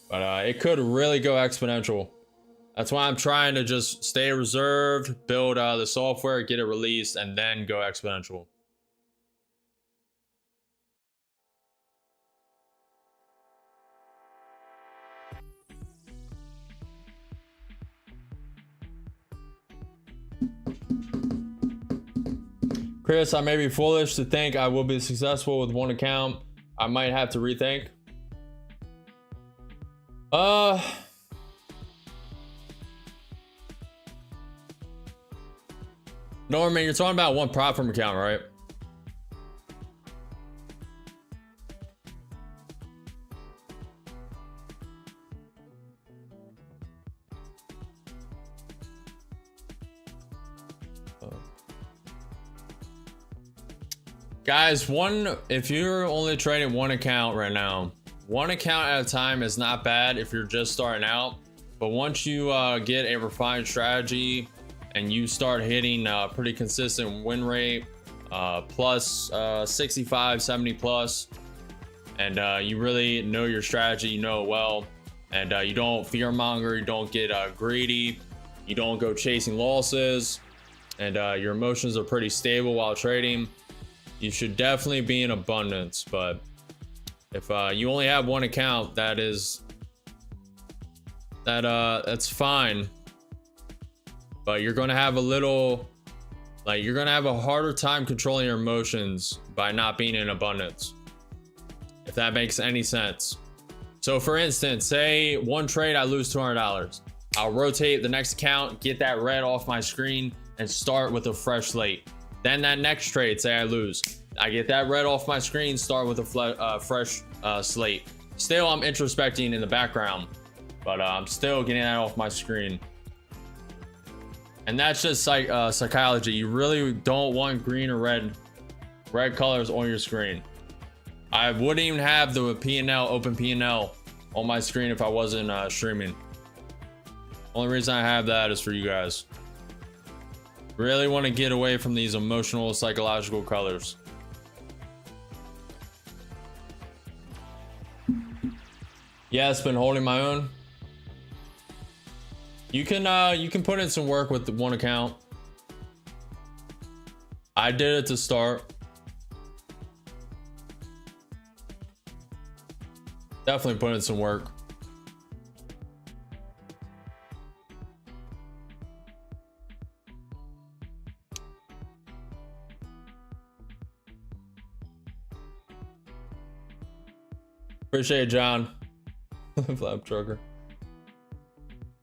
But it could really go exponential. That's why I'm trying to just stay reserved, build the software, get it released, and then go exponential. Chris, I may be foolish to think I will be successful with one account. I might have to rethink. Norman, you're talking about one platform account, right? Guys, if you're only trading one account right now, one account at a time is not bad if you're just starting out. But once you get a refined strategy and you start hitting a pretty consistent win rate, plus 65, 70 plus, and you really know your strategy, you know it well, and you don't fear monger, you don't get greedy, you don't go chasing losses, and your emotions are pretty stable while trading, you should definitely be in abundance. But if you only have one account, that is that's fine. But you're gonna have a little, like, you're gonna have a harder time controlling your emotions by not being in abundance, if that makes any sense. So for instance, say one trade I lose $200. I'll rotate the next account, get that red off my screen, and start with a fresh slate. Then that next trade, say I lose, I get that red off my screen, start with a fresh slate. Still, I'm introspecting in the background, but I'm still getting that off my screen. And that's just psychology. You really don't want green or red colors on your screen. I wouldn't even have the P&L, open P&L on my screen if I wasn't streaming. Only reason I have that is for you guys. Really want to get away from these emotional, psychological colors. Yeah, it's been holding my own. You can put in some work with the one account. I did it to start. Definitely put in some work. Appreciate it, John. Flap trucker.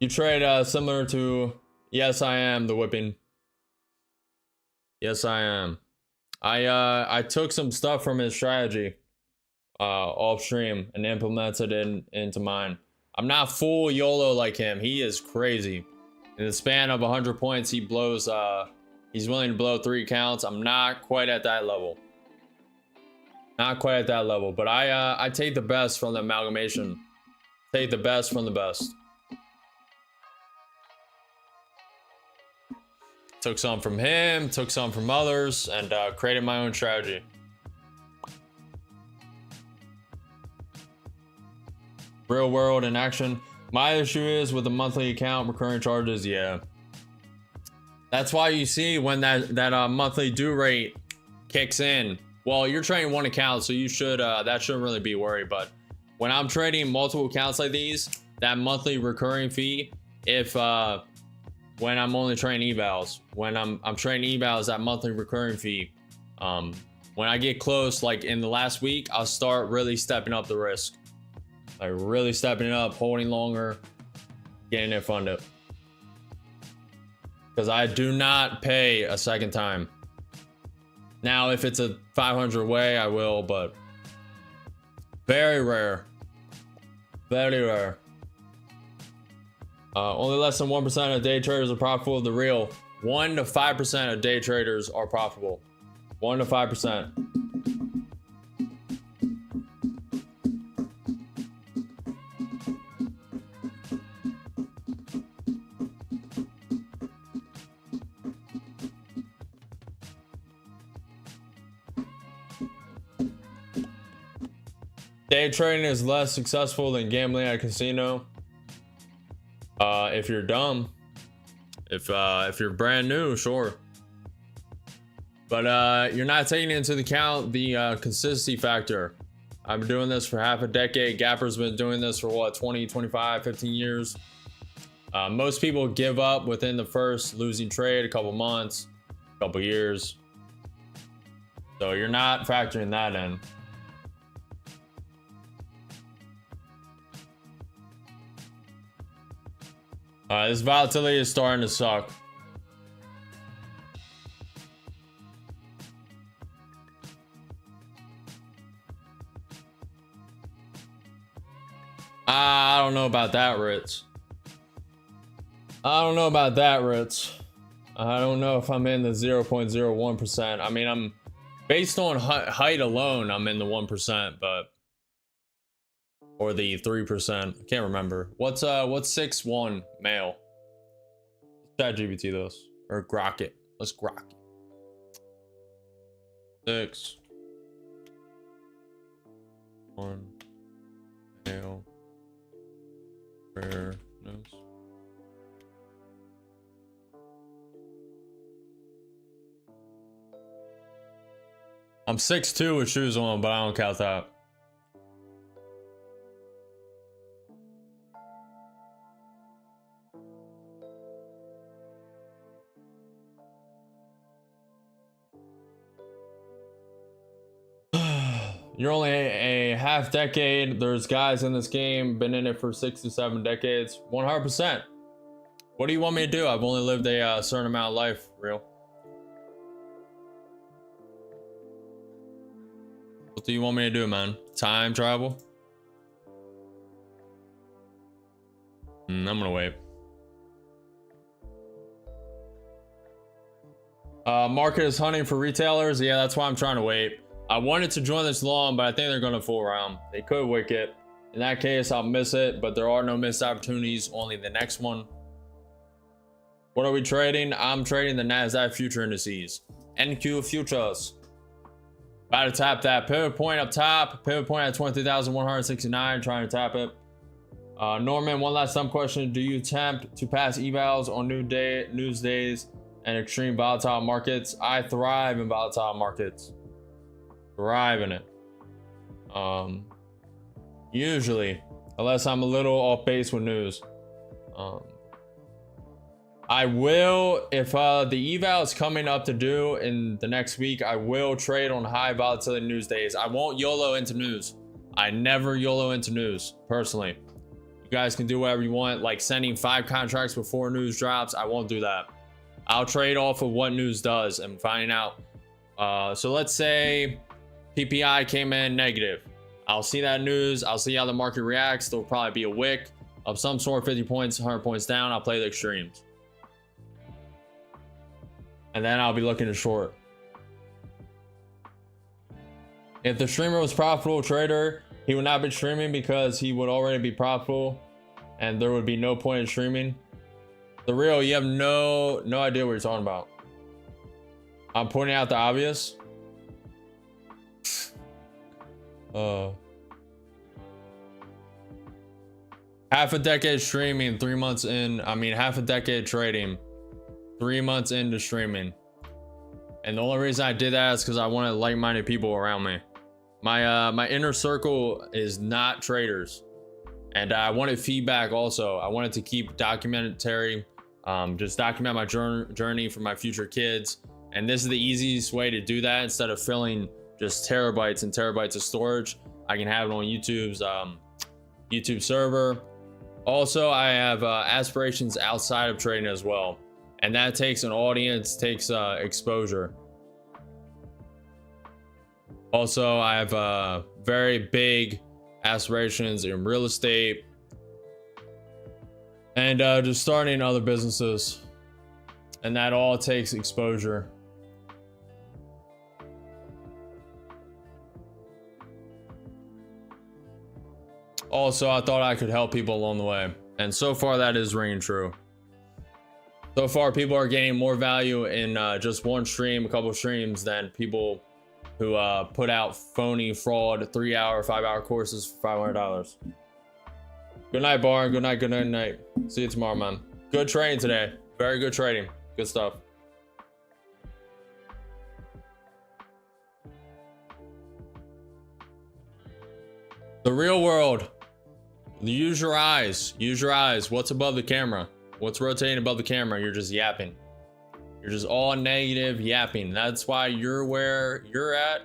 You trade similar to, yes, I am the whipping. Yes, I am. I took some stuff from his strategy off stream and implemented it into mine. I'm not full YOLO like him. He is crazy. In the span of 100 points, he blows. He's willing to blow 3 accounts. I'm not quite at that level. Not quite at that level, but I take the best from the amalgamation. Take the best from the best. Took some from him, took some from others, and created my own strategy. Real world in action. My issue is with the monthly account, recurring charges. Yeah, that's why you see when that monthly due rate kicks in. Well, you're trading one account, so you should that shouldn't really be worried. But when I'm trading multiple accounts like these, that monthly recurring fee, if when I'm only trading evals, when I'm trading evals, that monthly recurring fee, when I get close, like in the last week, I'll start really stepping up the risk, like really stepping it up, holding longer, getting it funded, because I do not pay a second time. Now, if it's a 500 way, I will, but very rare. Very rare. Only less than 1% of day traders are profitable. The real 1 to 5% of day traders are profitable. 1 to 5%. Day trading is less successful than gambling at a casino. If you're dumb, if you're brand new, sure, but you're not taking into account the consistency factor. I've been doing this for half a decade. Gapper's been doing this for what, 20, 25, 15 years. Most people give up within the first losing trade, a couple months, a couple years. So you're not factoring that in. This volatility is starting to suck. I don't know about that, Ritz. I don't know about that, Ritz. I don't know if I'm in the 0.01%. I mean, I'm based on height alone, I'm in the 1%, but or the 3%. I can't remember. What's 6'1" male? ChatGPT those or grok it. Let's grok it. 6'1" male. Rare notes. I'm 6'2" with shoes on, but I don't count that. You're only a half decade. There's guys in this game been in it for 6 to 7 decades. 100%. What do you want me to do? I've only lived a certain amount of life, real. What do you want me to do, man? Time travel? I'm gonna wait. Market is hunting for retailers. Yeah, that's why I'm trying to wait. I wanted to join this long, but I think they're gonna fool around. They could wick it. In that case, I'll miss it, but there are no missed opportunities, only the next one. What are we trading? I'm trading the NASDAQ future indices. NQ futures. About to tap that pivot point up top. Pivot point at 23,169. Trying to tap it. Norman, one last dumb question. Do you attempt to pass evals on news days and extreme volatile markets? I thrive in volatile markets. Thrive in it. Usually, unless I'm a little off base with news. I will, if the eval is coming up to due in the next week, I will trade on high volatility news days. I won't YOLO into news. I never YOLO into news, personally. You guys can do whatever you want, like sending 5 contracts before news drops. I won't do that. I'll trade off of what news does and finding out. So let's say PPI came in negative. I'll see that news. I'll see how the market reacts. There'll probably be a wick of some sort, 50 points, 100 points down. I'll play the extremes. And then I'll be looking to short. If the streamer was profitable trader, he would not be streaming because he would already be profitable and there would be no point in streaming. The real, you have no idea what you're talking about. I'm pointing out the obvious. Half a decade streaming, 3 months in. I mean, half a decade trading, 3 months into streaming. And the only reason I did that is because I wanted like-minded people around me. My inner circle is not traders, and I wanted feedback also. I wanted to keep documentary, just document my journey for my future kids. And this is the easiest way to do that. Instead of filling just terabytes and terabytes of storage, I can have it on YouTube's YouTube server. Also, I have aspirations outside of trading as well, and that takes an audience, takes exposure. Also, I have very big aspirations in real estate and just starting other businesses, and that all takes exposure. Also, I thought I could help people along the way, and so far that is ringing true. So far, people are gaining more value in just one stream, a couple of streams, than people who put out phony fraud 3-hour, 5-hour courses for $500. Good night, Barn. Good night. Good night. Night. See you tomorrow, man. Good trading today. Very good trading. Good stuff. The real world. Use your eyes. Use your eyes. What's above the camera? What's rotating above the camera? You're just yapping. You're just all negative yapping. That's why you're where you're at.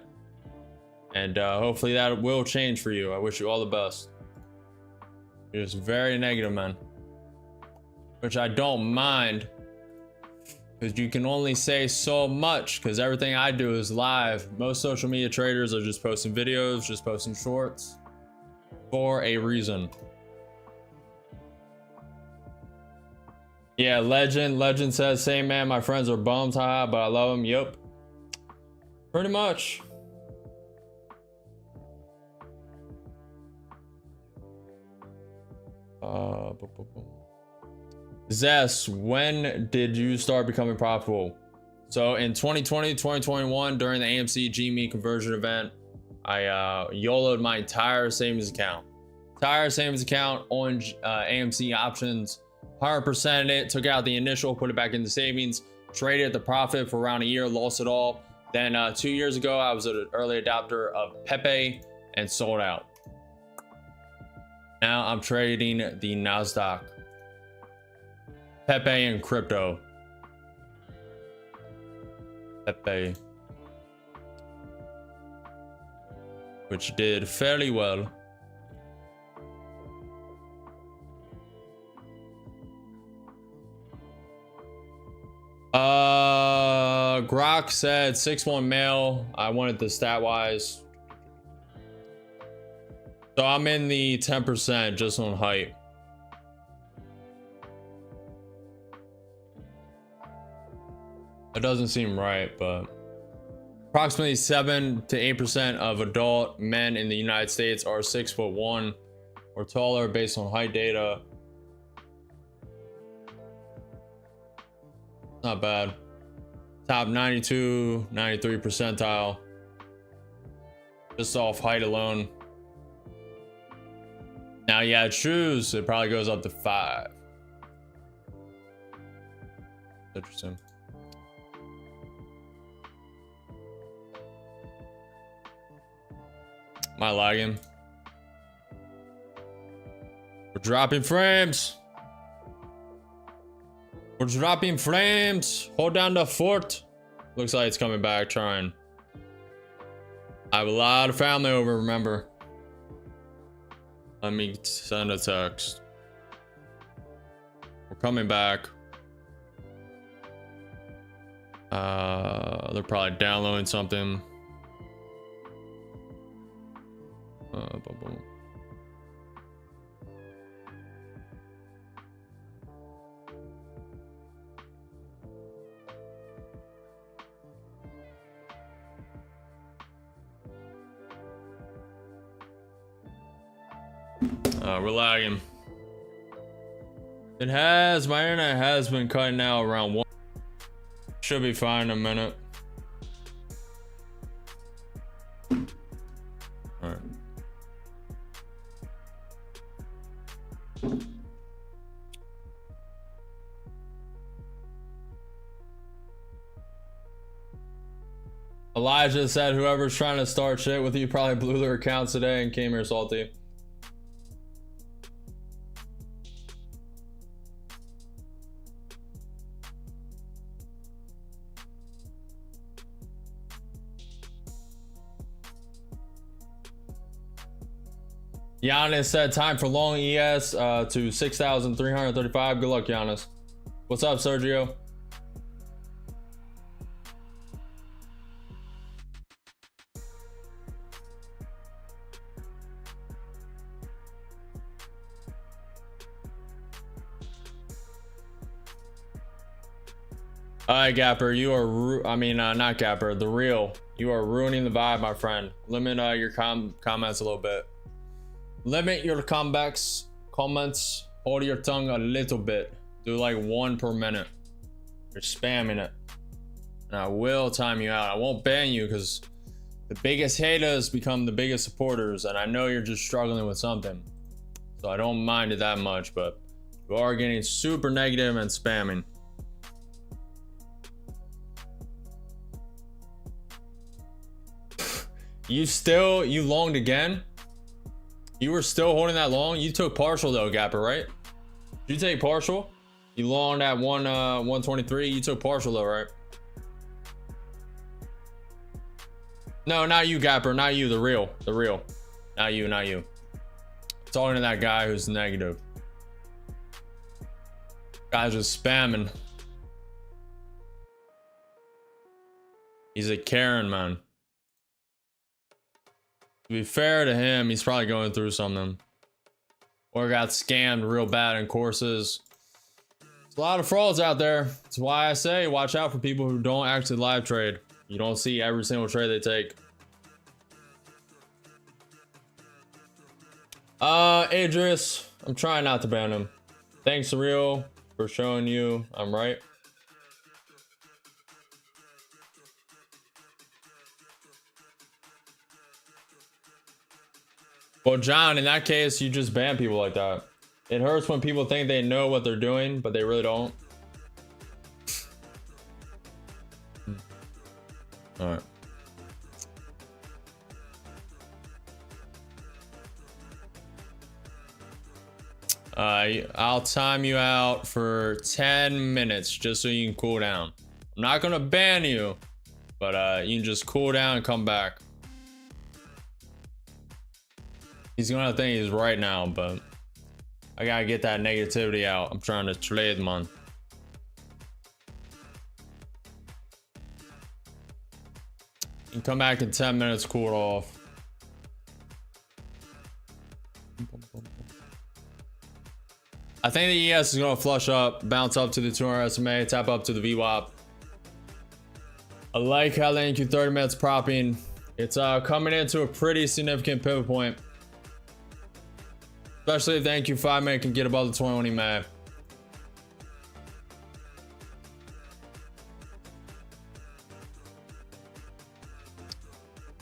And hopefully that will change for you. I wish you all the best. You're just very negative, man. Which I don't mind. Because you can only say so much. Because everything I do is live. Most social media traders are just posting videos, just posting shorts. For a reason. Yeah, Legend says, same man, my friends are bums, haha, but I love them. Yep. Pretty much. Zess, when did you start becoming profitable? So in 2020, 2021, during the AMC GME conversion event, I YOLO'd my entire savings account. Entire savings account on AMC options. 100%ed it, took out the initial, put it back into savings, traded the profit for around a year, lost it all. Then 2 years ago, I was an early adopter of Pepe and sold out. Now I'm trading the NASDAQ. Pepe and crypto. Pepe. which did fairly well. Grok said 6-1 male. I wanted the stat wise. So I'm in the 10% just on height. That doesn't seem right, but approximately 7 to 8% of adult men in the United States are 6'1" or taller based on height data. Not bad. Top 92, 93 percentile. Just off height alone. Now, yeah, shoes, it probably goes up to 5. Interesting. Am I lagging? We're dropping frames. We're dropping frames. Hold down the fort. Looks like it's coming back, trying. I have a lot of family over, remember. Let me send a text. We're coming back. They're probably downloading something. We're lagging. My internet has been cutting out around 1. Should be fine in a minute. All right. Elijah said whoever's trying to start shit with you probably blew their accounts today and came here salty. Giannis said time for long ES to 6,335. Good luck, Giannis. What's up, Sergio? All right, Gapper, you are not Gapper, the real. You are ruining the vibe, my friend. Limit your comments a little bit. Limit your comments. Hold your tongue a little bit. Do like 1 per minute. You're spamming it. And I will time you out. I won't ban you because the biggest haters become the biggest supporters. And I know you're just struggling with something. So I don't mind it that much, but you are getting super negative and spamming. You longed again? You were still holding that long? You took partial though, Gapper, right? Did you take partial? You longed at 123. You took partial though, right? No, not you, Gapper. Not you, the real. Not you. Talking to that guy who's negative. Guy's just spamming. He's a Karen, man. To be fair to him, he's probably going through something. Or got scammed real bad in courses. There's a lot of frauds out there. That's why I say watch out for people who don't actually live trade. You don't see every single trade they take. Idris, I'm trying not to ban him. Thanks, Surreal, for showing you I'm right. Well, John, in that case, you just ban people like that. It hurts when people think they know what they're doing, but they really don't. All right. I'll time you out for 10 minutes just so you can cool down. I'm not gonna ban you, but you can just cool down and come back. He's gonna think he's right now, but I gotta get that negativity out. I'm trying to trade, man. And come back in 10 minutes, cool it off. I think the ES is gonna flush up, bounce up to the 200 SMA, tap up to the VWAP. I like how the NQ 30 minutes propping. It's coming into a pretty significant pivot point. Especially if the NQ 5 minute can get above the 21 EMA.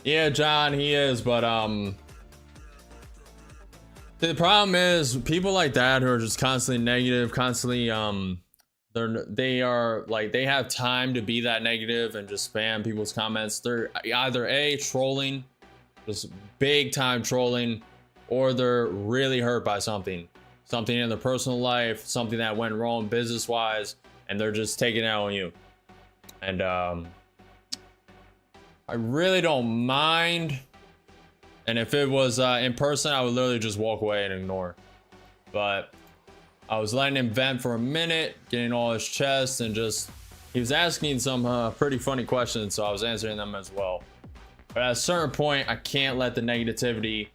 Yeah, John, he is, but the problem is people like that who are just constantly negative, constantly they are like, they have time to be that negative and just spam people's comments. They're either A, trolling, just big time trolling, or they're really hurt by something in their personal life, something that went wrong business wise, and they're just taking it out on you. And I really don't mind. And if it was in person, I would literally just walk away and ignore. But I was letting him vent for a minute, getting all his chest, and just, he was asking some pretty funny questions, so I was answering them as well. But at a certain point, I can't let the negativity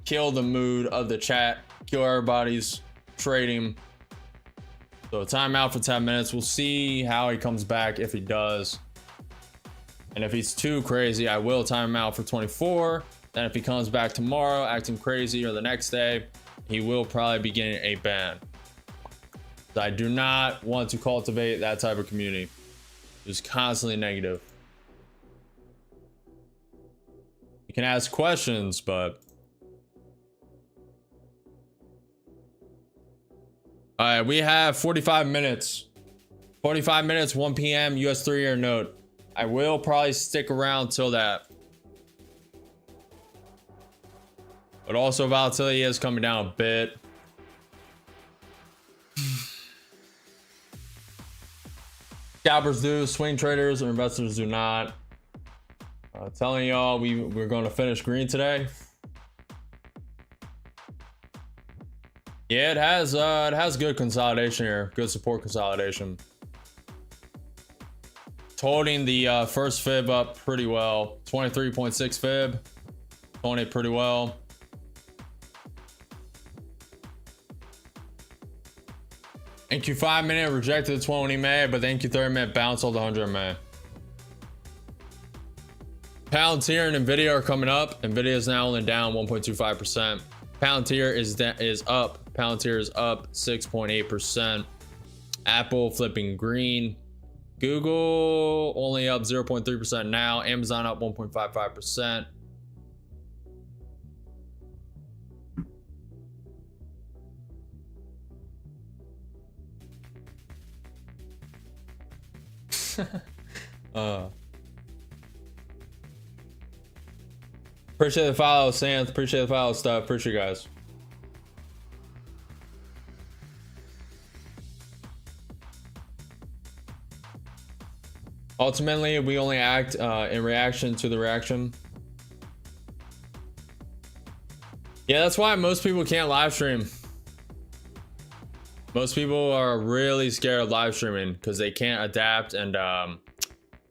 kill the mood of the chat, kill everybody's trading. So timeout for 10 minutes. We'll see how he comes back, if he does. And if he's too crazy, I will time him out for 24. Then if he comes back tomorrow acting crazy, or the next day, he will probably be getting a ban. So I do not want to cultivate that type of community. Just constantly negative. You can ask questions, but all right, we have 45 minutes. 45 minutes, 1 p.m. US 3-year note. I will probably stick around till that. But also volatility is coming down a bit. Scalpers do, swing traders or investors do not. Telling y'all we're going to finish green today. Yeah, it has good consolidation here, good support consolidation. Holding the first fib up pretty well. 23.6 fib, holding it pretty well. NQ 5 minute rejected the 20 MA, but the NQ 30 minute bounced all the 100 MA. Palantir and Nvidia are coming up. Nvidia is now only down 1.25%. Palantir is up. Palantir is up 6.8%. Apple flipping green. Google only up 0.3% now. Amazon up 1.55%. Appreciate the follow, Santh. Appreciate the follow, stuff. Appreciate you guys. Ultimately, we only act in reaction to the reaction. Yeah, that's why most people can't live stream. Most people are really scared of live streaming because they can't adapt, and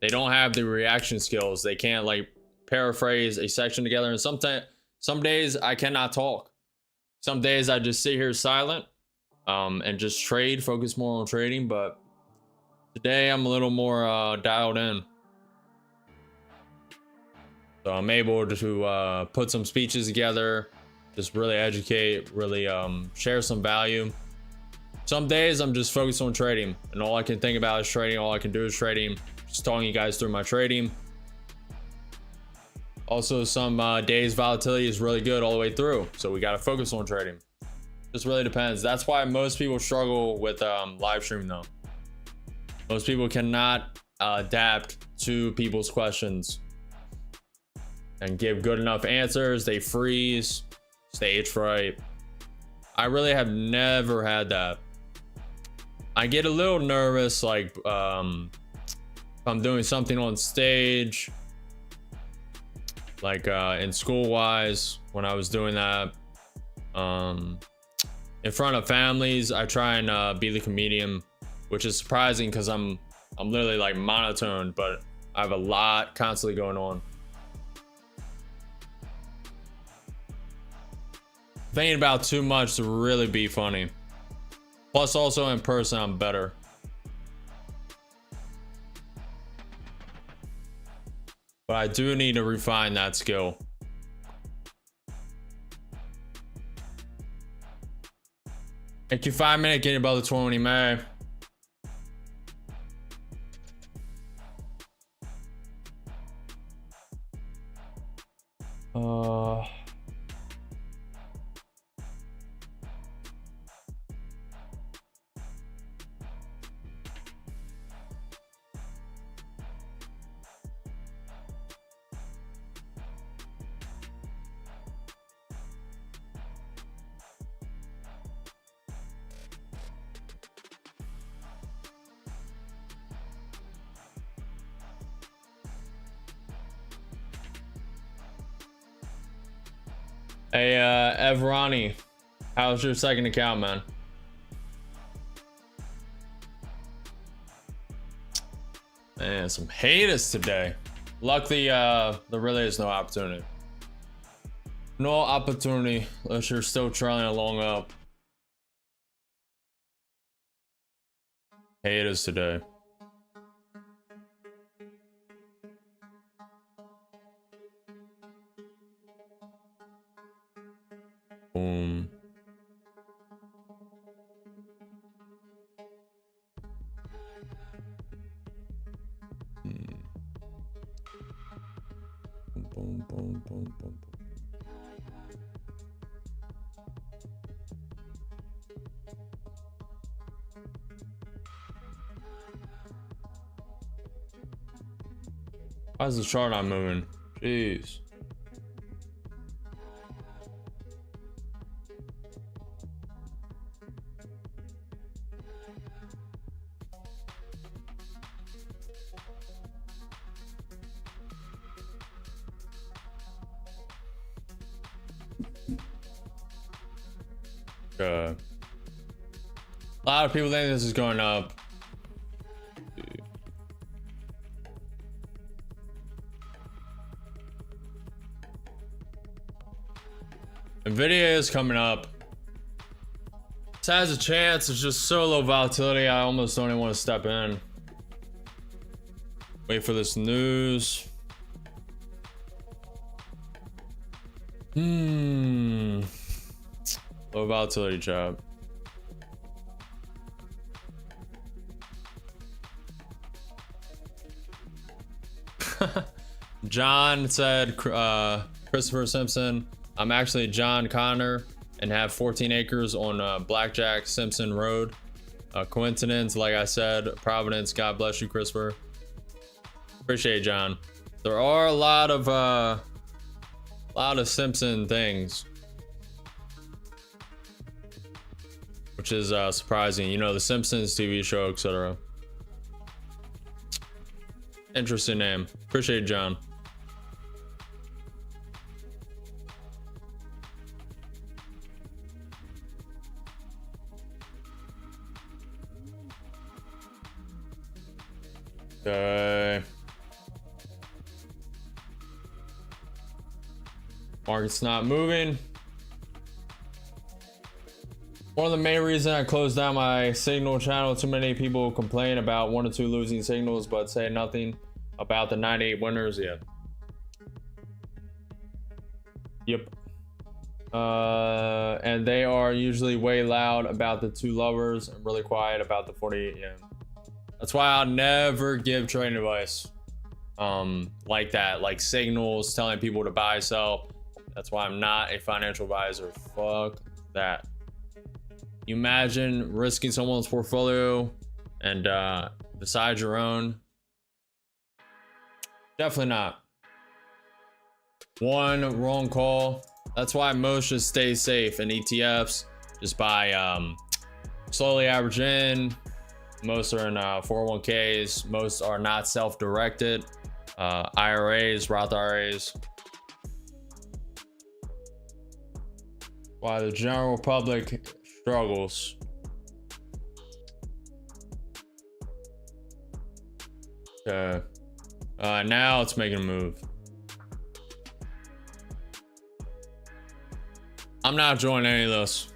they don't have the reaction skills. They can't like paraphrase a section together. And some days I cannot talk. Some days I just sit here silent and just trade, focus more on trading. But today I'm a little more dialed in. So I'm able to put some speeches together, just really educate, really share some value. Some days I'm just focused on trading, and all I can think about is trading. All I can do is trading. Just talking you guys through my trading. Also, some days volatility is really good all the way through, so we got to focus on trading. Just really depends. That's why most people struggle with live streaming though. Most people cannot adapt to people's questions and give good enough answers. They freeze, stage fright. I really have never had that. I get a little nervous, like if I'm doing something on stage, like in school wise, when I was doing that, In front of families, I try and be the comedian, which is surprising because I'm literally like monotone, but I have a lot constantly going on. Thinking about too much to really be funny. Plus also in person I'm better. But I do need to refine that skill. Thank you, 5 minute getting above the 20 May. Hey, Evrani, how's your second account, man? Man, some haters today. Luckily, there really is no opportunity. No opportunity unless you're still trailing along up. Haters today. Boom. Boom, boom, boom, boom. Why is the chart not moving? Jeez. A lot of people think this is going up. Nvidia is coming up. This has a chance. It's just so low volatility. I almost don't even want to step in. Wait for this news. Low volatility job. John said, Christopher Simpson, I'm actually John Connor and have 14 acres on Blackjack Simpson Road. Coincidence, like I said, Providence. God bless you, Christopher. Appreciate it, John. There are a lot of Simpson things, which is surprising. You know, the Simpsons TV show, etc. Interesting name. Appreciate it, John. Okay. Market's not moving. One of the main reasons I closed down my signal channel, too many people complain about 1 or 2 losing signals but say nothing about the 98 winners yet. Yep. And they are usually way loud about the 2 lovers and really quiet about the 48. Yeah. That's why I'll never give trading advice like that, like signals, telling people to buy, sell. That's why I'm not a financial advisor. Fuck that. You imagine risking someone's portfolio and besides your own? Definitely not. One wrong call. That's why most just stay safe in ETFs. Just buy slowly average in. Most are in 401ks. Most are not self-directed. IRAs, Roth IRAs. Why the general public struggles. Okay. Now it's making a move. I'm not joining any of this.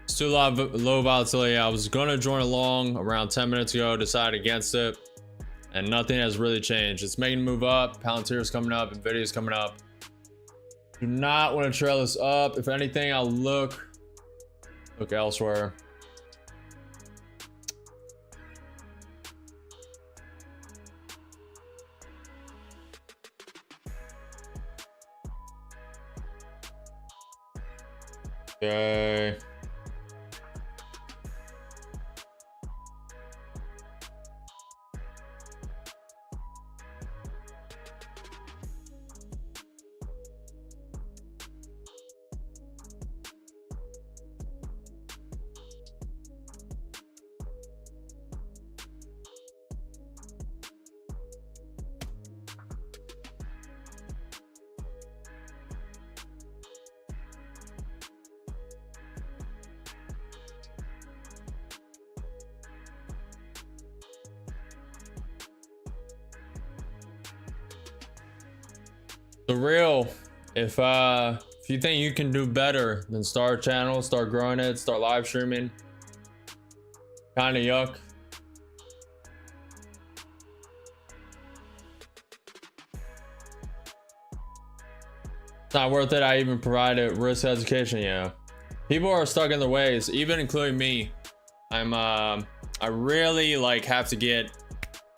It's too low volatility. I was gonna join along around 10 minutes ago, decided against it, and nothing has really changed. It's making a move up. Palantir's coming up, Nvidia's coming up. Do not want to trail this up. If anything, I'll look elsewhere. Okay. The real, if you think you can do better, then start a channel, start growing it, start live streaming. Kind of yuck. It's not worth it. I even provided risk education. Yeah, people are stuck in their ways, even including me. I really like have to get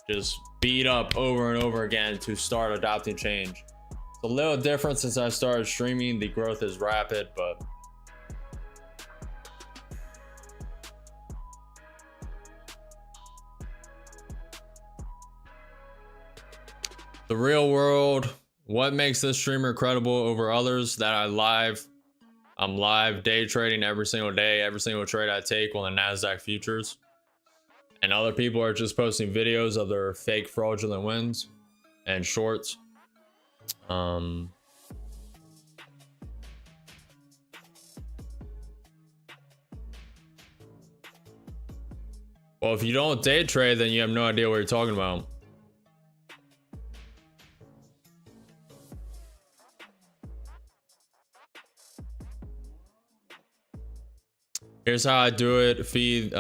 just beat up over and over again to start adopting change. It's a little different since I started streaming. The growth is rapid, but the real world, what makes this streamer credible over others that I'm live day trading every single day, every single trade I take on the NASDAQ futures. And other people are just posting videos of their fake fraudulent wins and shorts. Well, if you don't day trade, then you have no idea what you're talking about. Here's how I do it. Feed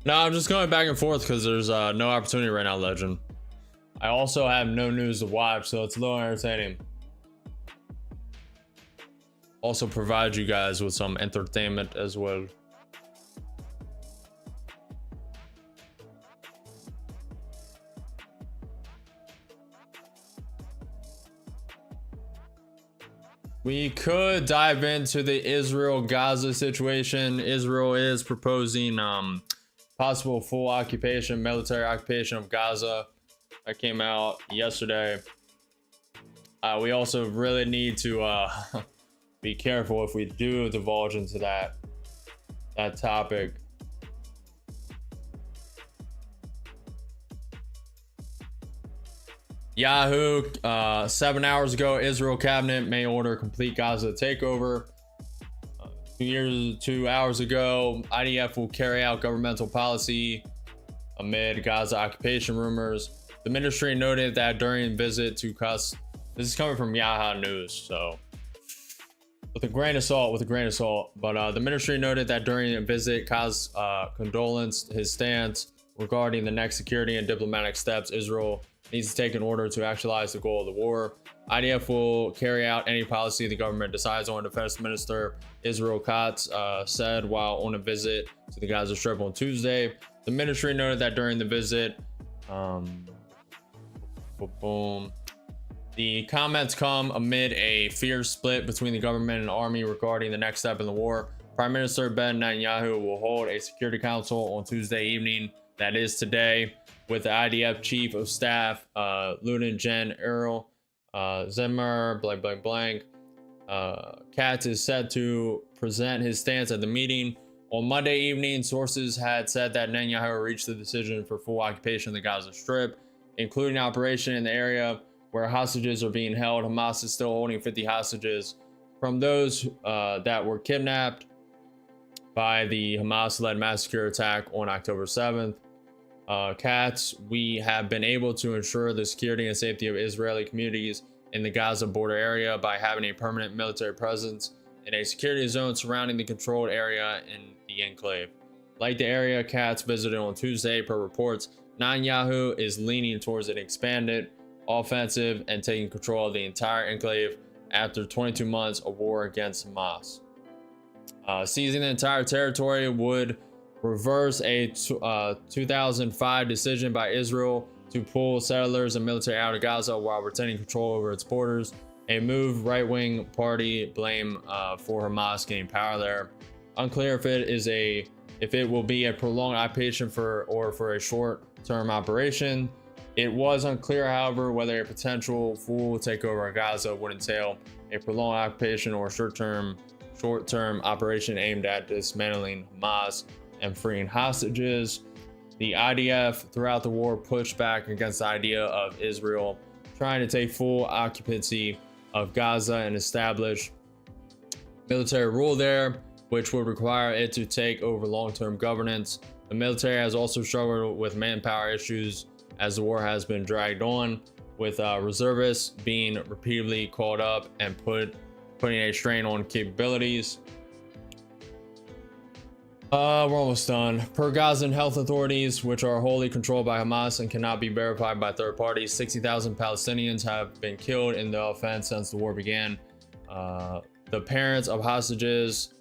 No, I'm just going back and forth because there's no opportunity right now, Legend. I also have no news to watch, so it's a little entertaining. Also provide you guys with some entertainment as well. We could dive into the Israel-Gaza situation. Israel is proposing possible full occupation, military occupation of Gaza. That came out yesterday. We also really need to be careful if we do divulge into that topic. Yahoo, 7 hours ago, Israel cabinet may order complete Gaza takeover. 2 hours ago, IDF will carry out governmental policy amid Gaza occupation rumors. The ministry noted that during a visit to this is coming from Yahoo News, so with a grain of salt, but the ministry noted that during a visit, Kaz condolence his stance regarding the next security and diplomatic steps Israel needs to take in order to actualize the goal of the war. IDF will carry out any policy the government decides on, Defense Minister Israel Katz said while on a visit to the Gaza Strip on Tuesday. The ministry noted that during the visit, the comments come amid a fierce split between the government and army regarding the next step in the war. Prime Minister Ben Netanyahu will hold a Security Council on Tuesday evening, that is today, with the IDF Chief of Staff, Lieutenant Gen Earl Zimmer, blank, blank, blank. Katz is set to present his stance at the meeting. On Monday evening, sources had said that Netanyahu reached the decision for full occupation of the Gaza Strip, including operation in the area where hostages are being held. Hamas is still holding 50 hostages from those that were kidnapped by the Hamas-led massacre attack on October 7th. Katz, we have been able to ensure the security and safety of Israeli communities in the Gaza border area by having a permanent military presence in a security zone surrounding the controlled area in the enclave. Like the area Katz visited on Tuesday, per reports, Netanyahu is leaning towards an expanded offensive and taking control of the entire enclave after 22 months of war against Hamas. Seizing the entire territory would reverse a 2005 decision by Israel to pull settlers and military out of Gaza while retaining control over its borders, a move right-wing party blame for Hamas gaining power there. Unclear if it will be a prolonged occupation or for a short-term operation. It was unclear, however, whether a potential full takeover of Gaza would entail a prolonged occupation or short-term operation aimed at dismantling Hamas and freeing hostages. The IDF throughout the war pushed back against the idea of Israel trying to take full occupancy of Gaza and establish military rule there, which would require it to take over long-term governance. The military has also struggled with manpower issues as the war has been dragged on, with reservists being repeatedly called up and putting a strain on capabilities. We're almost done. Per Gazan health authorities, which are wholly controlled by Hamas and cannot be verified by third parties, 60,000 Palestinians have been killed in the offense since the war began. The parents of hostages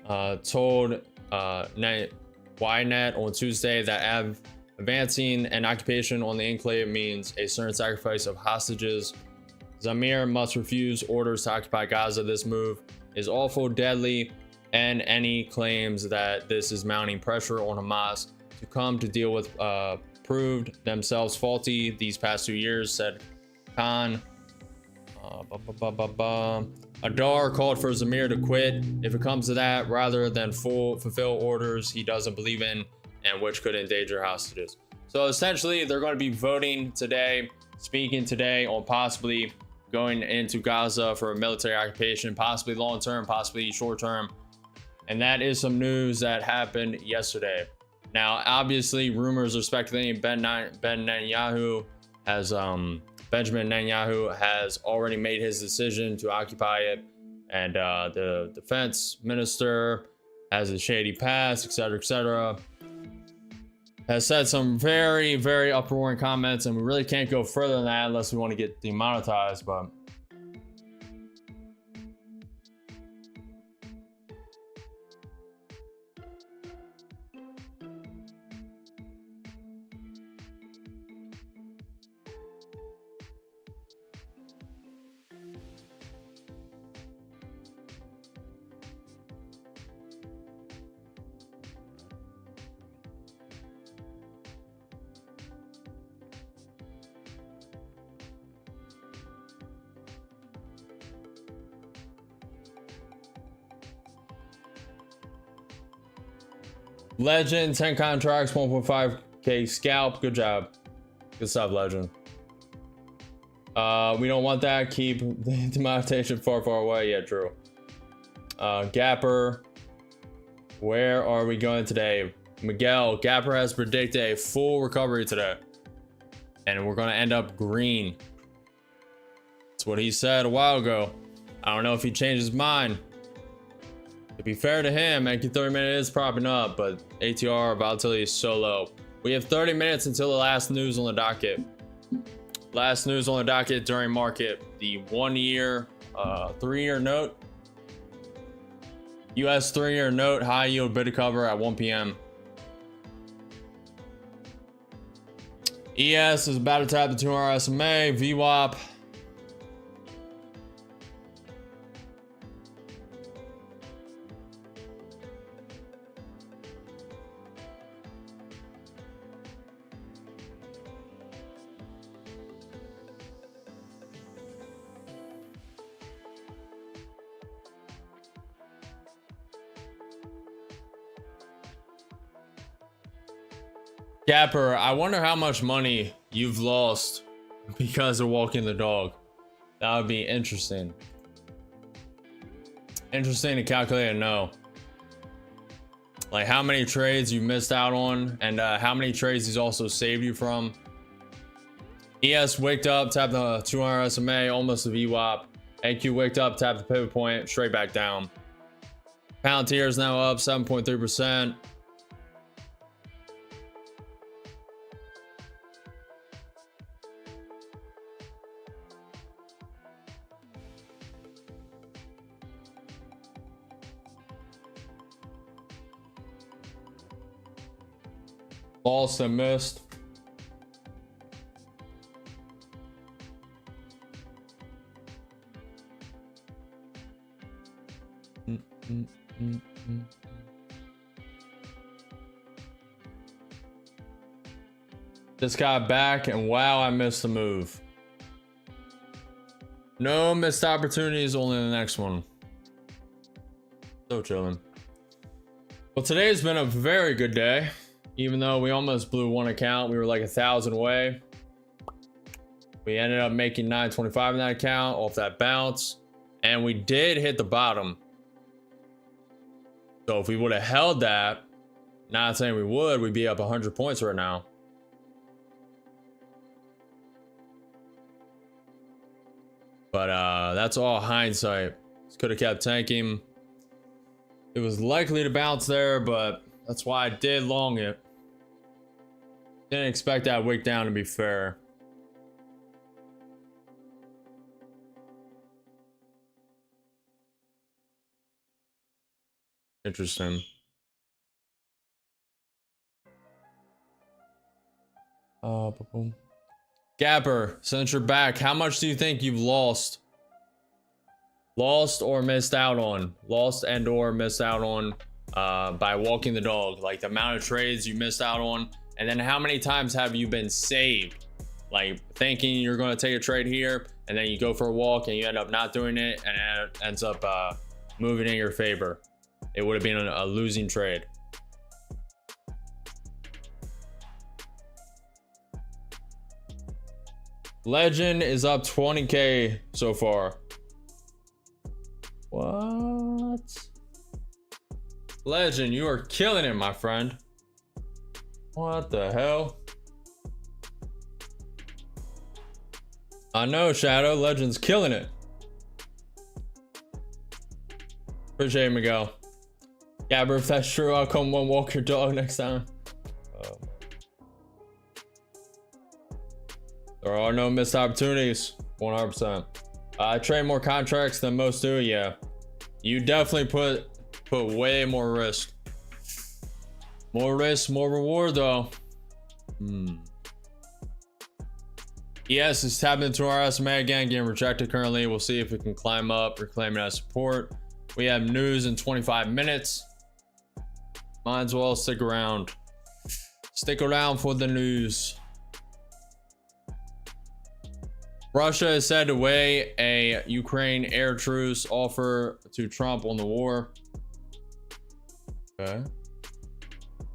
told Ynet on Tuesday that advancing an occupation on the enclave means a certain sacrifice of hostages. Zamir must refuse orders to occupy Gaza. This move is awful, deadly, and any claims that this is mounting pressure on Hamas to come to deal with proved themselves faulty these past 2 years, said Khan. Adar called for Zamir to quit if it comes to that, rather than fulfill orders he doesn't believe in and which could endanger hostages. So essentially, they're going to be voting today, speaking today on possibly going into Gaza for a military occupation, possibly long-term, possibly short-term. And that is some news that happened yesterday. Now, obviously, rumors are speculating Benjamin Netanyahu has already made his decision to occupy it, and the defense minister has a shady past, etc., has said some very, very uproaring comments, and we really can't go further than that unless we want to get demonetized. But Legend, 10 contracts, 1.5k scalp. Good job. Good stuff, Legend. We don't want that. Keep the demonetization far, far away. Yeah, true. Gapper, where are we going today? Miguel, Gapper has predicted a full recovery today, and we're going to end up green. That's what he said a while ago. I don't know if he changed his mind. To be fair to him, Anki 30 minutes is propping up, but ATR volatility is so low. We have 30 minutes until the last news on the docket. Last news on the docket during market: the 1 year, 3-year note, US 3-year note, high yield bid to cover at 1 p.m. ES is about to tap the 2-hour SMA. VWAP. Gapper, I wonder how much money you've lost because of walking the dog. That would be interesting. Interesting to calculate and know. Like how many trades you missed out on and how many trades he's also saved you from. ES wicked up, tapped the 200 SMA, almost a VWAP. AQ wicked up, tapped the pivot point, straight back down. Palantir is now up 7.3%. Lost and missed. Just got back and wow, I missed the move. No missed opportunities, only the next one. So chilling. Well, today's been a very good day. Even though we almost blew one account, we were like 1,000 away. We ended up making 925 in that account off that bounce, and we did hit the bottom. So if we would have held that, not saying we would, we'd be up 100 points right now. But that's all hindsight. Could have kept tanking. It was likely to bounce there, but that's why I did long it. Didn't expect that wick down, to be fair. Interesting. Boom. Gapper, since you're back, how much do you think you've lost? Lost or missed out on? Lost and or missed out on by walking the dog. Like the amount of trades you missed out on. And then how many times have you been saved? Like thinking you're going to take a trade here and then you go for a walk and you end up not doing it and it ends up moving in your favor. It would have been a losing trade. Legend is up 20K so far. What? Legend, you are killing it, my friend. What the hell? I know, Shadow. Legend's killing it. Appreciate it, Miguel. Gabber, if that's true, I'll come and walk your dog next time. There are no missed opportunities. 100%. I trade more contracts than most do. Yeah, you definitely put way more risk. More risk, more reward, though. Yes, it's tapping into our SMA again, getting rejected currently. We'll see if we can climb up, reclaim it as support. We have news in 25 minutes. Might as well stick around. Stick around for the news. Russia is said to weigh a Ukraine air truce offer to Trump on the war. Okay.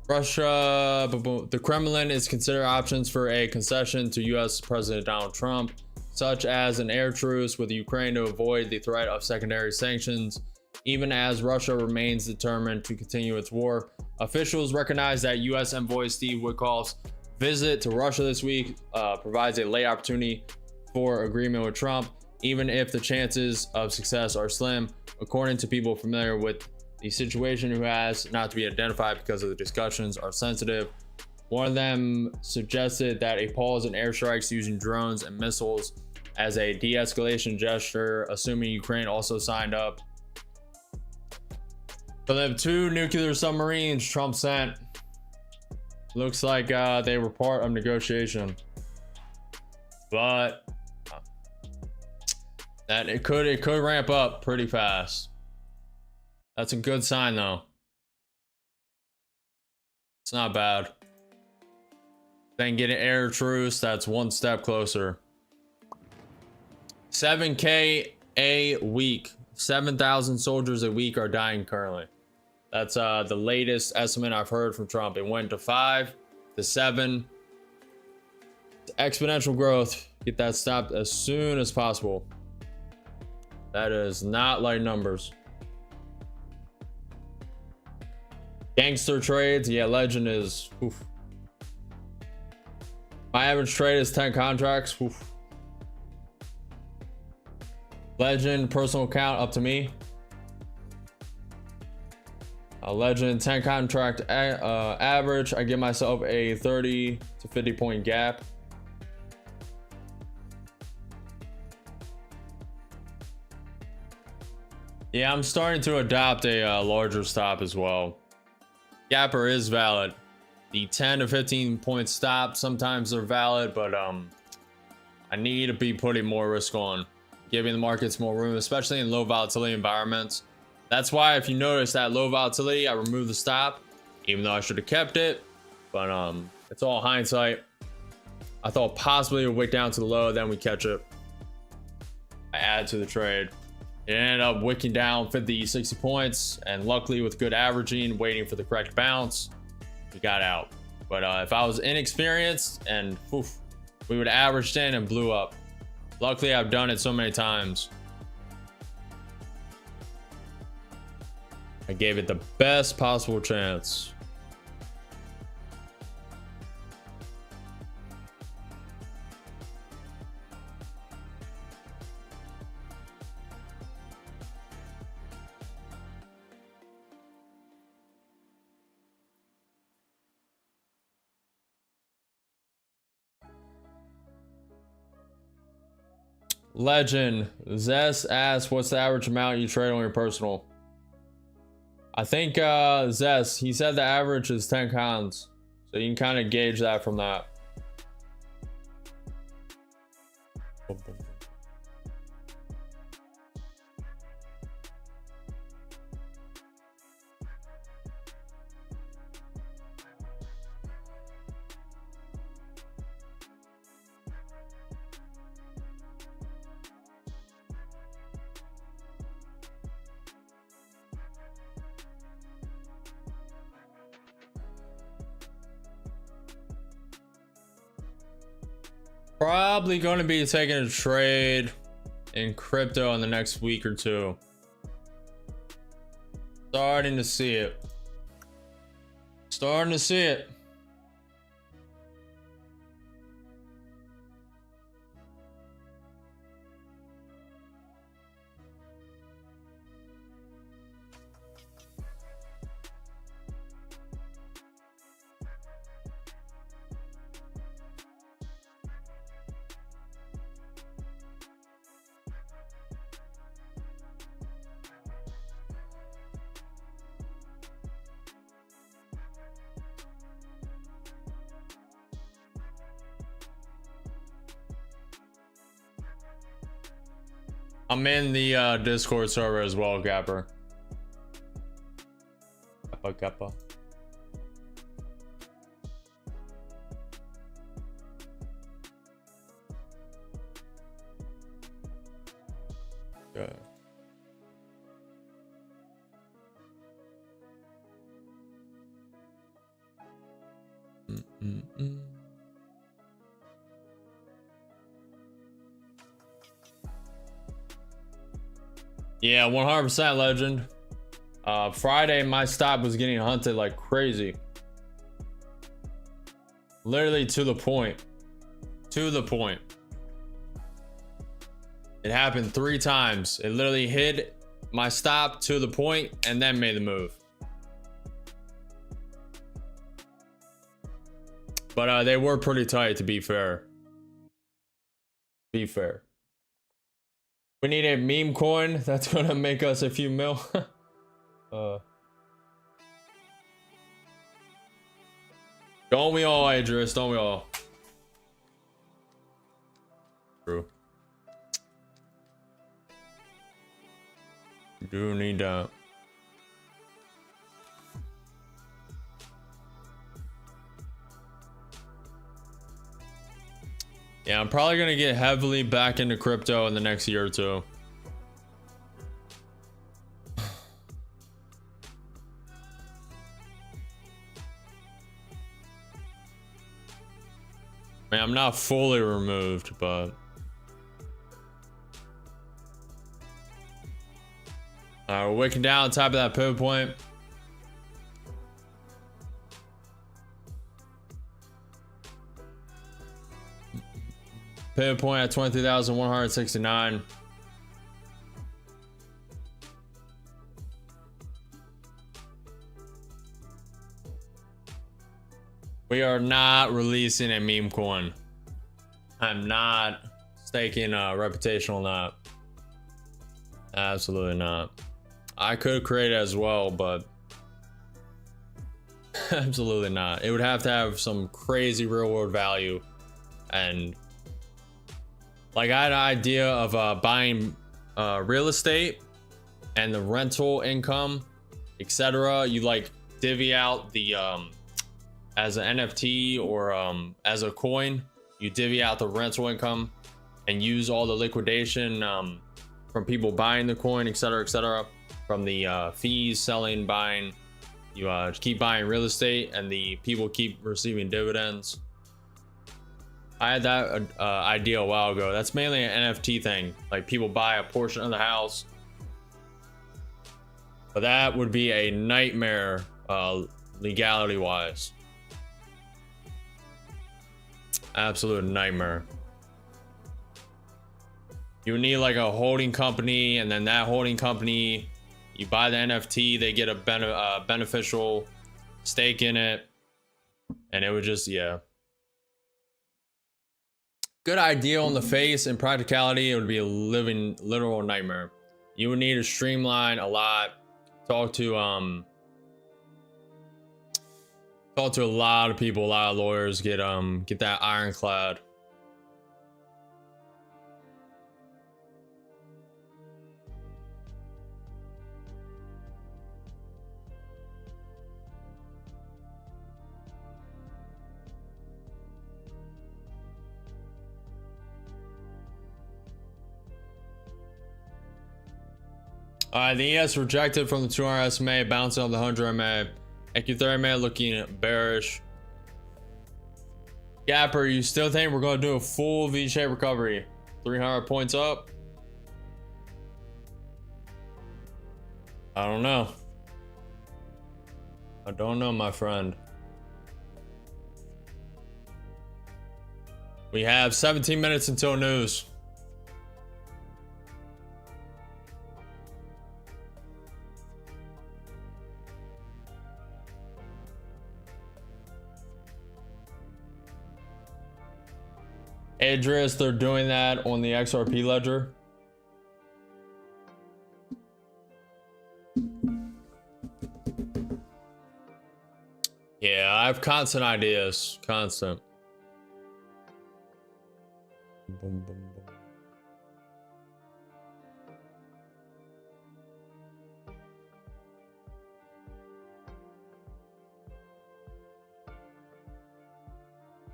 Russia, the Kremlin is considering options for a concession to U.S. President Donald Trump, such as an air truce with Ukraine to avoid the threat of secondary sanctions, even as Russia remains determined to continue its war. Officials recognize that U.S. Envoy Steve Witkoff's visit to Russia this week provides a late opportunity for agreement with Trump, even if the chances of success are slim, according to people familiar with the situation who has not to be identified because of the discussions are sensitive. One of them suggested that a pause in airstrikes using drones and missiles as a de-escalation gesture, assuming Ukraine also signed up. So they have 2 nuclear submarines Trump sent. Looks like they were part of negotiation, but that it could ramp up pretty fast. That's a good sign, though. It's not bad. Then get an air truce. That's one step closer. 7K a week. 7,000 soldiers a week are dying currently. That's the latest estimate I've heard from Trump. It went to 5, to 7. Exponential growth. Get that stopped as soon as possible. That is not light numbers. Gangster trades. Yeah, legend is. Oof. My average trade is 10 contracts. Oof. Legend personal account up to me. A legend 10 contract average. I give myself a 30 to 50 point gap. Yeah, I'm starting to adopt a larger stop as well. Gapper is valid. The 10 to 15 point stop, sometimes they're valid, but I need to be putting more risk on, giving the markets more room, especially in low volatility environments. That's why if you notice that low volatility, I removed the stop, even though I should have kept it. But it's all hindsight. I thought possibly it would wick down to the low, then we catch it. I add to the trade. It ended up wicking down 50, 60 points, and luckily with good averaging, waiting for the correct bounce, we got out. But if I was inexperienced, and oof, we would have averaged in and blew up. Luckily, I've done it so many times. I gave it the best possible chance. Legend Zest asks, what's the average amount you trade on your personal? I think Zest, he said the average is 10 cons, so you can kind of gauge that from that. Probably going to be taking a trade in crypto in the next week or two. Starting to see it. Starting to see it. I'm in the Discord server as well, Gapper. Kappa. Okay. Yeah, 100% legend. Friday, my stop was getting hunted like crazy. Literally to the point. To the point. It happened 3 times. It literally hit my stop to the point and then made the move. But they were pretty tight, to be fair. Be fair. We need a meme coin that's gonna make us a few mil. Don't we all, Idris? Don't we all? True. You do need that. Yeah, I'm probably gonna get heavily back into crypto in the next year or two. I mean, I'm not fully removed, but we're wicking down on top of that pivot point. Pivot point at 23,169. We are not releasing a meme coin. I'm not staking a reputational not. Absolutely not. I could create it as well, but absolutely not. It would have to have some crazy real world value. And like I had an idea of buying real estate and the rental income, etc. You like divvy out the as an NFT or as a coin, you divvy out the rental income and use all the liquidation from people buying the coin, etc., from the fees, selling, buying. You keep buying real estate and the people keep receiving dividends. I had that idea a while ago. That's mainly an NFT thing. Like people buy a portion of the house. But that would be a nightmare legality wise. Absolute nightmare. You would need like a holding company, and then that holding company, you buy the NFT, they get a beneficial stake in it, and it would just, yeah. Good idea on the face. In practicality, it would be a literal nightmare. You would need to streamline a lot, talk to a lot of people, a lot of lawyers, get that ironclad. The ES rejected from the 200 SMA, bouncing on the 100 MA. EQ30 MA looking bearish. Gapper, you still think we're going to do a full V-shaped recovery? 300 points up? I don't know. I don't know, my friend. We have 17 minutes until news. Idris, they're doing that on the XRP ledger. Yeah, I have constant ideas. Constant. Boom, boom, boom.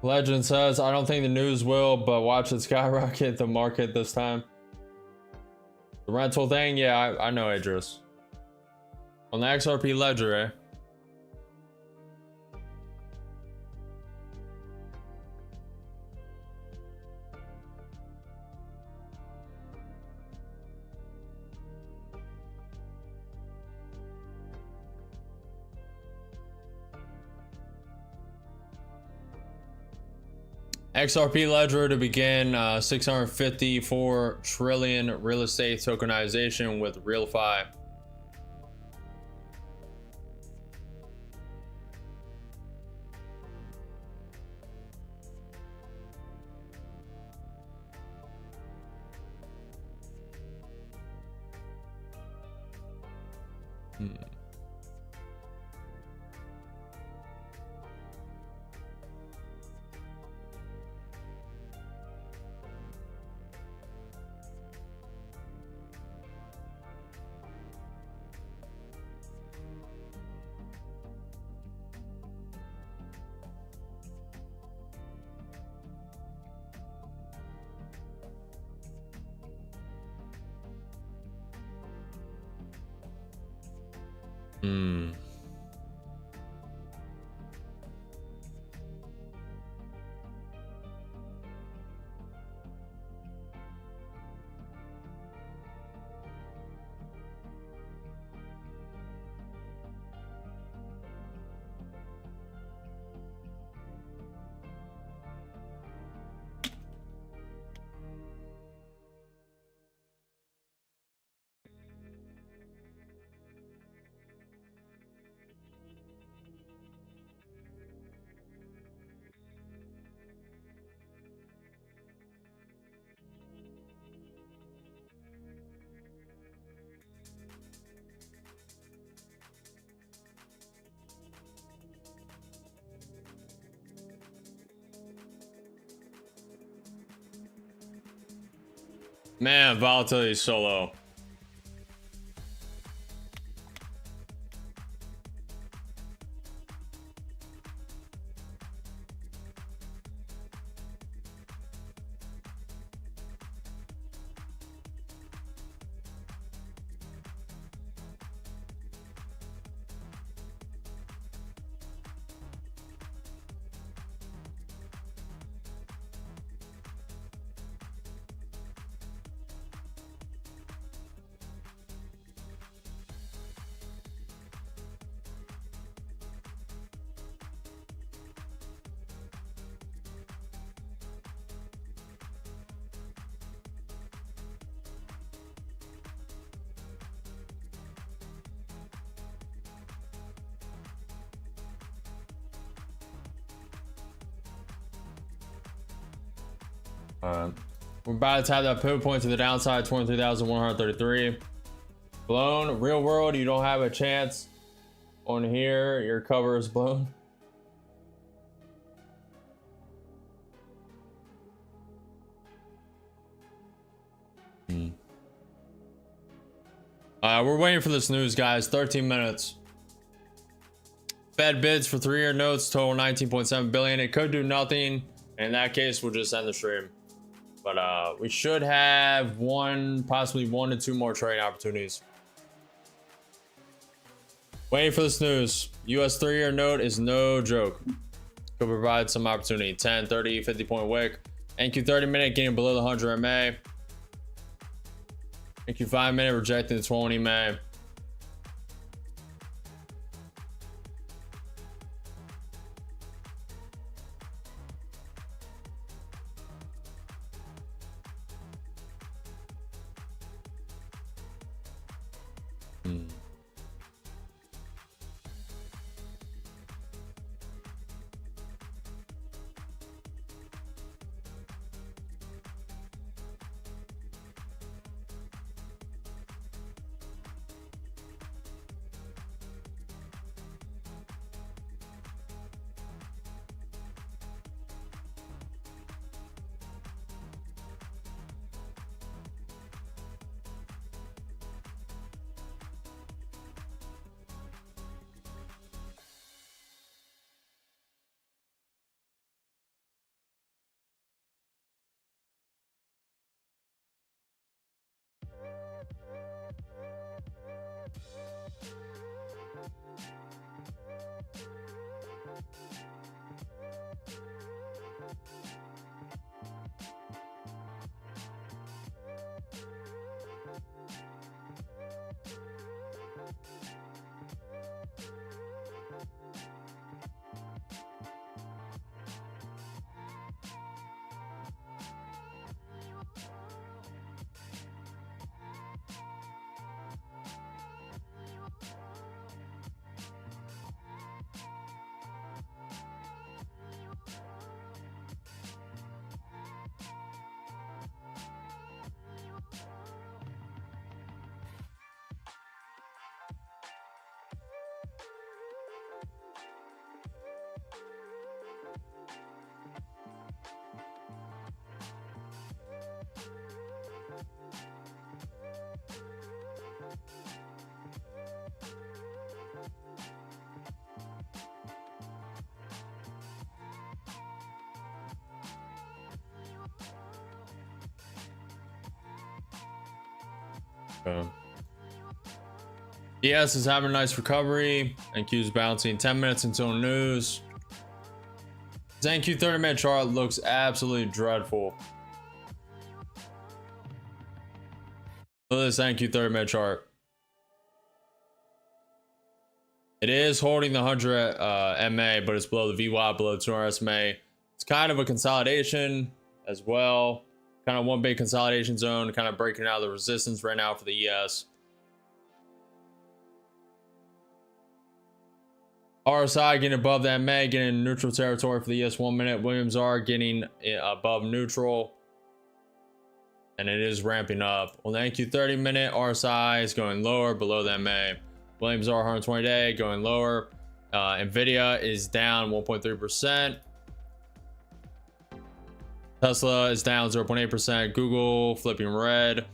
Legend says, I don't think the news will, but watch it skyrocket the market this time. The rental thing, yeah, I know, Idris. On the XRP ledger, eh? XRP ledger to begin 654 trillion real estate tokenization with RealFi. Man, volatility is so low. We're about to have that pivot point to the downside, 23,133. Blown. Real world, you don't have a chance. On here, your cover is blown. We're waiting for this news, guys. 13 minutes. Fed bids for 3-year notes total 19.7 billion. It could do nothing. In that case, we'll just end the stream. But we should have possibly 1 to 2 more trading opportunities. Waiting for this news. US 3-year note is no joke. Could provide some opportunity. 10, 30, 50 point wick. NQ 30 minute getting below the 100 MA. NQ 5 minute rejecting the 20 MA. ES is having a nice recovery. NQ is bouncing 10 minutes until news. This NQ 30-minute chart looks absolutely dreadful. Look at this NQ 30-minute chart. It is holding the 100 MA, but it's below the VWAP, below the 200 SMA. It's kind of a consolidation as well. Kind of one big consolidation zone, kind of breaking out of the resistance right now for the ES. RSI getting above that MA, getting neutral territory for the ES 1 minute. Williams R getting above neutral. And it is ramping up. On the NQ 30 minute, RSI is going lower, below that MA. Williams R 120 day going lower. Nvidia is down 1.3%. Tesla is down 0.8%. Google flipping red.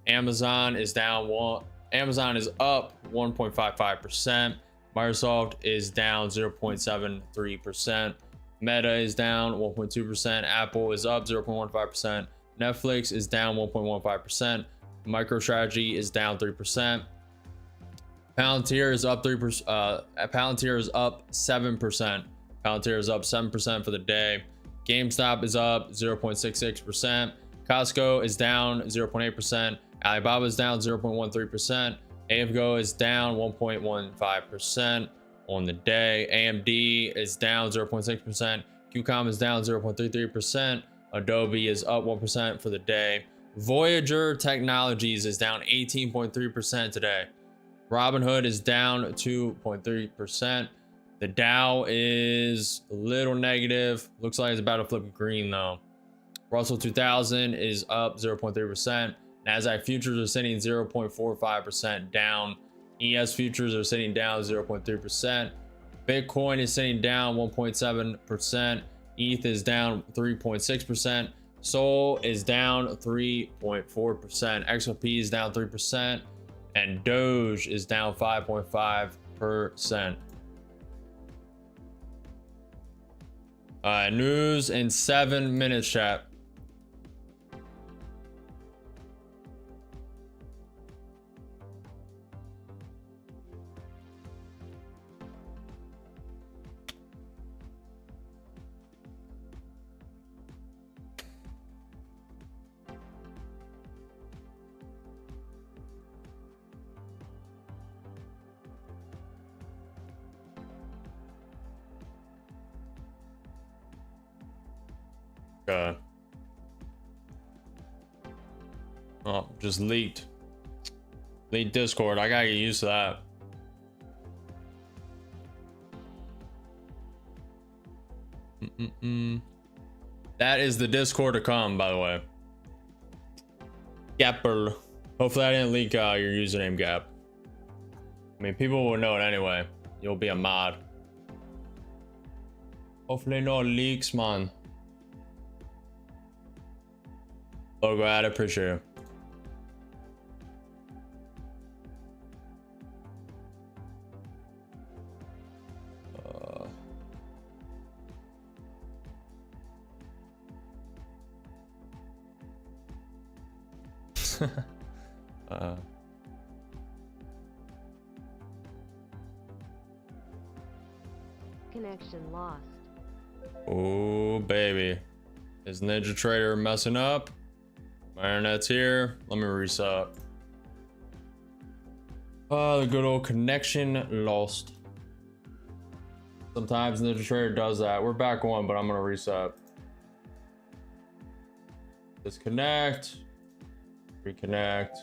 Amazon is down one. Amazon is up 1.55%. Microsoft is down 0.73%. Meta is down 1.2%. Apple is up 0.15%. Netflix is down 1.15%. MicroStrategy is down 3%. Palantir is up 3%. Palantir is up 7%. Palantir is up 7% for the day. GameStop is up 0.66%. Costco is down 0.8%. Alibaba is down 0.13%. AFGO is down 1.15% on the day. AMD is down 0.6%. QCOM is down 0.33%. Adobe is up 1% for the day. Voyager Technologies is down 18.3% today. Robinhood is down 2.3%. The Dow is a little negative. Looks like it's about to flip green though. Russell 2000 is up 0.3%. Nasdaq futures are sitting 0.45% down. ES futures are sitting down 0.3%. Bitcoin is sitting down 1.7%. ETH is down 3.6%. Sol is down 3.4%. XRP is down 3%. And Doge is down 5.5%. News in 7 minutes, chat. Oh, just leaked Discord. I gotta get used to that. That is the Discord to come, by the way. Gapper. Hopefully I didn't leak your username, Gap. I mean, people will know it anyway. You'll be a mod. Hopefully no leaks, man. Logo ad, appreciate it. Connection lost. Oh baby, is Ninja Trader messing up? My internet's here. Let me reset. Oh, the good old connection lost. Sometimes Ninja Trader does that. We're back on, but I'm gonna reset. Disconnect. Reconnect.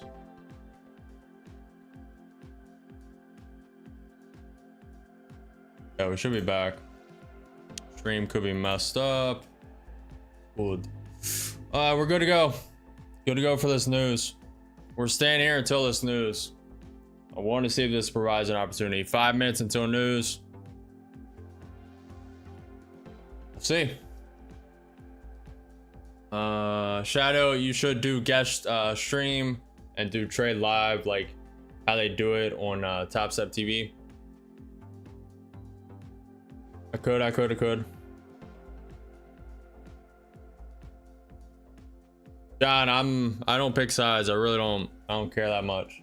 Yeah, we should be back. Stream could be messed up. Good. We're good to go. Good to go for this news. We're staying here until this news. I want to see if this provides an opportunity. 5 minutes until news. Let's see. Shadow, you should do guest stream and do trade live like how they do it on Top Step TV. I could. John, I don't pick sides. I really don't. I don't care that much.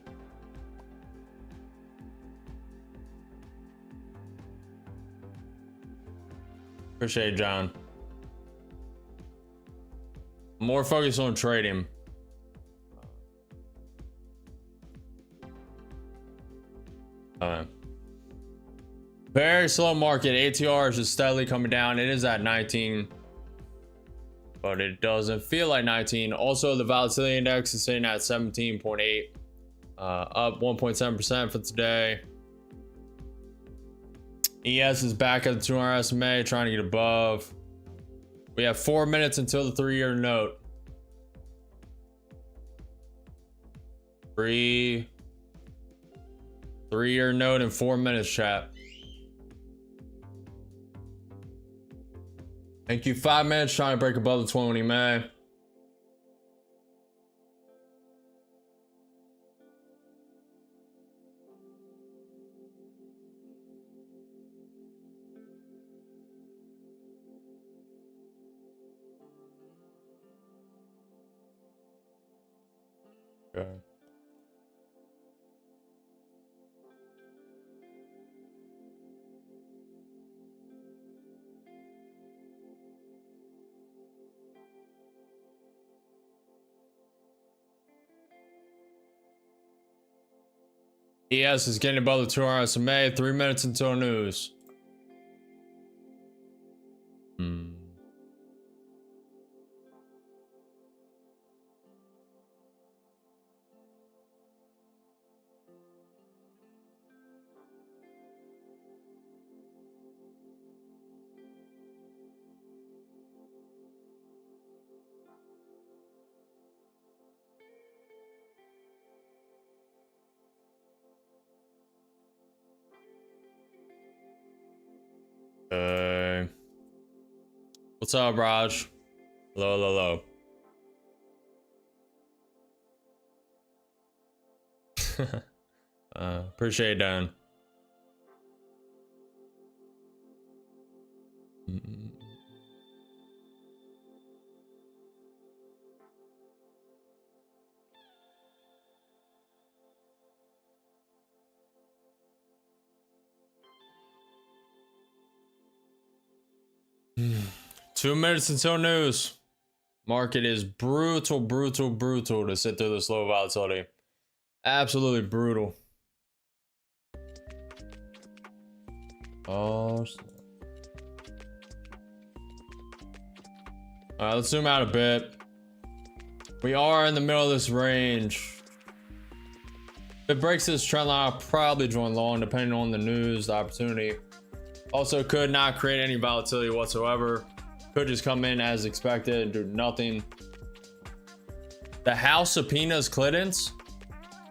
Appreciate it, John. More focused on trading. Very slow market. ATR is just steadily coming down. It is at 19, but it doesn't feel like 19. Also, the volatility index is sitting at 17.8, up 1.7% for today. ES is back at the 200 SMA, trying to get above. We have 4 minutes until the 3-year note. 3-year note in 4 minutes, chat. Thank you. 5 minutes trying to break above the 20 man. Okay. ES is getting above the 200 SMA. 3 minutes until news. Hmm. What's up, Raj? Hello. Appreciate it, Dan. 2 minutes until news. Market is brutal to sit through this low volatility. Absolutely brutal. Oh. Alright, let's zoom out a bit. We are in the middle of this range. If it breaks this trend line, I'll probably join long depending on the news, the opportunity. Also could not create any volatility whatsoever. Could just come in as expected and do nothing. The House subpoenas Clintons.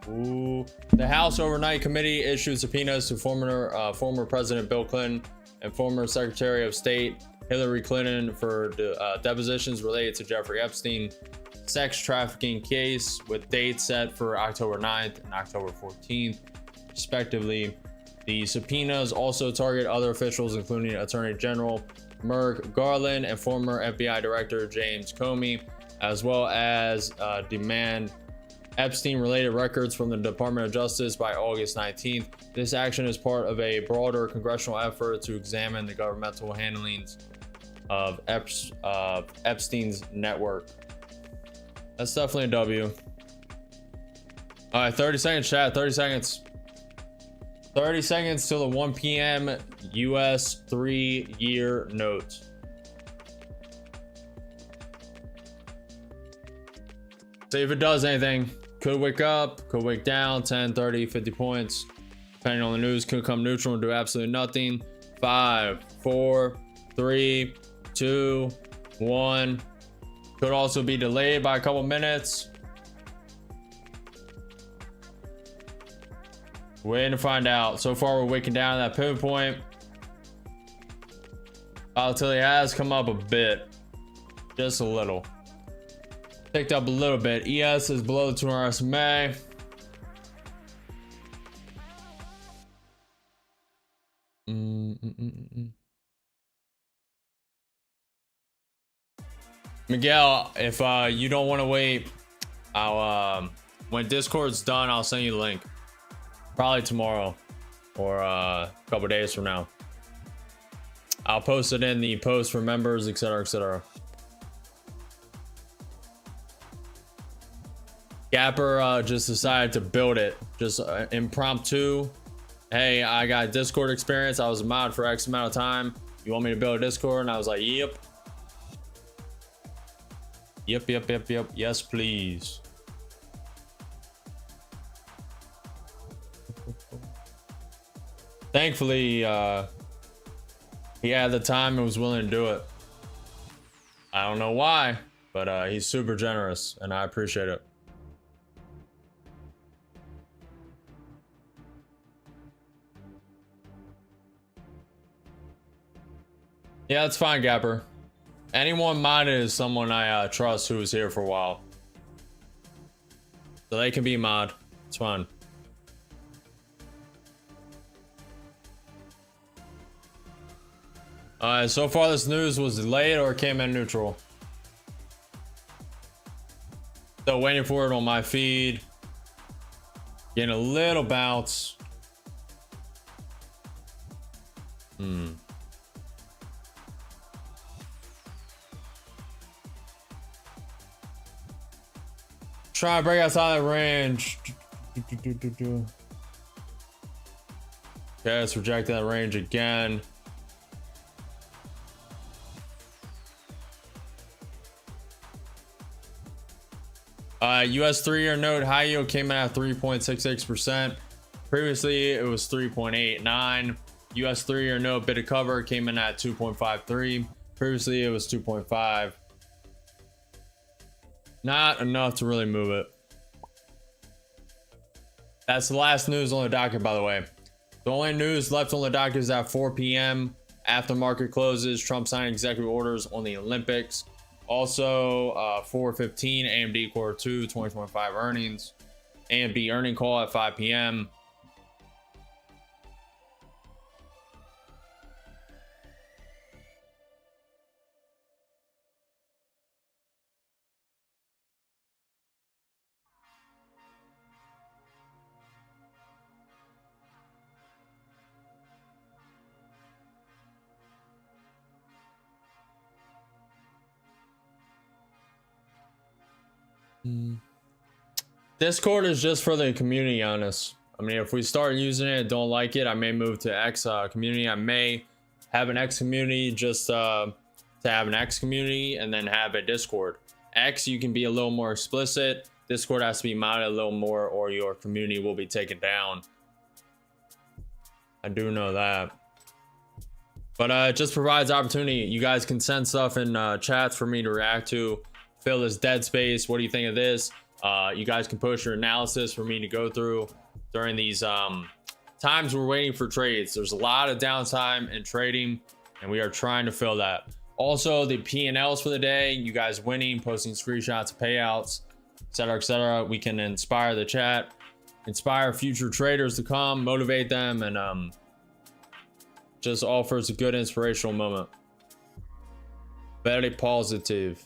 Ooh. The House Overnight Committee issued subpoenas to former President Bill Clinton and former Secretary of State Hillary Clinton for depositions related to Jeffrey Epstein sex trafficking case, with dates set for October 9th and October 14th, respectively. The subpoenas also target other officials, including Attorney General Merrick Garland and former FBI Director James Comey, as well as demand Epstein-related records from the Department of Justice by August 19th. This action is part of a broader congressional effort to examine the governmental handlings of Epstein's network. That's definitely a W. All right, 30 seconds, chat. 30 seconds. 30 seconds till the 1 p.m. US 3-year note. See if it does anything. Could wake up, could wake down, 10, 30, 50 points. Depending on the news, could come neutral and do absolutely nothing. 5, 4, 3, 2, 1. Could also be delayed by a couple minutes. Waiting to find out. So far, we're waking down that pivot point. Volatility has come up a bit. Just a little. Picked up a little bit. ES is below the 200 SMA. Miguel, if you don't want to wait, I'll when Discord's done, I'll send you the link. Probably tomorrow or a couple days from now. I'll post it in the post for members, etc., etc. Gapper just decided to build it, just impromptu. Hey, I got Discord experience. I was a mod for X amount of time. You want me to build a Discord? And I was like, yep. Yep. Yes, please. Thankfully, he had the time and was willing to do it. I don't know why, but he's super generous and I appreciate it. Yeah, it's fine, Gapper. Anyone modded is someone I trust who was here for a while. So they can be mod. It's fine. So far this news was delayed or came in neutral. Still waiting for it on my feed. Getting a little bounce. Try to break outside that range. Okay, let's reject that range again. US 3-year note high yield came in at 3.66%. Previously, it was 3.89. US 3-year note bid of cover came in at 2.53. Previously, it was 2.5. Not enough to really move it. That's the last news on the docket, by the way. The only news left on the docket is at 4 p.m. after market closes. Trump signed executive orders on the Olympics. Also, 4:15 AMD quarter 2 2025 earnings. AMD earning call at 5 p.m. Discord is just for the community, honest. I mean, if we start using it, don't like it, I may move to X community. I may have an X community just to have an X community and then have a Discord. X, you can be a little more explicit. Discord has to be modded a little more or your community will be taken down. I do know that. But it just provides opportunity. You guys can send stuff in chats for me to react to. Fill this dead space. What do you think of this? You guys can push your analysis for me to go through during these times we're waiting for trades. There's a lot of downtime in trading, and we are trying to fill that. Also, the P&Ls for the day, you guys winning, posting screenshots of payouts, etc., etc. We can inspire the chat, inspire future traders to come, motivate them, and just offers a good inspirational moment. Very positive.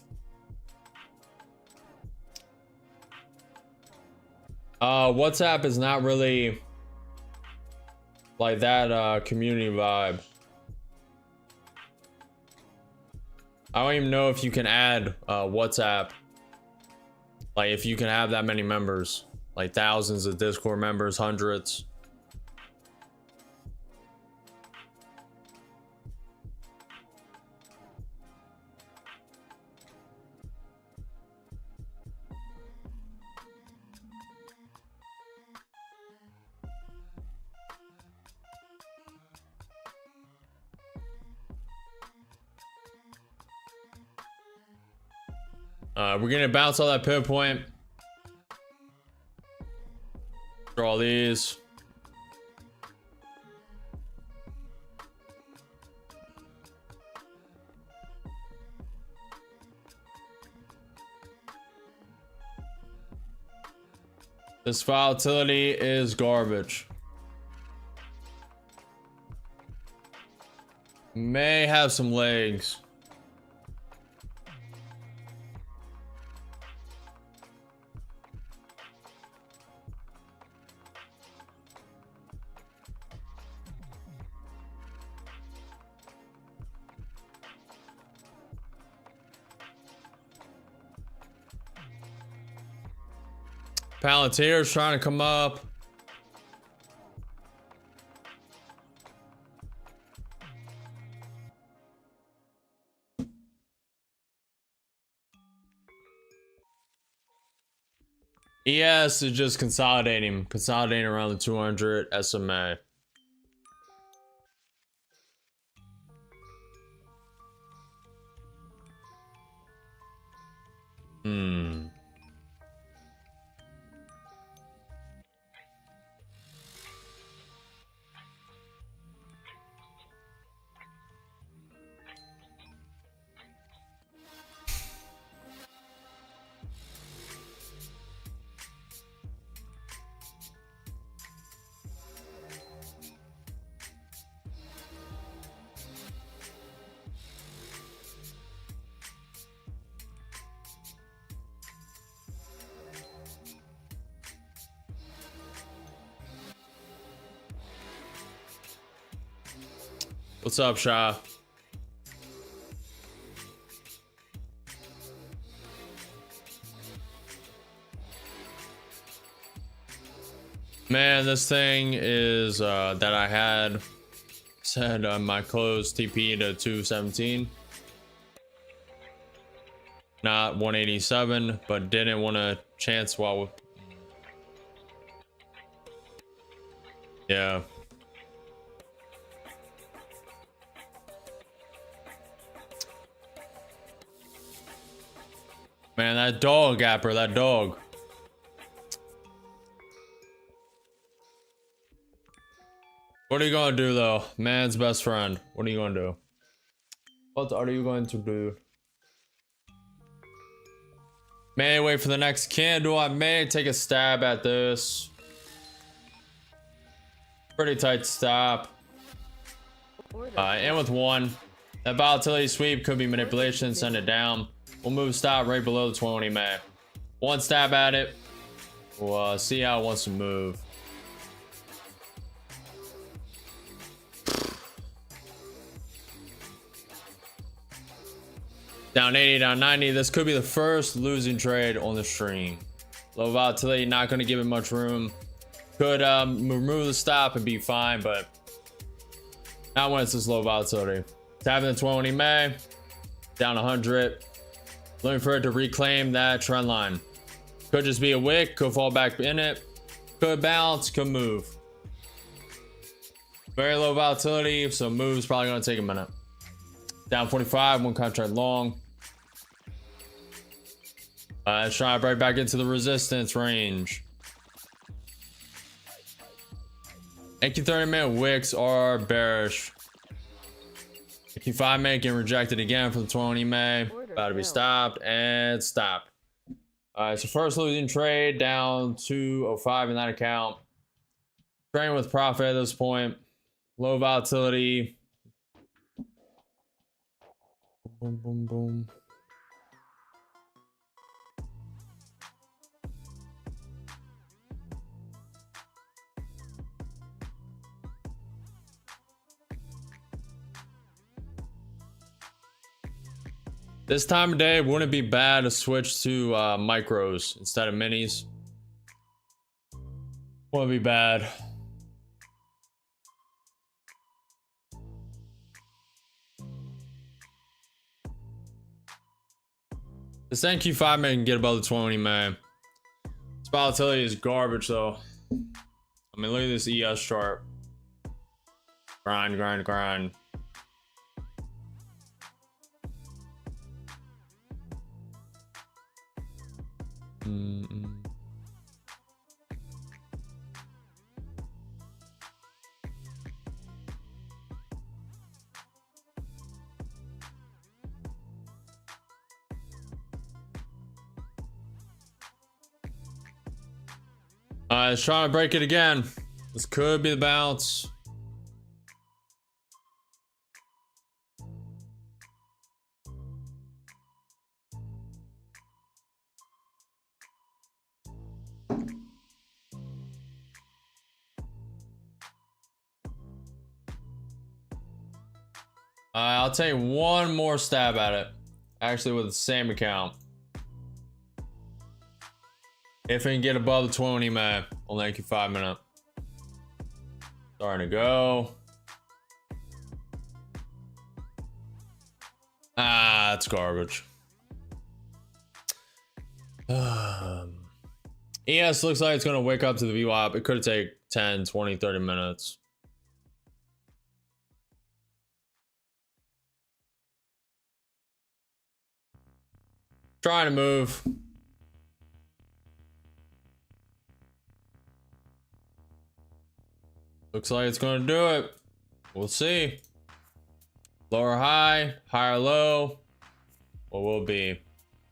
WhatsApp is not really like that community vibe. I don't even know if you can add WhatsApp, like if you can have that many members, like thousands of Discord members, hundreds. We're gonna bounce all that pivot point. Draw these. This volatility is garbage. May have some legs. Palantir's trying to come up. ES is just consolidating around the 200 SMA. What's up, Sha? Man, this thing is that I had said my close TP to 217, not 187, but didn't want to chance while. Yeah. Man, that dog, Gapper, that dog. What are you gonna do though? Man's best friend. What are you gonna do? What are you going to do? May wait for the next candle. I may take a stab at this. Pretty tight stop. In with one. That volatility sweep could be manipulation. Send it down. We'll move stop right below the 20 May. One stab at it. We'll see how it wants to move. Down 80, down 90. This could be the first losing trade on the stream. Low volatility, not going to give it much room. Could remove the stop and be fine, but not when it's this low volatility. Tapping the 20 May, down 100. Looking for it to reclaim that trend line. Could just be a wick, could fall back in it. Could bounce, could move. Very low volatility, so move's probably going to take a minute. Down 45, one contract long. Let's try right back into the resistance range. NQ 30-minute wicks are bearish. NQ 5-minute getting rejected again for the 20 May. About to be stopped and stopped. Alright, so first losing trade down 205 in that account. Trading with profit at this point. Low volatility. Boom, boom, boom. This time of day, wouldn't it be bad to switch to micros instead of minis? Wouldn't be bad. This NQ5 man can get above the 20, man. This volatility is garbage, though. I mean, look at this ES chart. Grind, grind, grind. Let's try to break it again. This could be the bounce. I'll take one more stab at it. Actually, with the same account. If we can get above the 20, man, on the 5 minute. Starting to go. Ah, that's garbage. ES looks like it's going to wake up to the VWAP. It could take 10, 20, 30 minutes. Trying to move. Looks like it's going to do it. We'll see. Lower high, higher low. What will be?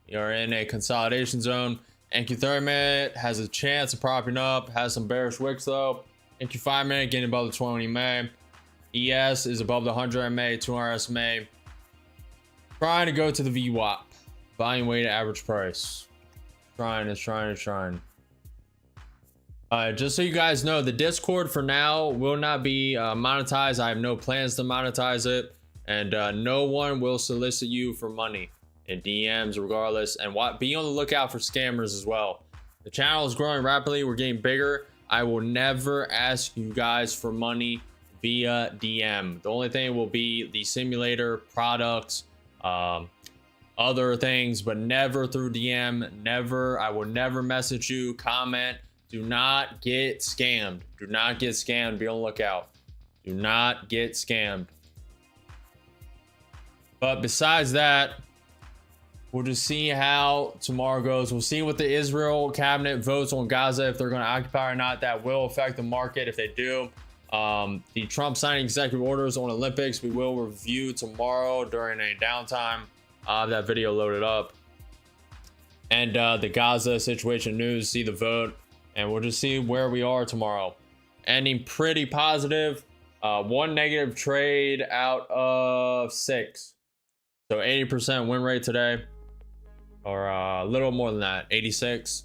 You're in a consolidation zone. NQ 30-minute has a chance of propping up. Has some bearish wicks though. NQ 5-minute getting above the 20 MA. ES is above the 100 MA, 200 SMA. Trying to go to the VWAP. Volume weighted average price. Trying. Just so you guys know, the Discord for now will not be monetized. I have no plans to monetize it, and no one will solicit you for money in DMs regardless. And be on the lookout for scammers as well. The channel is growing rapidly. We're getting bigger. I will never ask you guys for money via DM. The only thing will be the simulator products, other things, but never through DM. Never. I will never message you, comment. Do not get scammed. Do not get scammed. Be on the lookout. Do not get scammed. But besides that, we'll just see how tomorrow goes. We'll see what the Israel cabinet votes on Gaza, if they're going to occupy or not. That will affect the market if they do. The Trump signing executive orders on Olympics, we will review tomorrow during a downtime. That video loaded up. And the Gaza situation news, see the vote. And we'll just see where we are tomorrow. Ending pretty positive. One negative trade out of 6. So 80% win rate today. Or a little more than that, 86.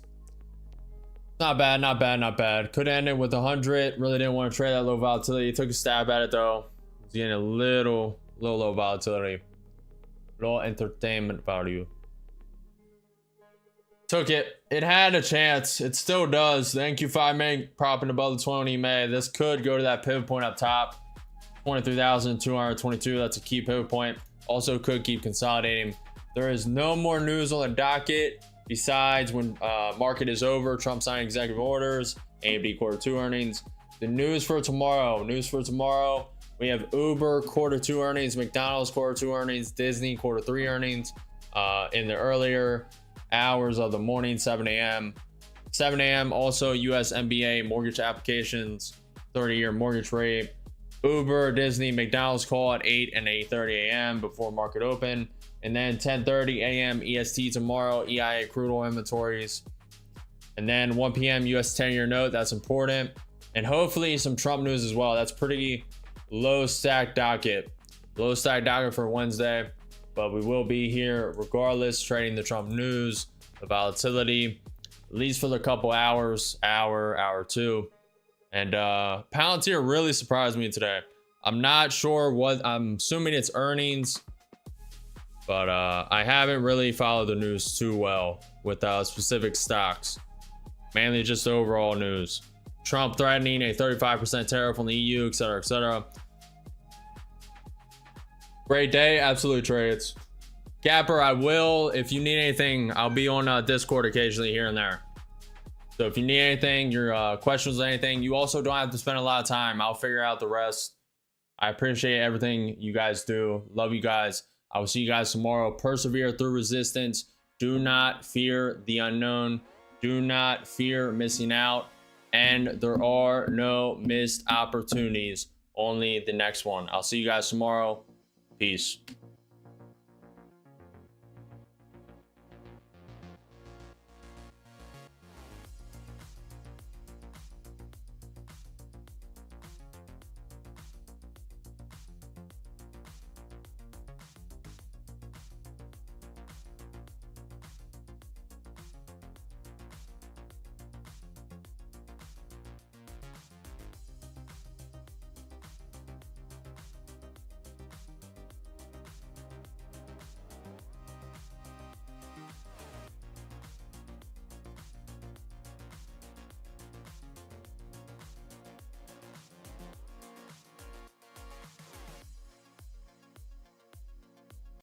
Not bad, not bad, not bad. Could end it with 100. Really didn't want to trade that low volatility. Took a stab at it though. Was getting a little low volatility. Low entertainment value. Took it. It had a chance. It still does. The NQ5 MA propping above the 20 MA. This could go to that pivot point up top. 23,222. That's a key pivot point. Also could keep consolidating. There is no more news on the docket besides when market is over. Trump signing executive orders. AMD Q2 earnings. The news for tomorrow. We have Uber Q2 earnings. McDonald's Q2 earnings. Disney Q3 earnings. In the earlier hours of the morning, 7 a.m. 7 a.m. also US MBA mortgage applications, 30-year mortgage rate. Uber, Disney, McDonald's call at 8 and 8:30 a.m. before market open. And then 10:30 a.m. EST tomorrow, EIA crude oil inventories. And then 1 p.m. US 10-year note, that's important. And hopefully some Trump news as well. That's pretty low stack docket. Low stack docket for Wednesday. But we will be here regardless, trading the Trump news, the volatility, at least for the couple hours, hour or two. And Palantir really surprised me today. I'm not sure what, I'm assuming it's earnings, but I haven't really followed the news too well with specific stocks, mainly just overall news. Trump threatening a 35% tariff on the EU, etc., etc. Great day, absolutely trades. Gapper, I will, if you need anything, I'll be on Discord occasionally here and there. So if you need anything, your questions or anything, you also don't have to spend a lot of time. I'll figure out the rest. I appreciate everything you guys do. Love you guys. I will see you guys tomorrow. Persevere through resistance. Do not fear the unknown. Do not fear missing out. And there are no missed opportunities. Only the next one. I'll see you guys tomorrow. Peace.